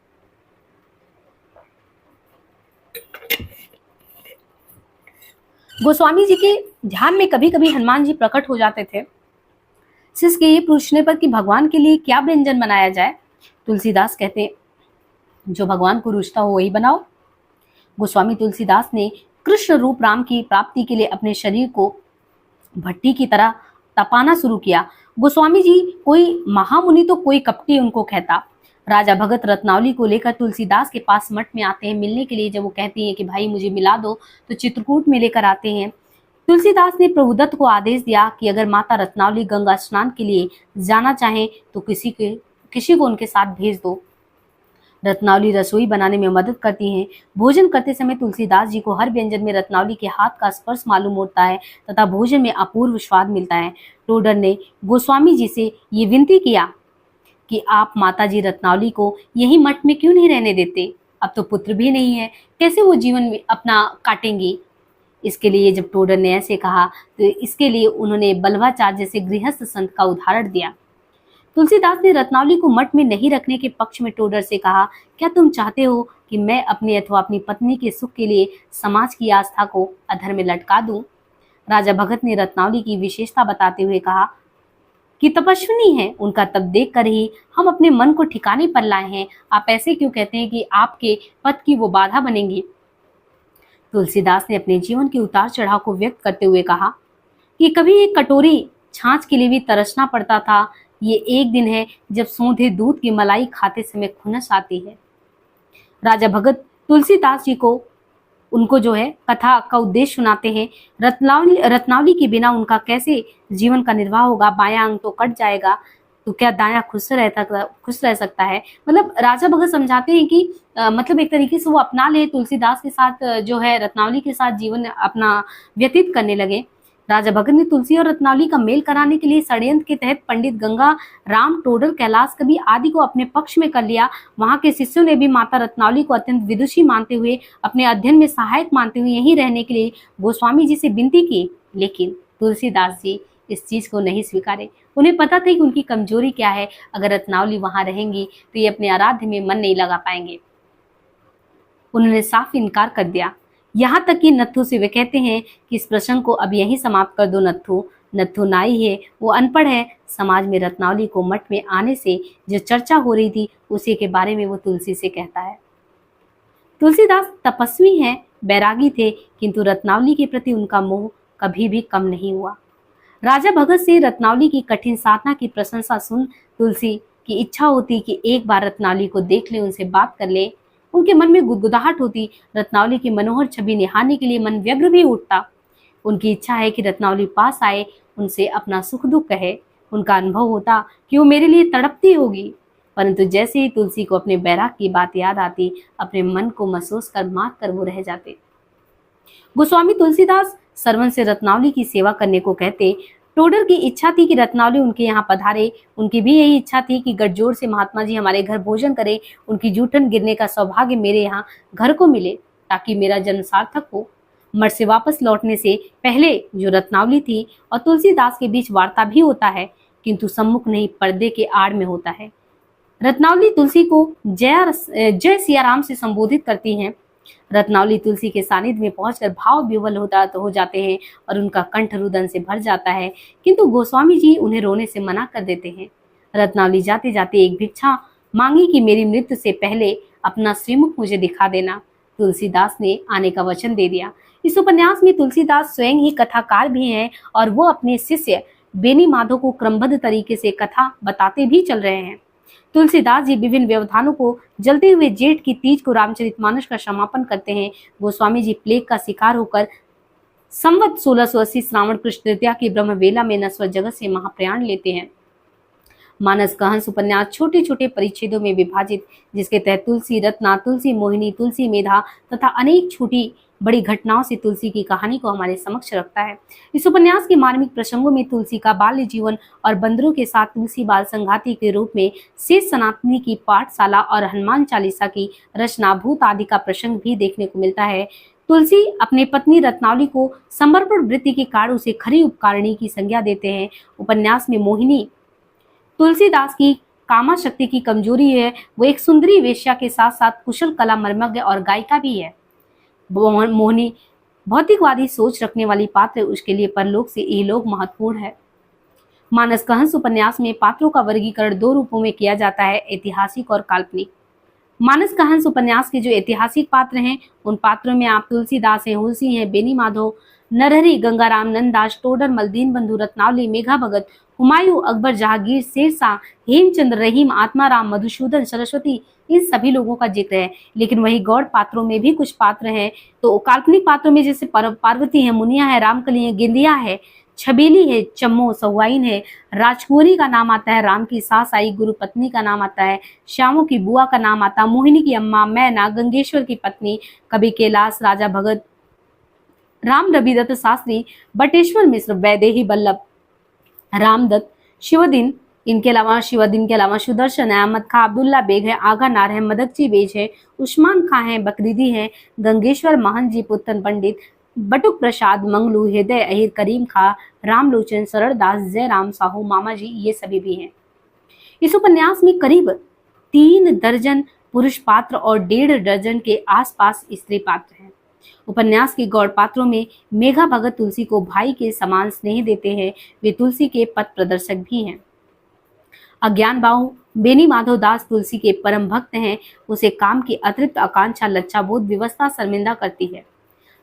गोस्वामी जी के ध्यान में कभी कभी हनुमान जी प्रकट हो जाते थे। शिष्य के ये पूछने पर कि भगवान के लिए क्या व्यंजन बनाया जाए, तुलसीदास कहते जो भगवान को रुचता हो वही बनाओ। गोस्वामी तुलसीदास ने कृष्ण रूप राम की प्राप्ति के लिए अपने शरीर को भट्टी की तरह तपाना शुरू किया। गोस्वामी जी कोई महामुनि तो कोई कपटी उनको कहता। राजा भगत रत्नावली को लेकर तुलसीदास के पास मठ में आते हैं मिलने के लिए। जब वो कहती हैं कि भाई मुझे मिला दो, तो चित्रकूट में लेकर आते हैं। तुलसीदास ने प्रभुदत्त को आदेश दिया कि अगर माता रत्नावली गंगा स्नान के लिए जाना चाहें तो किसी को उनके साथ भेज दो। रत्नावली रसोई बनाने में मदद करती हैं। भोजन करते समय तुलसीदास जी को हर व्यंजन में रत्नावली के हाथ का स्पर्श मालूम होता है तथा भोजन में अपूर्व स्वाद मिलता है। टोडर ने गोस्वामी जी से ये विनती किया कि आप माताजी रत्नावली को यही मठ में क्यों नहीं रहने देते? अब तो पुत्र भी नहीं है, कैसे वो जीवन में अपना काटेंगी? इसके लिए जब टोडर ने ऐसे कहा तो इसके लिए उन्होंने बल्वाचार्य जैसे गृहस्थ संत का उदाहरण दिया। तुलसीदास ने रत्नावली को मठ में नहीं रखने के पक्ष में टोडर से कहा, क्या तुम चाहते हो कि मैं अपने अथवा अपनी पत्नी के सुख के लिए समाज की आस्था को अधर में लटका दूं? राजा भगत ने रत्नावली की विशेषता बताते हुए कहा कि तपस्विनी है, उनका तप देख कर ही हम अपने मन को ठिकाने पर लाए हैं। आप ऐसे क्यों कहते हैं कि आपके पद की वो बाधा बनेंगी? तुलसीदास ने अपने जीवन के उतार चढ़ाव को व्यक्त करते हुए कहा कि कभी एक कटोरी छाछ के लिए भी तरसना पड़ता था। ये एक दिन है जब सोंधे दूध की मलाई खाते समय खुनस आती है। राजा भगत तुलसीदास जी को उनको जो है कथा का उद्देश्य सुनाते हैं। रत्नावली के बिना उनका कैसे जीवन का निर्वाह होगा? बायां अंग तो कट जाएगा, तो क्या दायां खुश रह सकता है? मतलब राजा भगत समझाते हैं कि मतलब एक तरीके से वो अपना ले, तुलसीदास के साथ जो है रत्नावली के साथ जीवन अपना व्यतीत करने लगे। राजा भगत ने तुलसी और रत्नावली का मेल कराने के लिए षड्यंत्र के तहत पंडित गंगा राम, टोडर, कैलाश कवि आदि को अपने पक्ष में कर लिया। वहां के शिष्यों ने भी माता रत्नावली को अत्यंत विदुषी मानते हुए, अपने अध्ययन में सहायक मानते हुए यहीं रहने के लिए गोस्वामी जी से विनती की, लेकिन तुलसीदास जी इस चीज को नहीं स्वीकारे। उन्हें पता था कि उनकी कमजोरी क्या है। अगर रत्नावली वहां रहेंगी तो ये अपने आराध्य में मन नहीं लगा पाएंगे। उन्होंने साफ इनकार कर दिया। यहाँ तक कि नत्थू से वे कहते हैं कि इस प्रसंग को अब यहीं समाप्त कर दो। नत्थू नाई है, वो अनपढ़ है। समाज में रत्नावली को मठ में आने से जो चर्चा हो रही थी उसी के बारे में वो तुलसी से कहता है। तुलसीदास तपस्वी हैं, बैरागी थे, किंतु रत्नावली के प्रति उनका मोह कभी भी कम नहीं हुआ। राजा भगत से रत्नावली की कठिन साधना की प्रशंसा सुन तुलसी की इच्छा होती कि एक बार रत्नावली को देख ले, उनसे बात कर ले। उनके मन में गुदगुदाहट होती। रत्नावली की मनोहर छवि निहारने के लिए मन व्यग्र भी उठता। उनकी इच्छा है कि रत्नावली पास आए, उनसे अपना सुख दुख कहे। उनका अनुभव होता कि वो मेरे लिए तड़पती होगी, परंतु जैसे ही तुलसी को अपने बैराग की बात याद आती, अपने मन को महसूस कर मार कर वो रह जाते। गोस्वामी तुलसीदास सरवन से रत्नावली की सेवा करने को कहते। टोडर की इच्छा थी कि रत्नावली उनके यहाँ पधारे। उनकी भी यही इच्छा थी कि गठजोड़ से महात्मा जी हमारे घर भोजन करें, उनकी जूठन गिरने का सौभाग्य मेरे यहाँ घर को मिले ताकि मेरा जन्म सार्थक हो। मठ से वापस लौटने से पहले जो रत्नावली थी और तुलसीदास के बीच वार्ता भी होता है, किंतु सम्मुख नहीं पर्दे के आड़ में होता है। रत्नावली तुलसी को जय सियाराम से संबोधित करती हैं। रत्नावली तुलसी के सानिध्य में पहुंचकर भाव विवल हो जाते हैं और उनका कंठ रुदन से भर जाता है, किंतु गोस्वामी जी उन्हें रोने से मना कर देते हैं। रत्नावली जाते जाते एक भिक्षा मांगी कि मेरी मृत्यु से पहले अपना श्रीमुख मुझे दिखा देना। तुलसीदास ने आने का वचन दे दिया। इस उपन्यास में तुलसीदास स्वयं ही कथाकार भी हैं और वो अपने शिष्य बेनी माधव को क्रमबद्ध तरीके से कथा बताते भी चल रहे हैं। तुलसीदास जी विभिन्न व्यवधानों को जलते हुए जेठ की तीज को रामचरितमानस का समापन करते हैं। गोस्वामी जी प्लेग का शिकार होकर संवत 1680 श्रावण कृष्ण तृतीया की ब्रह्मवेला में नश्वर जगत से महाप्रयाण लेते हैं। मानस का हंस उपन्यास छोटे छोटे परिच्छेदों में विभाजित, जिसके तहत तुलसी रत्ना, तुलसी मोहिनी, तुलसी मेधा तथा अनेक छोटी बड़ी घटनाओं से तुलसी की कहानी को हमारे समक्ष रखता है। इस उपन्यास के मार्मिक प्रसंगों में तुलसी का बाल्य जीवन और बंदरों के साथ तुलसी बाल संघाती के रूप में शेष सनातनी की पाठशाला और हनुमान चालीसा की रचना भूत आदि का प्रसंग भी देखने को मिलता है। तुलसी अपने पत्नी रत्नावली को समर्पण वृत्ति के कारण उसे खरी उपकारिणी की संज्ञा देते हैं। उपन्यास में मोहिनी तुलसीदास की कामा शक्ति की कमजोरी है। वो एक सुंदरी वेश्या के साथ साथ कुशल कला मर्मज्ञ और गायिका भी है। मोहिनी भौतिकवादी सोच रखने वाली पात्र, उसके लिए परलोक से इहलोक महत्वपूर्ण है। मानस का हंस उपन्यास में पात्रों का वर्गीकरण दो रूपों में किया जाता है, ऐतिहासिक और काल्पनिक। मानस का हंस उपन्यास के जो ऐतिहासिक पात्र हैं उन पात्रों में आप तुलसीदास हैं, हुलसी हैं, बेनी माधव, नरहरि, गंगाराम, नंददास, टोडर मल, दीनबंधु, रत्नावली, मेघा भगत, हुमायूं, अकबर, जहांगीर, शेरशाह, हेमचंद्र, रहीम, आत्माराम, मधुसूदन, सरस्वती, इन सभी लोगों का जिक्र है। लेकिन वही गौड़ पात्रों में भी कुछ पात्र हैं। तो काल्पनिक पात्रों में जैसे पार्वती है, मुनिया है, रामकली है, गेंदिया है, छबीली है, चम्मो, सहुआइन है, राजकुंवरी का नाम आता है, राम की सास आई, गुरु पत्नी का नाम आता है, श्यामों की बुआ का नाम आता है, मोहिनी की अम्मा, मैना, गंगेश्वर की पत्नी, कवि कैलाश, राजा भगत, राम रविदत्त शास्त्री, बटेश्वर मिश्र, वैदेही बल्लभ, रामदत्त, शिवदीन, इनके अलावा शिवदीन के अलावा सुदर्शन है, अहमद खां, अब्दुल्ला बेग है, आगा नार है, मदकची बेज है, उस्मान खां है, बकरीदी है, गंगेश्वर महंत जी, पुत्तन पंडित, बटुक प्रसाद, मंगलू, हृदय अहिर, करीम खां, रामलोचन, सरलदास, जयराम साहू, मामा जी, ये सभी भी हैं। इस उपन्यास में करीब 3 दर्जन पुरुष पात्र और 1.5 दर्जन के आसपास स्त्री पात्र हैं। उपन्यास के गौड़ पात्रों में मेघा भगत तुलसी को भाई के समान स्नेह देते हैं। वे तुलसी के पथ प्रदर्शक भी हैं। अज्ञान बाहु बेनी माधव दास तुलसी के परम भक्त हैं। उसे काम की अतिरिक्त आकांक्षा, लज्जाबोध, विवशता शर्मिंदा करती है।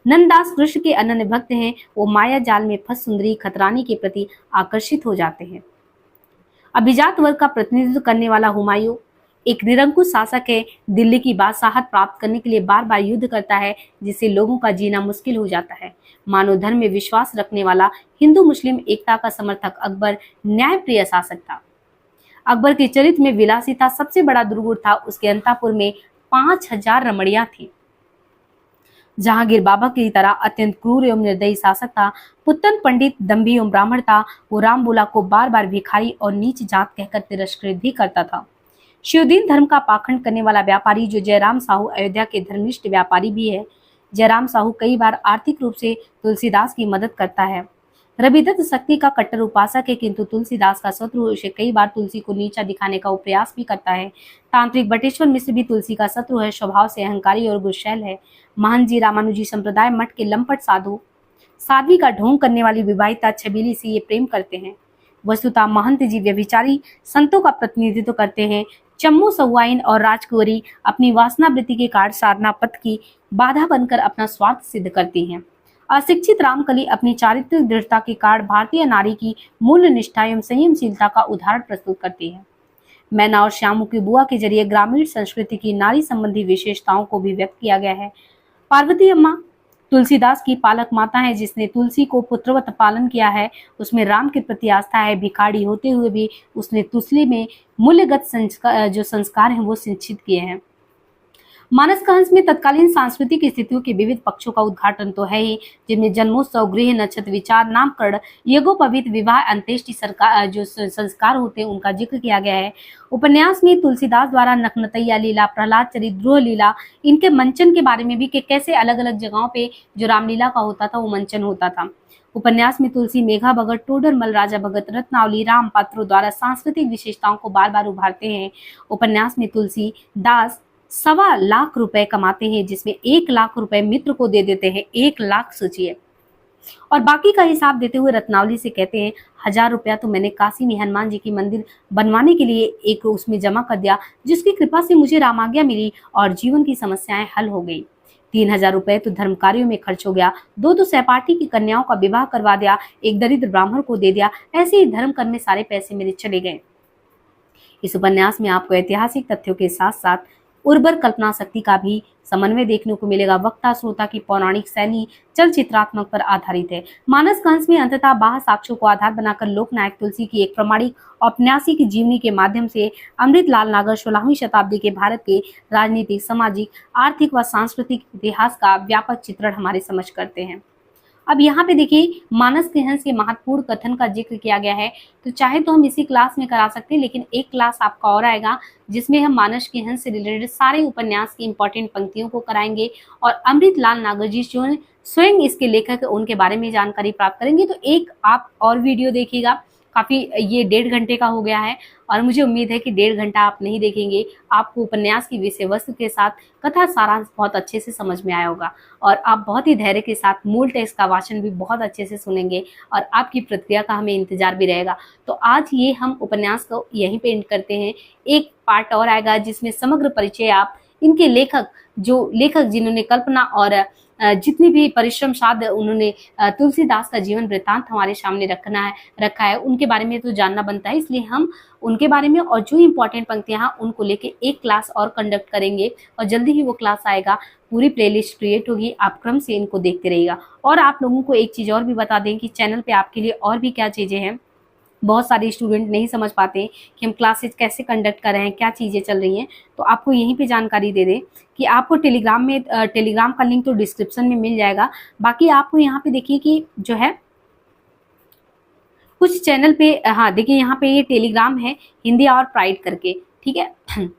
नंददास कृष्ण के अनन्य भक्त हैं। वो माया जाल में फंस सुंदरी खतरानी के प्रति आकर्षित हो जाते हैं। अभिजात वर्ग का प्रतिनिधित्व करने वाला हुमायूं एक निरंकुश शासक है। दिल्ली की बादशाहत प्राप्त करने के लिए बार बार युद्ध करता है, जिससे लोगों का जीना मुश्किल हो जाता है। मानव धर्म में विश्वास रखने वाला हिंदू मुस्लिम एकता का समर्थक अकबर न्यायप्रिय शासक था। अकबर के चरित्र में विलासिता सबसे बड़ा दुर्गुण था। उसके अंतापुर में 5000 रमणियां थी। जहांगीर बाबा की तरह अत्यंत क्रूर एवं निर्दयी शासक था। पुत्तन पंडित दंभी एवं ब्राह्मण था। वो रामबोला को बार बार भिखारी और नीच जात कहकर तिरस्कृत भी करता था। शिवदीन धर्म का पाखंड करने वाला व्यापारी जो जयराम साहू अयोध्या के धर्मनिष्ठ व्यापारी भी है। जयराम साहू कई बार आर्थिक रूप से तुलसीदास की मदद करता है। रविदत्त शक्ति का कट्टर उपासक है, किंतु तुलसीदास का शत्रु उसे कई बार तुलसी को नीचा दिखाने का प्रयास भी करता है। तांत्रिक बटेश्वर मिश्र भी तुलसी का शत्रु है। स्वभाव से अहंकारी और गुस्सैल है। महंत जी रामानुजी संप्रदाय मठ के लंपट साध्वी का ढोंग करने वाली विवाहिता छबीली से ये प्रेम करते हैं। वस्तुतः महंत जी व्यभिचारी संतों का प्रतिनिधित्व करते हैं। चम्मू सहुआइन और राजकुंवरी अपनी वासनावृत्ति के कारण साधना पथ की बाधा बनकर अपना स्वार्थ सिद्ध करती हैं। अशिक्षित रामकली अपनी चारित्रिक दृढ़ता के कारण भारतीय नारी की मूल्य निष्ठा एवं संयमशीलता का उदाहरण प्रस्तुत करती है। मैना और श्यामू की बुआ के जरिए ग्रामीण संस्कृति की नारी संबंधी विशेषताओं को भी व्यक्त किया गया है। पार्वती अम्मा तुलसीदास की पालक माता है, जिसने तुलसी को पुत्रवत पालन किया है। उसमें राम के प्रति आस्था है। भिखारी होते हुए भी उसने तुलसी में मूल्यगत जो संस्कार हैं वो सिंचित किए हैं। मानस का हंस में तत्कालीन सांस्कृतिक स्थितियों के विविध पक्षों का उद्घाटन तो है ही, जिनमें जन्मोत्सव, गृह, नक्षत्र विचार, नामकरण, यज्ञोपवीत, विवाह, अंत्येष्टि सरकार जो संस्कार होते हैं उनका जिक्र किया गया है। उपन्यास में तुलसीदास द्वारा नखनतैया लीला, प्रहलाद चरित, द्रोह लीला, इनके मंचन के बारे में भी कि कैसे अलग अलग जगहों पे जो रामलीला का होता था वो मंचन होता था। उपन्यास में तुलसी मेघा भगत, टोडरमल, राजा भगत, रत्नावली, राम पात्रों द्वारा सांस्कृतिक विशेषताओं को बार बार उभारते हैं। उपन्यास में तुलसी दास 1.25 लाख रुपए कमाते हैं, जिसमें 1 लाख रुपए मित्र को दे देते हैं। 1 लाख सोचिए, और बाकी का हिसाब देते हुए रत्नावली से कहते हैं 1000 रुपया तो मैंने काशी में हनुमान जी की मंदिर बनवाने के लिए एक उसमें जमा कर दिया, जिसकी कृपा से मुझे रामाज्ञा मिली और जीवन की समस्याएं हल हो गई। 3000 रुपए तो धर्म कार्यों में खर्च हो गया। 2 तो सहपाठी की कन्याओं का विवाह करवा दिया, एक दरिद्र ब्राह्मण को दे दिया। ऐसे ही धर्म कर में सारे पैसे मेरे चले गए। इस उपन्यास में आपको ऐतिहासिक तथ्यों के साथ साथ उर्वर कल्पना शक्ति का भी समन्वय देखने को मिलेगा। वक्ता श्रोता की पौराणिक शैली चलचित्रात्मक पर आधारित है। मानस का हंस में अंततः बाह्य साक्ष्यों को आधार बनाकर लोकनायक तुलसी की एक प्रामाणिक औपन्यासिक की जीवनी के माध्यम से अमृतलाल नागर 16वीं शताब्दी के भारत के राजनीतिक, सामाजिक, आर्थिक व सांस्कृतिक इतिहास का व्यापक चित्रण हमारे समझ करते हैं। अब यहाँ पे देखिए मानस के हंस के महत्वपूर्ण कथन का जिक्र किया गया है, तो चाहे तो हम इसी क्लास में करा सकते हैं, लेकिन एक क्लास आपका और आएगा जिसमें हम मानस के हंस से रिलेटेड सारे उपन्यास की इंपॉर्टेंट पंक्तियों को कराएंगे और अमृतलाल नागर जी जो स्वयं इसके लेखक है उनके बारे में जानकारी प्राप्त करेंगे। तो एक आप और वीडियो देखिएगा, काफी ये 1.5 घंटे का हो गया है और मुझे उम्मीद है कि 1.5 घंटा आप नहीं देखेंगे, आपको उपन्यास की विषय वस्तु के साथ कथा सारांश बहुत अच्छे से समझ में आया होगा और आप बहुत ही धैर्य के साथ मूल टेक्स्ट का वाचन भी बहुत अच्छे से सुनेंगे और आपकी प्रतिक्रिया का हमें इंतजार भी रहेगा। तो आज ये हम उपन्यास को यहीं पे एंड करते हैं। एक पार्ट और आएगा जिसमें समग्र परिचय आप इनके लेखक जिन्होंने कल्पना और जितनी भी परिश्रम साध उन्होंने तुलसीदास का जीवन वृत्तांत हमारे सामने रखा है उनके बारे में तो जानना बनता है, इसलिए हम उनके बारे में और जो इम्पोर्टेंट पंक्तियां हैं उनको लेके एक क्लास और कंडक्ट करेंगे और जल्दी ही वो क्लास आएगा। पूरी प्लेलिस्ट क्रिएट होगी, आप क्रम से इनको देखते रहिएगा। और आप लोगों को एक चीज और भी बता दें कि चैनल पे आपके लिए और भी क्या चीजें हैं। बहुत सारे स्टूडेंट नहीं समझ पाते कि हम क्लासेस कैसे कंडक्ट कर रहे हैं, क्या चीज़ें चल रही हैं, तो आपको यहीं पे जानकारी दे दें कि आपको टेलीग्राम का लिंक तो डिस्क्रिप्शन में मिल जाएगा। बाकी आपको यहाँ पे देखिए कि जो है कुछ चैनल पे, हाँ देखिए यहाँ पे ये टेलीग्राम है हिंदी और प्राइड करके, ठीक है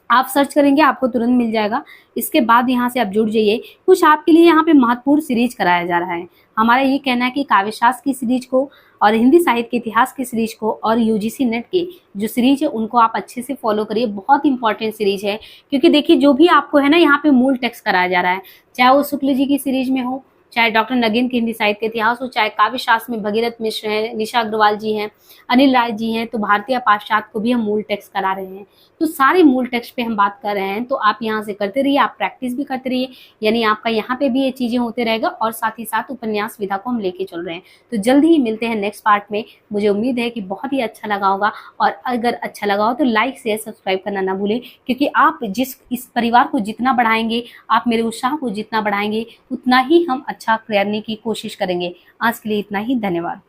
आप सर्च करेंगे आपको तुरंत मिल जाएगा। इसके बाद यहाँ से आप जुड़ जाइए। कुछ आपके लिए यहाँ पे महत्वपूर्ण सीरीज कराया जा रहा है। हमारा ये कहना है कि काव्यशास्त्र की सीरीज को और हिंदी साहित्य के इतिहास की सीरीज को और यूजीसी नेट के जो सीरीज है उनको आप अच्छे से फॉलो करिए। बहुत इंपॉर्टेंट सीरीज है, क्योंकि देखिए जो भी आपको है ना यहाँ पे मूल टेक्स्ट कराया जा रहा है, चाहे वो शुक्ल जी की सीरीज में हो, चाहे डॉक्टर नगेंद्र के हिंदी साहित्य इतिहास हो, चाहे काव्य शास्त्र में भगीरथ मिश्र हैं, निशा अग्रवाल जी हैं, अनिल राय जी हैं, तो भारतीय पाश्चात्य को भी हम मूल टेक्स्ट करा रहे हैं। तो सारे मूल टेक्स्ट पे हम बात कर रहे हैं, तो आप यहाँ से करते रहिए, आप प्रैक्टिस भी करते रहिए, यानी आपका यहाँ पे भी ये चीजें होते रहेगा और साथ ही साथ उपन्यास विधा को हम लेके चल रहे हैं। तो जल्दी ही मिलते हैं नेक्स्ट पार्ट में। मुझे उम्मीद है कि बहुत ही अच्छा लगा होगा और अगर अच्छा लगा हो तो लाइक शेयर सब्सक्राइब करना ना भूलें, क्योंकि आप इस परिवार को जितना बढ़ाएंगे, आप मेरे उत्साह को जितना बढ़ाएंगे, उतना ही हम अच्छा करने की कोशिश करेंगे। आज के लिए इतना ही, धन्यवाद।